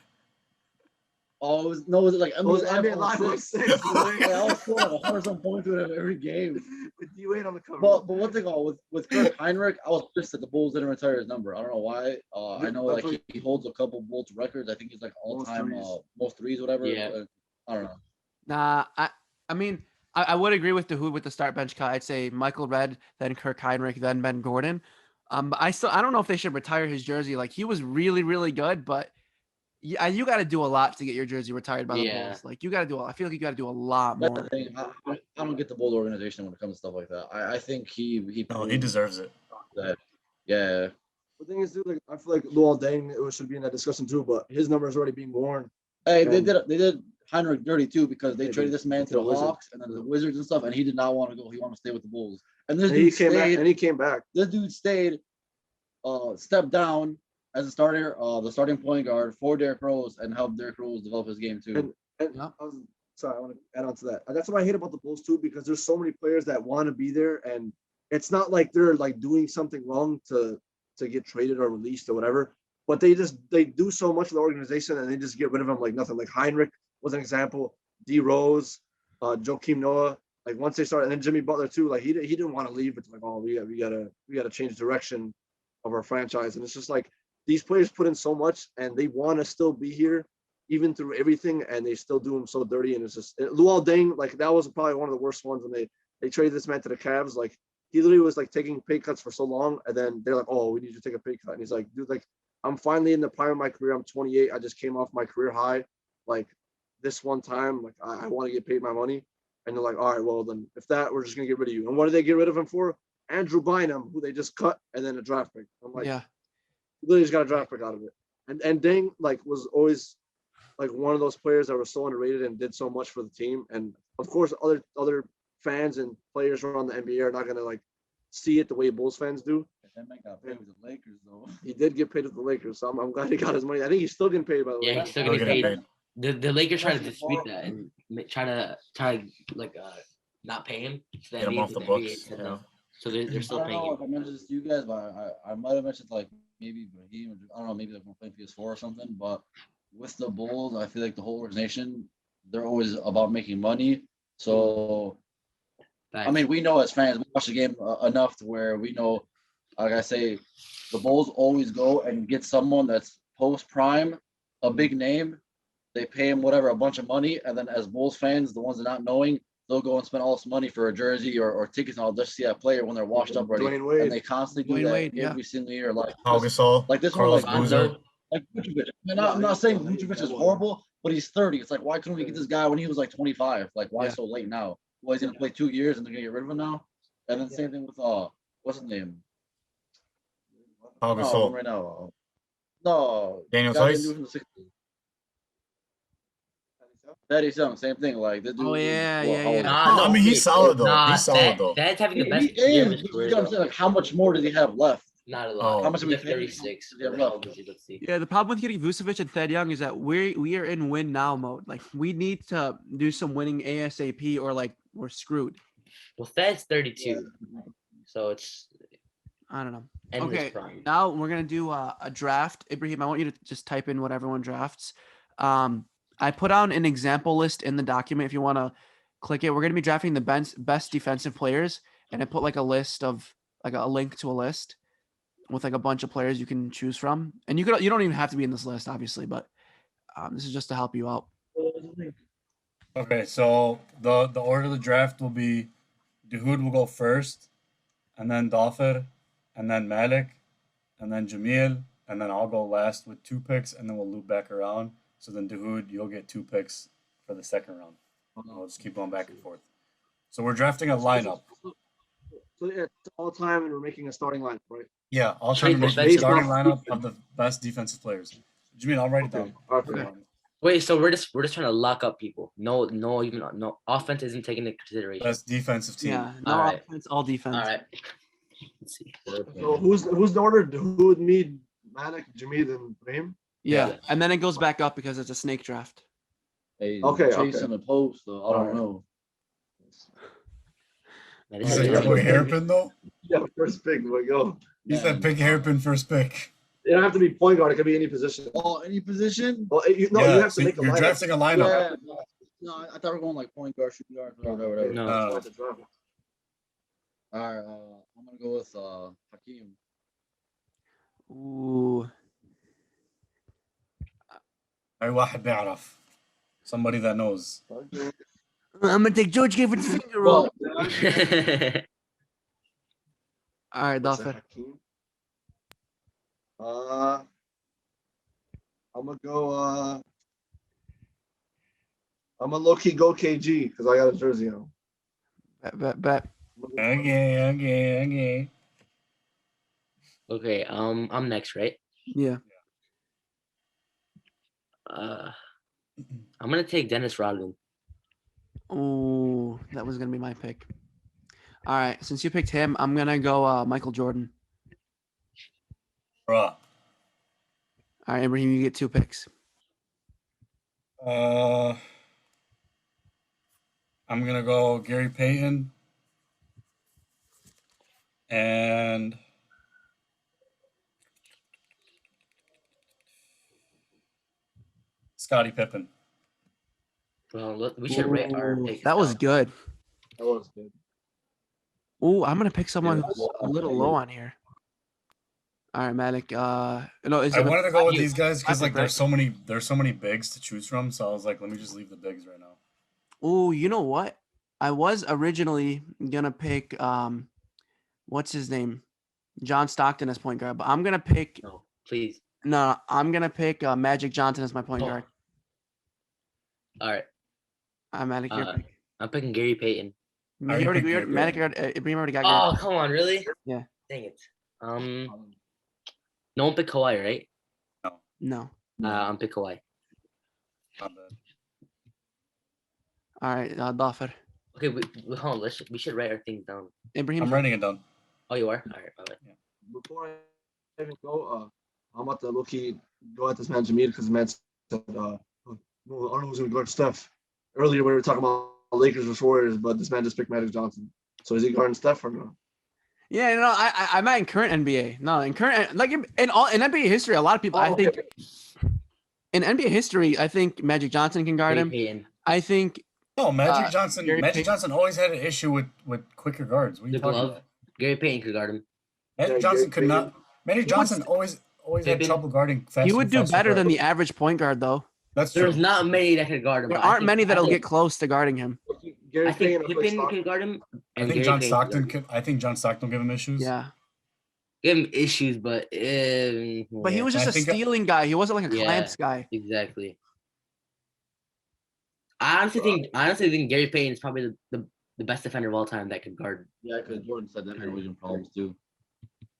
[SPEAKER 5] Oh, was it like
[SPEAKER 2] It was NBA
[SPEAKER 5] NBA
[SPEAKER 2] Live
[SPEAKER 5] Live
[SPEAKER 2] 06.
[SPEAKER 5] I was scoring like 100 points with him every game.
[SPEAKER 2] With D-Wade on the cover.
[SPEAKER 5] But one thing with Kirk Heinrich, I was pissed that the Bulls didn't retire his number. I don't know why. I know like he holds a couple Bulls records. I think he's like all time most threes, whatever.
[SPEAKER 3] Yeah.
[SPEAKER 5] I don't know.
[SPEAKER 1] Nah, I mean, I would agree with Dahoud with the start bench cut. I'd say Michael Redd, then Kirk Heinrich, then Ben Gordon. But I don't know if they should retire his jersey. Like he was really, really good, but you got to do a lot to get your jersey retired by the Bulls. Like you got to do. I feel like you got to do a lot
[SPEAKER 5] That's
[SPEAKER 1] more.
[SPEAKER 5] the thing. I don't get the Bulls organization when it comes to stuff like that. I think he
[SPEAKER 4] deserves it.
[SPEAKER 5] Yeah.
[SPEAKER 2] The thing is, dude, like I feel like Luol Deng should be in that discussion too, but his number is already being worn.
[SPEAKER 5] Hey, they did Heinrich dirty too because they traded this man to the Hawks and then the Wizards and stuff, and he did not want to go. He wanted to stay with the Bulls. And this dude stayed.
[SPEAKER 2] And he came back.
[SPEAKER 5] This dude stayed, stepped down as a starter, the starting point guard for Derrick Rose, and helped Derrick Rose develop his game too.
[SPEAKER 2] And I want to add on to that. That's what I hate about the Bulls too, because there's so many players that want to be there, and it's not like they're like doing something wrong to get traded or released or whatever. But they do so much of the organization and they just get rid of them like nothing. Like Heinrich was an example. D Rose, Joakim Noah. Like once they started, and then Jimmy Butler too. Like he didn't want to leave. It's like, oh, we gotta change direction of our franchise. And it's just like these players put in so much and they want to still be here, even through everything, and they still do them so dirty. And it's just Luol Deng, like that was probably one of the worst ones when they traded this man to the Cavs. Like he literally was like taking pay cuts for so long, and then they're like, oh, we need you to take a pay cut. And he's like, dude, like I'm finally in the prime of my career. I'm 28. I just came off my career high. Like this one time, like I want to get paid my money. And they're like, all right, well then, if that, we're just gonna get rid of you. And what did they get rid of him for? Andrew Bynum, who they just cut, and then a draft pick. I'm like, yeah, literally just got a draft pick out of it. And Deng like was always like one of those players that were so underrated and did so much for the team. And of course, other fans and players around the NBA are not gonna like see it the way Bulls fans do.
[SPEAKER 5] That man got paid with the Lakers though.
[SPEAKER 2] He did get paid with the Lakers, so I'm glad he got his money. I think he's still getting paid by the way.
[SPEAKER 3] Yeah, he's still getting paid. The Lakers trying to dispute that and try to like not pay him. So
[SPEAKER 4] get him off the books.
[SPEAKER 3] No. So they're still paying him.
[SPEAKER 5] I don't know if I mentioned this to you guys, but I might have mentioned like maybe Brahim, I don't know, maybe they're gonna play PS4 or something. But with the Bulls, I feel like the whole organization, they're always about making money. So I mean, we know as fans, we watch the game enough to where we know, like I say, the Bulls always go and get someone that's post prime, a big name. They pay him whatever, a bunch of money, and then as Bulls fans, the ones that are not knowing, they'll go and spend all this money for a jersey or tickets and all just to see that player when they're washed up already. And they constantly do that every single year. Like
[SPEAKER 4] Gasol,
[SPEAKER 5] like this
[SPEAKER 4] Carlos
[SPEAKER 5] one, like Vucevic. I'm not saying Vucevic is horrible, but he's 30. It's like, why couldn't we get this guy when he was like 25? Like, why so late now? Well, he's gonna play 2 years and they're gonna get rid of him now. And then same thing with what's his name?
[SPEAKER 4] Gasol.
[SPEAKER 5] Right now. No,
[SPEAKER 4] Daniel Tice.
[SPEAKER 5] Thaddeus Young, same thing. Like this dude.
[SPEAKER 4] I mean, he's solid though. He's solid though.
[SPEAKER 3] That's having the best
[SPEAKER 5] year of his career. Like, how much more does he have left?
[SPEAKER 3] Not a lot.
[SPEAKER 5] How much do we
[SPEAKER 3] 36?
[SPEAKER 1] Let's see. Yeah, the problem with getting Vucevic and Thad Young is that we are in win now mode. Like we need to do some winning ASAP or like we're screwed.
[SPEAKER 3] Well, Thad's 32, so it's
[SPEAKER 1] I don't know. Okay, now we're gonna do a draft. Ibrahim, I want you to just type in what everyone drafts. I put out an example list in the document if you want to click it. We're going to be drafting the best defensive players, and I put like a list of like a link to a list with like a bunch of players you can choose from. And you don't even have to be in this list, obviously, but this is just to help you out.
[SPEAKER 4] Okay, so the order of the draft will be Dahoud will go first, and then Dafer, and then Malik, and then Jamil, and then I'll go last with 2 picks, and then we'll loop back around. So then Dahoud, you'll get 2 picks for the second round. We'll just keep going back and forth. So we're drafting a lineup.
[SPEAKER 2] So yeah, it's all time, and we're making a starting lineup, right?
[SPEAKER 4] Yeah, all time to make a starting lineup of the best defensive players. Jamil, I'll write it down.
[SPEAKER 2] Okay.
[SPEAKER 3] Wait, so we're just trying to lock up people. No offense isn't taken into consideration.
[SPEAKER 4] Best defensive team.
[SPEAKER 1] Yeah, no offense, all defense.
[SPEAKER 3] All right. Let's see.
[SPEAKER 2] So who's the order? Dahoud, me, Malik, Jamil, and Brahim?
[SPEAKER 1] Yeah, and then it goes back up because it's a snake draft.
[SPEAKER 5] Hey,
[SPEAKER 2] okay.
[SPEAKER 5] Chasing the post, though. I don't know.
[SPEAKER 4] Is that your boy Hairpin though?
[SPEAKER 2] Yeah, first pick. Go.
[SPEAKER 4] He's that big Hairpin first pick.
[SPEAKER 2] It don't have to be point guard. It could be any position.
[SPEAKER 5] Oh, any position?
[SPEAKER 2] Well, you have
[SPEAKER 4] so
[SPEAKER 2] to make a
[SPEAKER 4] you're
[SPEAKER 2] lineup.
[SPEAKER 4] drafting a lineup.
[SPEAKER 5] Yeah. No, I thought we were going like point guard, shooting guard, whatever.
[SPEAKER 3] No.
[SPEAKER 2] You have to draft.
[SPEAKER 5] All right, I'm gonna go with Hakeem.
[SPEAKER 1] Ooh.
[SPEAKER 4] أي واحد بيعرف. Somebody that knows.
[SPEAKER 1] I'm gonna take George Giffords finger roll.
[SPEAKER 2] Well,
[SPEAKER 1] All right,
[SPEAKER 2] what's that,
[SPEAKER 1] Duffer.
[SPEAKER 2] Hakeem? I'm gonna go. I'm gonna low key go KG because I got a jersey on.
[SPEAKER 1] Bet.
[SPEAKER 4] Okay.
[SPEAKER 3] Okay, I'm next, right?
[SPEAKER 1] Yeah.
[SPEAKER 3] I'm gonna take Dennis Rodman.
[SPEAKER 1] Ooh, that was gonna be my pick. All right, since you picked him, I'm gonna go Michael Jordan.
[SPEAKER 4] Bruh.
[SPEAKER 1] All right, Ibrahim, you get 2 picks.
[SPEAKER 4] I'm gonna go Gary Payton and Scottie Pippen.
[SPEAKER 3] Well, look, we should rate our
[SPEAKER 1] Ooh,
[SPEAKER 3] picks.
[SPEAKER 1] that was
[SPEAKER 3] down.
[SPEAKER 1] good.
[SPEAKER 2] That was good.
[SPEAKER 1] Ooh, I'm gonna pick someone
[SPEAKER 2] Yeah,
[SPEAKER 1] who's
[SPEAKER 2] well,
[SPEAKER 1] a little low on here. All right, Malik. No, is
[SPEAKER 4] I
[SPEAKER 1] it
[SPEAKER 4] wanted to go with
[SPEAKER 3] you-
[SPEAKER 4] these guys because
[SPEAKER 1] I
[SPEAKER 4] like
[SPEAKER 1] pick,
[SPEAKER 4] there's so many bigs to choose from. So I was like, let me just leave the bigs right now.
[SPEAKER 1] Ooh, you know what? I was originally gonna pick what's his name? John Stockton as point guard, but I'm gonna pick
[SPEAKER 3] No, please.
[SPEAKER 1] no, I'm gonna pick Magic Johnson as my point
[SPEAKER 3] Oh.
[SPEAKER 1] guard.
[SPEAKER 3] All right,
[SPEAKER 1] Malik, your pick.
[SPEAKER 3] I'm picking Gary Payton.
[SPEAKER 1] You
[SPEAKER 4] already
[SPEAKER 1] already,
[SPEAKER 4] picked Gary
[SPEAKER 1] Malik, Ibrahim already got Gary.
[SPEAKER 3] Oh, come on, really?
[SPEAKER 1] Yeah.
[SPEAKER 3] Dang it. No one picked Kawhi, right?
[SPEAKER 1] No.
[SPEAKER 3] I'm pick Kawhi.
[SPEAKER 4] Not bad.
[SPEAKER 1] All right, Daffer.
[SPEAKER 3] Okay, hold on. We should write our things down.
[SPEAKER 1] Ibrahim.
[SPEAKER 4] I'm writing it down.
[SPEAKER 3] Oh, you are? All right. All right.
[SPEAKER 2] Before I even go, I'm about to low key go at this man Jameer because the man said, "No, I don't know who's gonna guard Steph." Earlier we were talking about Lakers versus Warriors, but this man just picked Magic Johnson. So is he guarding Steph or no?
[SPEAKER 1] Yeah, no, I meant in current NBA. No, in current like in NBA history, a lot of people. I
[SPEAKER 2] okay.
[SPEAKER 1] think in NBA history, I think Magic Johnson can guard
[SPEAKER 3] Gary
[SPEAKER 1] him.
[SPEAKER 3] Payton.
[SPEAKER 1] I think
[SPEAKER 4] No, Magic Johnson.
[SPEAKER 1] Gary
[SPEAKER 4] Magic
[SPEAKER 1] Payton.
[SPEAKER 4] Johnson always had an issue with quicker guards. What are you
[SPEAKER 3] The
[SPEAKER 4] talking
[SPEAKER 3] glove.
[SPEAKER 4] about?
[SPEAKER 3] Gary Payton could guard him.
[SPEAKER 4] Magic
[SPEAKER 2] Yeah,
[SPEAKER 4] Johnson
[SPEAKER 2] Gary
[SPEAKER 4] could not. Magic
[SPEAKER 1] would-
[SPEAKER 4] Johnson always had
[SPEAKER 3] Pippen.
[SPEAKER 4] trouble guarding fast.
[SPEAKER 1] he would do better than the average point guard, though.
[SPEAKER 4] That's true.
[SPEAKER 3] There's not many that could guard him.
[SPEAKER 1] There
[SPEAKER 3] but I
[SPEAKER 1] aren't
[SPEAKER 3] think-
[SPEAKER 1] many
[SPEAKER 3] I
[SPEAKER 1] that'll
[SPEAKER 3] think-
[SPEAKER 1] get close to guarding him.
[SPEAKER 2] Gary
[SPEAKER 3] I think
[SPEAKER 2] Payton,
[SPEAKER 3] Pippen can guard him.
[SPEAKER 4] I
[SPEAKER 3] And
[SPEAKER 4] think
[SPEAKER 3] Gary
[SPEAKER 4] John
[SPEAKER 3] Payton
[SPEAKER 4] Stockton
[SPEAKER 3] can guard him.
[SPEAKER 4] could. I think John Stockton will give him issues.
[SPEAKER 1] Yeah,
[SPEAKER 3] Give him issues, but
[SPEAKER 1] but he was
[SPEAKER 4] I
[SPEAKER 1] just a
[SPEAKER 4] think-
[SPEAKER 1] stealing guy. He wasn't like a
[SPEAKER 3] Yeah.
[SPEAKER 1] clamps guy.
[SPEAKER 3] exactly. I honestly think Gary Payton is probably the best defender of all time that could guard.
[SPEAKER 5] Yeah, because Jordan said that man was in problems too.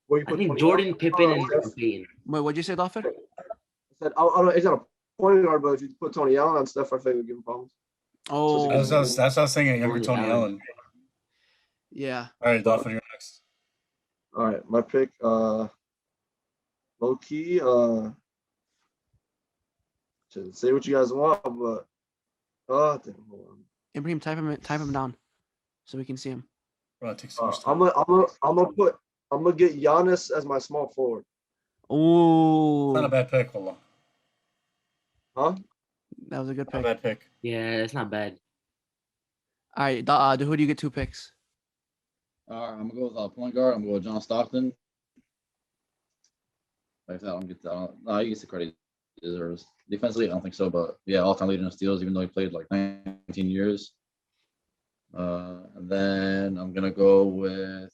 [SPEAKER 2] Where you
[SPEAKER 3] I
[SPEAKER 2] put
[SPEAKER 3] think
[SPEAKER 2] 20
[SPEAKER 3] Jordan,
[SPEAKER 2] out?
[SPEAKER 3] Pippen, and Payton.
[SPEAKER 1] Wait, what'd you say, Daffer?
[SPEAKER 2] I said, I don't know, he's not a point guard, but if you put Tony Allen on Steph, I think would give him problems.
[SPEAKER 1] Oh,
[SPEAKER 4] That's what I was saying. A younger
[SPEAKER 3] Tony
[SPEAKER 4] Tony
[SPEAKER 3] Allen.
[SPEAKER 4] Allen.
[SPEAKER 1] yeah.
[SPEAKER 4] All right, Dolphin, you're next.
[SPEAKER 2] All right, my pick, low key, say what you guys want, but damn, hold on.
[SPEAKER 1] Ibrahim, type him down, so we can see him.
[SPEAKER 4] Bro, it takes so much time.
[SPEAKER 2] I'm gonna get Giannis as my small forward.
[SPEAKER 1] Ooh,
[SPEAKER 4] Not a bad pick, wallah.
[SPEAKER 2] Huh?
[SPEAKER 1] that was a good
[SPEAKER 4] Not a
[SPEAKER 1] pick.
[SPEAKER 4] bad pick.
[SPEAKER 3] Yeah, it's not bad.
[SPEAKER 1] All right, who do you get 2 picks?
[SPEAKER 5] All right, I'm gonna go with point guard. I'm gonna go with John Stockton. Like I said, I don't get that. No, he gets the credit he deserves. Defensively, I don't think so, but yeah, all-time leader in steals, even though he played like 19 years. And then I'm gonna go with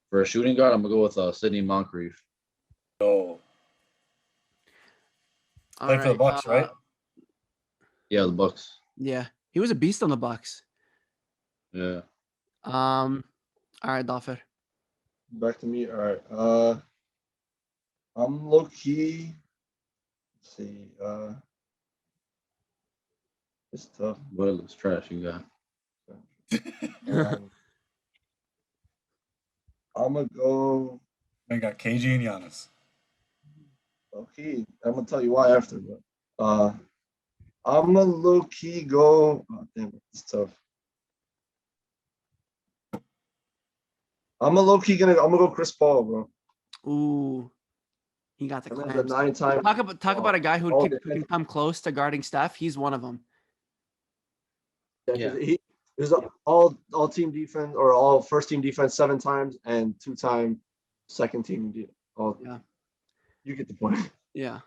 [SPEAKER 5] for a shooting guard. I'm gonna go with Sidney Moncrief.
[SPEAKER 4] So
[SPEAKER 1] All
[SPEAKER 4] play for the Bucks, right?
[SPEAKER 5] Yeah, the Bucks.
[SPEAKER 1] Yeah, he was a beast on the Bucks.
[SPEAKER 5] Yeah.
[SPEAKER 1] All right, Daffer.
[SPEAKER 2] Back to me. All right. I'm low key. Let's see. It's tough.
[SPEAKER 5] What it looks trash you got.
[SPEAKER 2] I'm gonna go.
[SPEAKER 4] I got KG and Giannis.
[SPEAKER 2] Okay, I'm gonna tell you why after, but I'm gonna low key go. Oh, damn, it's tough. I'm gonna go Chris Paul, bro.
[SPEAKER 1] Ooh, He got the
[SPEAKER 2] And then
[SPEAKER 1] clamps.
[SPEAKER 2] the 9-time.
[SPEAKER 1] Talk about a guy who
[SPEAKER 2] all
[SPEAKER 1] can
[SPEAKER 2] defense-
[SPEAKER 1] come close to guarding Steph. He's one of them.
[SPEAKER 2] Yeah, he was all team defense or all first team defense 7 times and 2-time second team.
[SPEAKER 1] Yeah.
[SPEAKER 2] You get the point.
[SPEAKER 1] Yeah.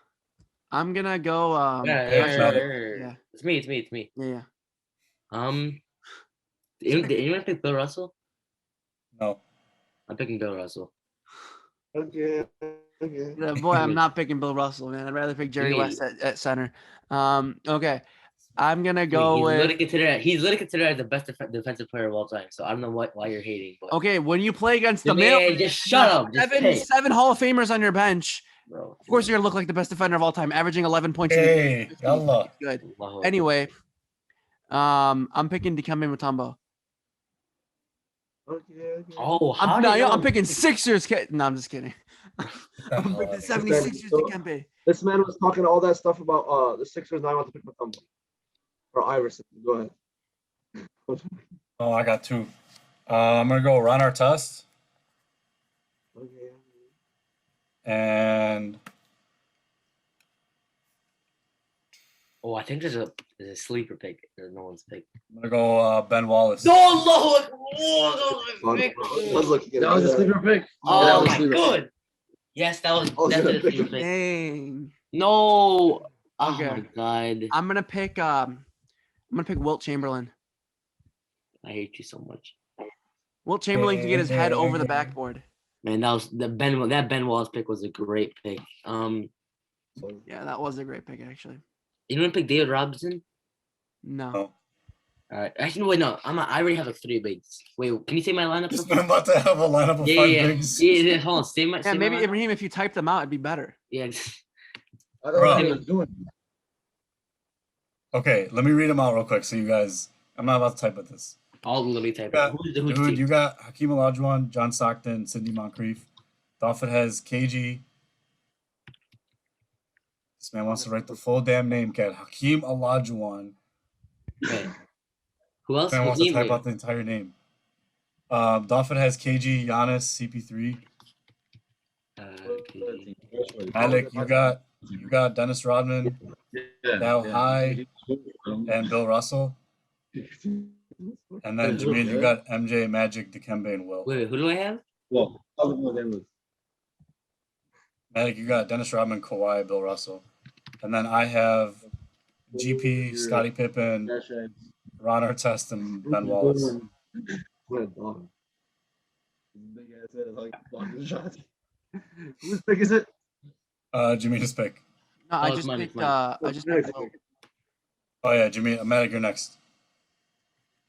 [SPEAKER 1] I'm gonna go.
[SPEAKER 3] Yeah. It's me.
[SPEAKER 1] Yeah.
[SPEAKER 3] Did anyone pick Bill Russell?
[SPEAKER 4] No.
[SPEAKER 3] I'm picking Bill Russell.
[SPEAKER 2] Okay.
[SPEAKER 1] Yeah, boy, I'm not picking Bill Russell, man. I'd rather pick Jerry West at center. Okay. I'm gonna go
[SPEAKER 3] he's
[SPEAKER 1] with.
[SPEAKER 3] literally considered as the best defensive player of all time. So I don't know why you're hating. But
[SPEAKER 1] Okay, when you play against the
[SPEAKER 3] man, just shut up. Just
[SPEAKER 1] seven Hall of Famers on your bench,
[SPEAKER 3] bro.
[SPEAKER 1] of course you're gonna look like the best defender of all time, averaging 11 points.
[SPEAKER 4] Hey, yalla.
[SPEAKER 1] Good. Anyway, I'm picking Dikembe Mutombo.
[SPEAKER 2] Okay.
[SPEAKER 3] Oh,
[SPEAKER 1] I'm picking Sixers. No, I'm just kidding. I'm picking 76ers Dikembe.
[SPEAKER 2] This man was talking all that stuff about the Sixers, and I want to pick Mutombo or Iverson. Go ahead.
[SPEAKER 4] Oh, I got 2. I'm gonna go Ron Artest
[SPEAKER 2] Okay.
[SPEAKER 4] and
[SPEAKER 3] Oh, I think there's a sleeper pick. There's no one's pick.
[SPEAKER 4] I'm gonna go Ben Wallace.
[SPEAKER 3] No, Lord.
[SPEAKER 5] That was a sleeper pick.
[SPEAKER 3] Oh
[SPEAKER 5] that was a
[SPEAKER 3] my
[SPEAKER 5] sleeper
[SPEAKER 3] god. Yes, that was definitely a sleeper pick.
[SPEAKER 1] Dang.
[SPEAKER 3] No. Oh
[SPEAKER 1] Okay.
[SPEAKER 3] my god.
[SPEAKER 1] I'm gonna pick Wilt Chamberlain.
[SPEAKER 3] I hate you so much.
[SPEAKER 1] Wilt Chamberlain can get his head over the backboard.
[SPEAKER 3] Man, that Ben Wallace pick was a great pick.
[SPEAKER 1] Yeah, that was a great pick actually.
[SPEAKER 3] Anyone pick David Robinson?
[SPEAKER 1] No.
[SPEAKER 4] No.
[SPEAKER 3] All right. Actually, wait, no. I already have like 3 bigs. Wait, can you say my lineup?
[SPEAKER 4] Just I'm about to have a lineup of 5 bigs.
[SPEAKER 3] Yeah, hold on. Say my
[SPEAKER 1] Maybe
[SPEAKER 3] lineup.
[SPEAKER 1] Ibrahim, if you type them out, it'd be better.
[SPEAKER 3] Yeah.
[SPEAKER 5] I don't know what he was doing.
[SPEAKER 4] Okay, let me read them out real quick so you guys. I'm not about to type with this.
[SPEAKER 3] I'll literally type
[SPEAKER 4] Yeah,
[SPEAKER 3] it.
[SPEAKER 4] Dude, you got Hakeem Olajuwon, John Stockton, Sidney Moncrief. Dolphin has KG. This man wants to write the full damn name, cat. Hakeem Olajuwon.
[SPEAKER 3] Okay. Who else?
[SPEAKER 4] This man wants to type out the entire name. Dolphin has KG, Giannis, CP3. Alec, you got Dennis Rodman, Dow High, and Bill Russell. And then Jamil, you got MJ, Magic, Dikembe, and Will.
[SPEAKER 3] Wait, who do I have?
[SPEAKER 5] Well,
[SPEAKER 4] Magic, you got Dennis Rodman, Kawhi, Bill Russell. And then I have GP, Scottie Pippen, Ron Artest, and Ben Wallace.
[SPEAKER 2] What a dog. Big ass head is like blocking shots. Whose pick is it?
[SPEAKER 4] Jamil's pick.
[SPEAKER 1] No, I just picked. I just picked. Wilt.
[SPEAKER 4] Oh yeah, Jamil. Magic, you're next.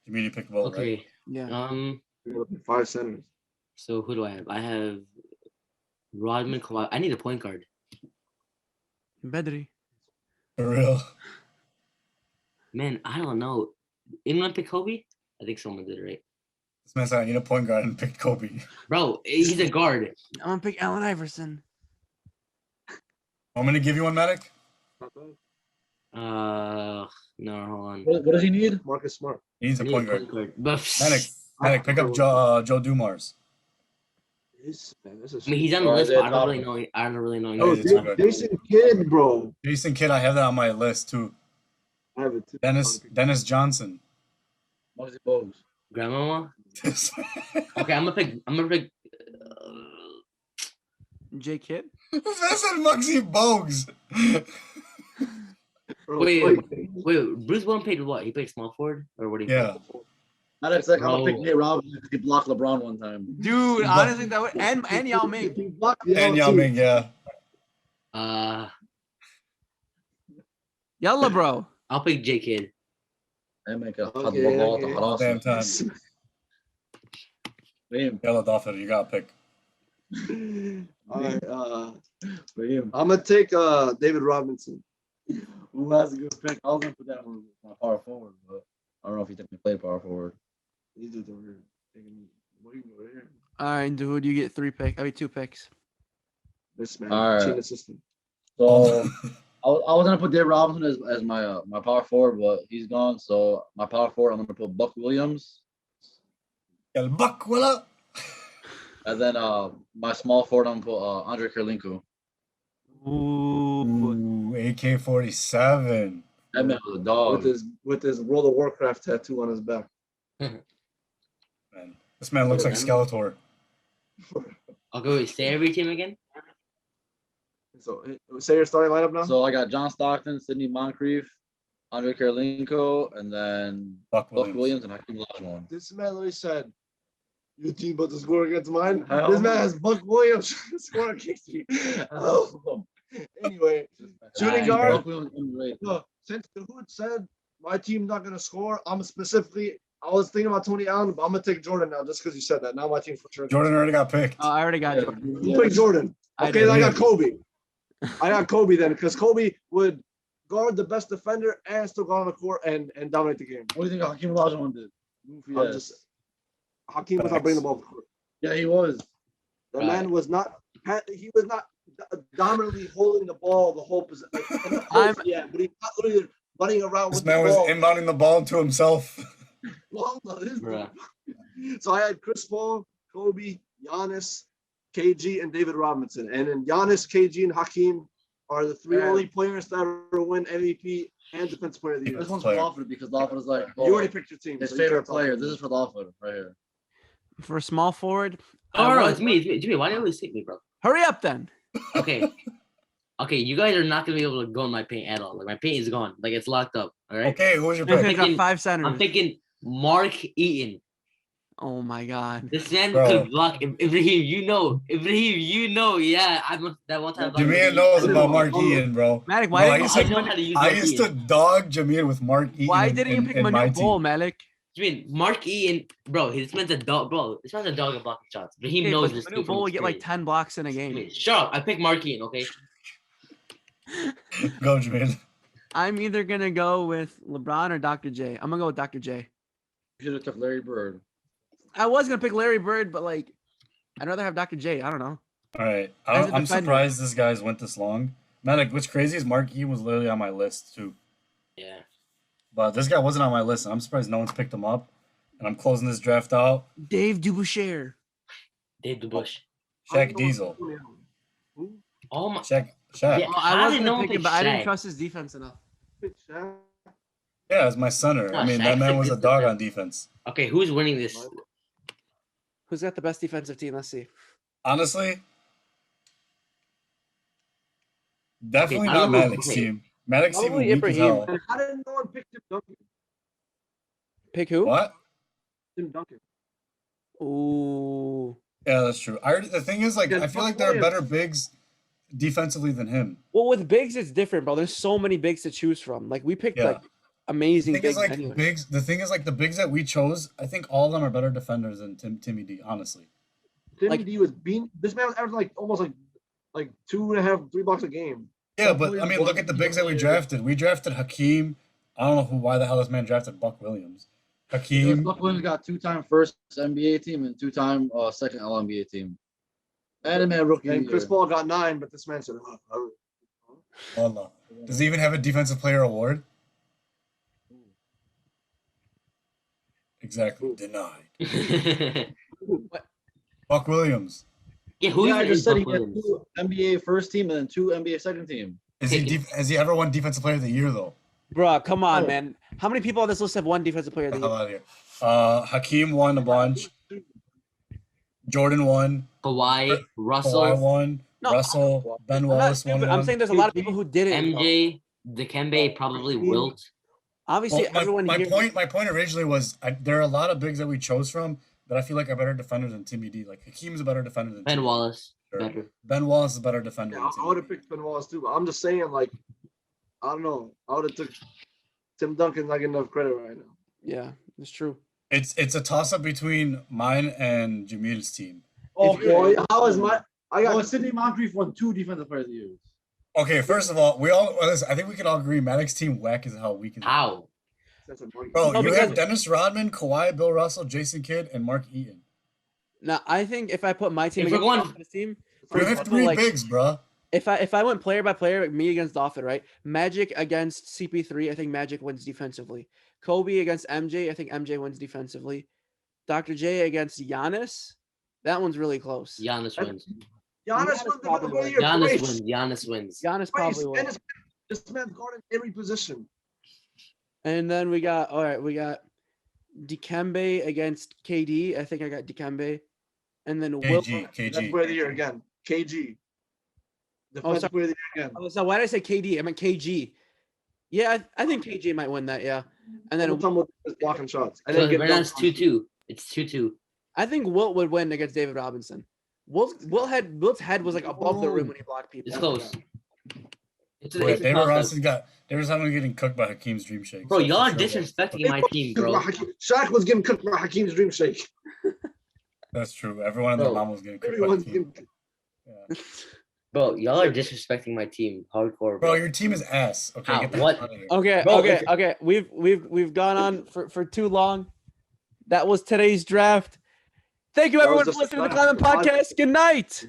[SPEAKER 4] Jamil, you picked Will,
[SPEAKER 3] Okay.
[SPEAKER 4] right?
[SPEAKER 1] Yeah.
[SPEAKER 2] You're gonna pick 5 centers.
[SPEAKER 3] So who do I have? I have Rodman, Kawhi. I need a point guard.
[SPEAKER 1] Bedri.
[SPEAKER 4] For real.
[SPEAKER 3] Man, I don't know. Anyone pick Kobe? I think someone did, right?
[SPEAKER 4] This man said I need a point guard and picked Kobe.
[SPEAKER 3] Bro, he's a guard.
[SPEAKER 1] I'm gonna pick Allen Iverson.
[SPEAKER 4] Want me to give you one, Medic?
[SPEAKER 3] No, hold on.
[SPEAKER 5] what does he need?
[SPEAKER 2] Marcus Smart.
[SPEAKER 4] He needs
[SPEAKER 3] I
[SPEAKER 4] a
[SPEAKER 3] need
[SPEAKER 4] point guard.
[SPEAKER 3] But
[SPEAKER 4] Medic, pick up Joe Dumars.
[SPEAKER 2] This is
[SPEAKER 3] I mean, he's on the list, but I don't really know. I don't really know.
[SPEAKER 2] Oh,
[SPEAKER 4] He's good.
[SPEAKER 2] Jason Kidd, bro.
[SPEAKER 4] Jason Kidd, I have that on my list too.
[SPEAKER 2] I have it too.
[SPEAKER 4] Dennis Johnson.
[SPEAKER 5] Muggsy Bogues.
[SPEAKER 3] Grandmama. Okay, I'm gonna pick.
[SPEAKER 1] J Kidd.
[SPEAKER 4] That said Muggsy Bogues.
[SPEAKER 2] Bro,
[SPEAKER 3] Wait. Bruce Bowen played what? He played small forward, or what?
[SPEAKER 4] Yeah.
[SPEAKER 5] Matter of fact, I'm gonna
[SPEAKER 3] Bro.
[SPEAKER 5] pick Nate Robinson because he blocked LeBron one time.
[SPEAKER 1] Dude, honestly, that would and Yao Ming.
[SPEAKER 4] And Yao Ming, yeah.
[SPEAKER 1] Yalla, bro.
[SPEAKER 3] I'll pick J Kidd.
[SPEAKER 5] They make a hot
[SPEAKER 2] Okay,
[SPEAKER 5] ball
[SPEAKER 2] okay.
[SPEAKER 5] to hot
[SPEAKER 4] Damn
[SPEAKER 5] awesome.
[SPEAKER 4] time.
[SPEAKER 5] Bam.
[SPEAKER 4] Yellow Dolphin, you got to pick.
[SPEAKER 2] All right,
[SPEAKER 5] Bam.
[SPEAKER 2] I'm gonna take David Robinson.
[SPEAKER 5] Who has a good pick? I was gonna put that on my power forward, but I don't know if he technically played power forward.
[SPEAKER 2] He's just over here. What are you doing over here?
[SPEAKER 1] All right, dude, you get 2 picks.
[SPEAKER 2] This man,
[SPEAKER 5] All right.
[SPEAKER 2] cheating assistant.
[SPEAKER 5] So I was gonna put Dave Robinson as my my power forward, but he's gone. So my power forward, I'm gonna put Buck Williams,
[SPEAKER 4] El Buckwilla.
[SPEAKER 5] and then my small forward, I'm gonna put Andre Kirilenko.
[SPEAKER 1] Ooh.
[SPEAKER 4] AK-47.
[SPEAKER 5] That man was a dog.
[SPEAKER 2] with his World of Warcraft tattoo on his back.
[SPEAKER 4] Man, this man looks like Skeletor.
[SPEAKER 3] Okay, wait, say every team again.
[SPEAKER 2] So say your starting lineup now.
[SPEAKER 5] So I got John Stockton, Sidney Moncrief, Andre Karolinko, and then
[SPEAKER 4] Buck
[SPEAKER 5] Buck
[SPEAKER 4] Williams.
[SPEAKER 5] Williams and Hakeem Olajuwon.
[SPEAKER 2] This man literally said, "You team about to score against mine."
[SPEAKER 5] Hell
[SPEAKER 2] This man
[SPEAKER 5] no.
[SPEAKER 2] has Buck Williams scoring against me. Oh. Anyway, shooting
[SPEAKER 3] Alright,
[SPEAKER 2] guard.
[SPEAKER 5] Buck Williams underrated.
[SPEAKER 2] Look, since the Hood said my team's not gonna score, I was thinking about Tony Allen, but I'm gonna take Jordan now just because you said that. Now my team for sure.
[SPEAKER 4] Jordan already got picked.
[SPEAKER 1] Oh, I already got
[SPEAKER 5] Yeah.
[SPEAKER 1] Jordan.
[SPEAKER 2] You pick Jordan.
[SPEAKER 1] I
[SPEAKER 2] Okay,
[SPEAKER 1] did.
[SPEAKER 2] then I got Kobe. I got Kobe then, because Kobe would guard the best defender and still go on the court and dominate the game.
[SPEAKER 5] What do you think Hakeem Olajuwon did?
[SPEAKER 2] I'm just Hakeem was not bringing the ball to the court.
[SPEAKER 5] Yeah, he was.
[SPEAKER 2] The
[SPEAKER 3] Right.
[SPEAKER 2] man was not. He was not dominantly holding the ball the whole position. Yeah, but he's not literally running around
[SPEAKER 4] This
[SPEAKER 2] with
[SPEAKER 4] man
[SPEAKER 2] the
[SPEAKER 4] was
[SPEAKER 2] ball.
[SPEAKER 4] inbounding the ball to himself.
[SPEAKER 2] Well, no, this-
[SPEAKER 3] Bruh.
[SPEAKER 2] So I had Chris Paul, Kobe, Giannis, KG, and David Robinson. And then Giannis, KG, and Hakeem are the three
[SPEAKER 5] Man.
[SPEAKER 2] only players that ever win MVP and Defensive Player of the Year.
[SPEAKER 5] This one's
[SPEAKER 4] Player.
[SPEAKER 5] for Lawford because Lawford is like
[SPEAKER 2] You already picked your team.
[SPEAKER 5] his
[SPEAKER 2] so you
[SPEAKER 5] favorite
[SPEAKER 2] can't talk
[SPEAKER 5] player.
[SPEAKER 2] about
[SPEAKER 5] This
[SPEAKER 2] it.
[SPEAKER 5] is for Lawford right here.
[SPEAKER 1] For small forward.
[SPEAKER 3] Oh,
[SPEAKER 1] I
[SPEAKER 3] no,
[SPEAKER 1] was-
[SPEAKER 3] it's me. Jimmy, why do you always hit me, bro?
[SPEAKER 1] Hurry up then.
[SPEAKER 3] Okay. Okay, you guys are not gonna be able to go in my paint at all. Like my paint is gone. Like it's locked up. All right.
[SPEAKER 4] Okay, who's your
[SPEAKER 1] Okay,
[SPEAKER 4] pick?
[SPEAKER 1] got
[SPEAKER 3] thinking-
[SPEAKER 1] 5 centers.
[SPEAKER 3] I'm thinking Mark Eaton.
[SPEAKER 1] Oh my god.
[SPEAKER 3] This man
[SPEAKER 4] Bro.
[SPEAKER 3] could block Ibrahim. You know. Yeah, that one time.
[SPEAKER 4] Jameer knows about Mark Eaton, bro.
[SPEAKER 1] Malik,
[SPEAKER 4] Bro,
[SPEAKER 1] why
[SPEAKER 4] I
[SPEAKER 1] didn't
[SPEAKER 4] used
[SPEAKER 1] you
[SPEAKER 3] I
[SPEAKER 1] pick
[SPEAKER 3] know
[SPEAKER 1] Manu-
[SPEAKER 3] how to use
[SPEAKER 4] I
[SPEAKER 3] Mark
[SPEAKER 4] used to
[SPEAKER 3] Eaton.
[SPEAKER 4] dog Jameer with Mark Eaton.
[SPEAKER 1] Why didn't you pick
[SPEAKER 4] in my
[SPEAKER 1] Manu
[SPEAKER 4] team.
[SPEAKER 1] Bol, Malik?
[SPEAKER 3] I mean, Mark Eaton, bro. This man's a dog, bro. This man's a dog at blocking shots. But he
[SPEAKER 1] Okay,
[SPEAKER 3] knows
[SPEAKER 1] but
[SPEAKER 3] this.
[SPEAKER 1] Manu
[SPEAKER 3] dude from
[SPEAKER 1] Bol would get like
[SPEAKER 3] experience.
[SPEAKER 1] 10 blocks in a
[SPEAKER 3] I
[SPEAKER 1] game.
[SPEAKER 3] mean, shut up. I picked Mark Eaton. Okay.
[SPEAKER 4] Go, Jameer.
[SPEAKER 1] I'm either gonna go with LeBron or Dr. J. I'm gonna go with Dr. J.
[SPEAKER 5] You should have took Larry Bird.
[SPEAKER 1] I was gonna pick Larry Bird, but like, I'd rather have Dr. J. I don't know.
[SPEAKER 4] All right.
[SPEAKER 1] As a
[SPEAKER 4] I'm
[SPEAKER 1] defender.
[SPEAKER 4] surprised this guy's went this long. Man, like, what's crazy is Mark Eaton was literally on my list too.
[SPEAKER 3] Yeah.
[SPEAKER 4] But this guy wasn't on my list, and I'm surprised no one's picked him up. And I'm closing this draft out.
[SPEAKER 1] Dave Duboucher.
[SPEAKER 3] Dave DeBush.
[SPEAKER 4] Shaq Diesel.
[SPEAKER 3] Oh my.
[SPEAKER 4] Shaq.
[SPEAKER 3] Yeah.
[SPEAKER 1] Oh, I
[SPEAKER 3] How
[SPEAKER 1] was
[SPEAKER 3] did
[SPEAKER 1] gonna
[SPEAKER 3] no one
[SPEAKER 1] pick him,
[SPEAKER 3] pick
[SPEAKER 1] but I didn't
[SPEAKER 3] Shaq?
[SPEAKER 1] trust his defense enough.
[SPEAKER 4] Yeah, it's my center.
[SPEAKER 3] No,
[SPEAKER 4] I mean,
[SPEAKER 3] Shaq's
[SPEAKER 4] that man
[SPEAKER 3] a
[SPEAKER 4] was a
[SPEAKER 3] good
[SPEAKER 4] dog
[SPEAKER 3] defender.
[SPEAKER 4] on defense.
[SPEAKER 3] Okay, who's winning this?
[SPEAKER 1] Who's got the best defensive team? Let's see.
[SPEAKER 4] Honestly, definitely
[SPEAKER 3] I
[SPEAKER 4] not
[SPEAKER 3] don't know.
[SPEAKER 4] Malik's
[SPEAKER 3] Okay.
[SPEAKER 4] team. Malik's team
[SPEAKER 1] Probably
[SPEAKER 4] was weak as
[SPEAKER 1] Ibrahim.
[SPEAKER 4] hell.
[SPEAKER 2] And how did no one pick Tim Duncan?
[SPEAKER 1] Pick who?
[SPEAKER 4] What?
[SPEAKER 2] Tim Duncan.
[SPEAKER 1] Ooh.
[SPEAKER 4] Yeah, that's true. The thing is, like, I feel like there are better bigs defensively than him.
[SPEAKER 1] Well, with bigs, it's different, bro. There's so many bigs to choose from. Like we picked
[SPEAKER 4] Yeah.
[SPEAKER 1] like
[SPEAKER 4] The
[SPEAKER 1] amazing
[SPEAKER 4] thing
[SPEAKER 1] bigs.
[SPEAKER 4] is, like,
[SPEAKER 1] anyway.
[SPEAKER 4] bigs. The thing is, like, the bigs that we chose, I think all of them are better defenders than Timmy D. Honestly.
[SPEAKER 2] Timmy
[SPEAKER 1] Like-
[SPEAKER 2] D was being. This man was averaging like almost like 2.5, 3 blocks a game.
[SPEAKER 4] Yeah, but I mean, look at the bigs that we drafted. We drafted Hakeem. I don't know why the hell this man drafted Buck Williams. Hakeem.
[SPEAKER 5] Buck Williams got 2-time first NBA team and 2-time second All-NBA team. And a man rookie. of
[SPEAKER 2] And
[SPEAKER 5] the
[SPEAKER 2] Chris
[SPEAKER 5] year.
[SPEAKER 2] Paul got 9, but this man said,
[SPEAKER 4] Wallah. Does he even have a defensive player award? Exactly. Denied.
[SPEAKER 3] yeah,
[SPEAKER 4] Buck Williams.
[SPEAKER 3] who
[SPEAKER 5] Yeah, I
[SPEAKER 3] even
[SPEAKER 5] just
[SPEAKER 3] is
[SPEAKER 5] said
[SPEAKER 3] Buck
[SPEAKER 5] he had
[SPEAKER 3] Williams?
[SPEAKER 5] 2 NBA first team and then 2 NBA second team.
[SPEAKER 4] Has he ever won defensive player of the year though?
[SPEAKER 1] Bro, come on,
[SPEAKER 2] Oh.
[SPEAKER 1] man. How many people on this list have one defensive player of
[SPEAKER 4] Get
[SPEAKER 1] the
[SPEAKER 4] the hell
[SPEAKER 1] year?
[SPEAKER 4] out of here. Hakeem won a bunch. Jordan won.
[SPEAKER 3] Kawhi,
[SPEAKER 4] Kawhi
[SPEAKER 3] Russell,
[SPEAKER 4] won.
[SPEAKER 1] No,
[SPEAKER 4] Russell. Ben
[SPEAKER 1] I'm not
[SPEAKER 4] Wallace won
[SPEAKER 1] stupid. I'm
[SPEAKER 4] one.
[SPEAKER 1] saying there's a lot of people who didn't. bro.
[SPEAKER 3] MJ, Dikembe, probably Wilt.
[SPEAKER 1] Obviously,
[SPEAKER 4] Well,
[SPEAKER 1] everyone
[SPEAKER 4] my
[SPEAKER 1] here.
[SPEAKER 4] point originally was there are a lot of bigs that we chose from that I feel like are better defenders than Timmy D. Like Hakeem's a better defender than
[SPEAKER 3] Ben
[SPEAKER 4] Timmy.
[SPEAKER 3] Wallace,
[SPEAKER 4] Sure.
[SPEAKER 3] better.
[SPEAKER 4] Ben Wallace is a better defender.
[SPEAKER 2] Yeah,
[SPEAKER 4] than
[SPEAKER 2] I
[SPEAKER 4] Timmy
[SPEAKER 2] would have
[SPEAKER 4] D.
[SPEAKER 2] picked Ben Wallace too, but I'm just saying, like, I don't know. I would have took Tim Duncan not getting enough credit right now.
[SPEAKER 1] Yeah, it's true.
[SPEAKER 4] It's a toss up between mine and Jameel's team.
[SPEAKER 2] Oh,
[SPEAKER 5] If
[SPEAKER 2] boy,
[SPEAKER 5] you-
[SPEAKER 2] how is my? I got
[SPEAKER 5] Sidney Moncrief won 2 defensive players of the year.
[SPEAKER 4] Okay, first of all, listen, I think we can all agree Maddox's team whack as hell weak as hell.
[SPEAKER 3] How?
[SPEAKER 2] that's a market.
[SPEAKER 4] Bro,
[SPEAKER 1] No,
[SPEAKER 4] you
[SPEAKER 1] because-
[SPEAKER 4] have Dennis Rodman, Kawhi, Bill Russell, Jason Kidd, and Mark Eaton.
[SPEAKER 1] Now, I think if I put my team
[SPEAKER 3] If we're
[SPEAKER 1] against
[SPEAKER 3] going-
[SPEAKER 1] this team,
[SPEAKER 4] You have
[SPEAKER 1] example,
[SPEAKER 4] three
[SPEAKER 1] like-
[SPEAKER 4] bigs, bro.
[SPEAKER 1] if I went player by player, like me against Doffin, right? Magic against CP3, I think Magic wins defensively. Kobe against MJ, I think MJ wins defensively. Dr. J against Giannis, that one's really close.
[SPEAKER 3] Giannis wins.
[SPEAKER 2] Giannis
[SPEAKER 1] Giannis
[SPEAKER 2] wins
[SPEAKER 1] probably
[SPEAKER 2] defensive player of the year.
[SPEAKER 3] Giannis
[SPEAKER 2] twice.
[SPEAKER 3] wins. Giannis wins.
[SPEAKER 1] Giannis
[SPEAKER 2] Twice.
[SPEAKER 1] probably will.
[SPEAKER 2] And this man's guarding every position.
[SPEAKER 1] And then we got Dikembe against KD. I think I got Dikembe. And then Will.
[SPEAKER 4] KG,
[SPEAKER 2] Defensive
[SPEAKER 4] KG.
[SPEAKER 2] player of the year again. KG. Defensive player of the year again.
[SPEAKER 1] Oh, so why did I say KD? I meant KG. Yeah, I think KG might win that. Yeah. And then
[SPEAKER 2] Double time with blocking shots. I
[SPEAKER 3] So
[SPEAKER 2] didn't get
[SPEAKER 3] right now it's
[SPEAKER 2] dunked on.
[SPEAKER 3] 2-2. It's 2-2.
[SPEAKER 1] I think Wilt would win against David Robinson. Wilt's head was like above the rim when he blocked people.
[SPEAKER 3] It's close. It's
[SPEAKER 4] Wait,
[SPEAKER 3] a
[SPEAKER 4] David
[SPEAKER 3] toss-up.
[SPEAKER 4] Robinson David Robinson getting cooked by Hakeem's dream shake.
[SPEAKER 3] Bro,
[SPEAKER 4] so
[SPEAKER 3] y'all are
[SPEAKER 4] for sure
[SPEAKER 3] disrespecting my team, bro.
[SPEAKER 2] Shaq was getting cooked by Hakeem's dream shake.
[SPEAKER 4] That's true. Everyone and their
[SPEAKER 3] Bro,
[SPEAKER 4] mom was getting cooked by
[SPEAKER 2] Everyone's
[SPEAKER 4] Hakeem.
[SPEAKER 2] getting
[SPEAKER 4] Yeah.
[SPEAKER 3] Bro, y'all are disrespecting my team. Hardcore,
[SPEAKER 4] Bro,
[SPEAKER 3] bro.
[SPEAKER 4] your team is ass. Okay,
[SPEAKER 3] How?
[SPEAKER 4] get the
[SPEAKER 3] What?
[SPEAKER 4] hell out of here.
[SPEAKER 1] Okay,
[SPEAKER 3] Bro,
[SPEAKER 1] okay. We've gone on for too long. That was today's draft. Thank you
[SPEAKER 2] That was
[SPEAKER 1] everyone for
[SPEAKER 2] just a
[SPEAKER 1] listening to the
[SPEAKER 2] draft.
[SPEAKER 1] Climate Podcast. Good night.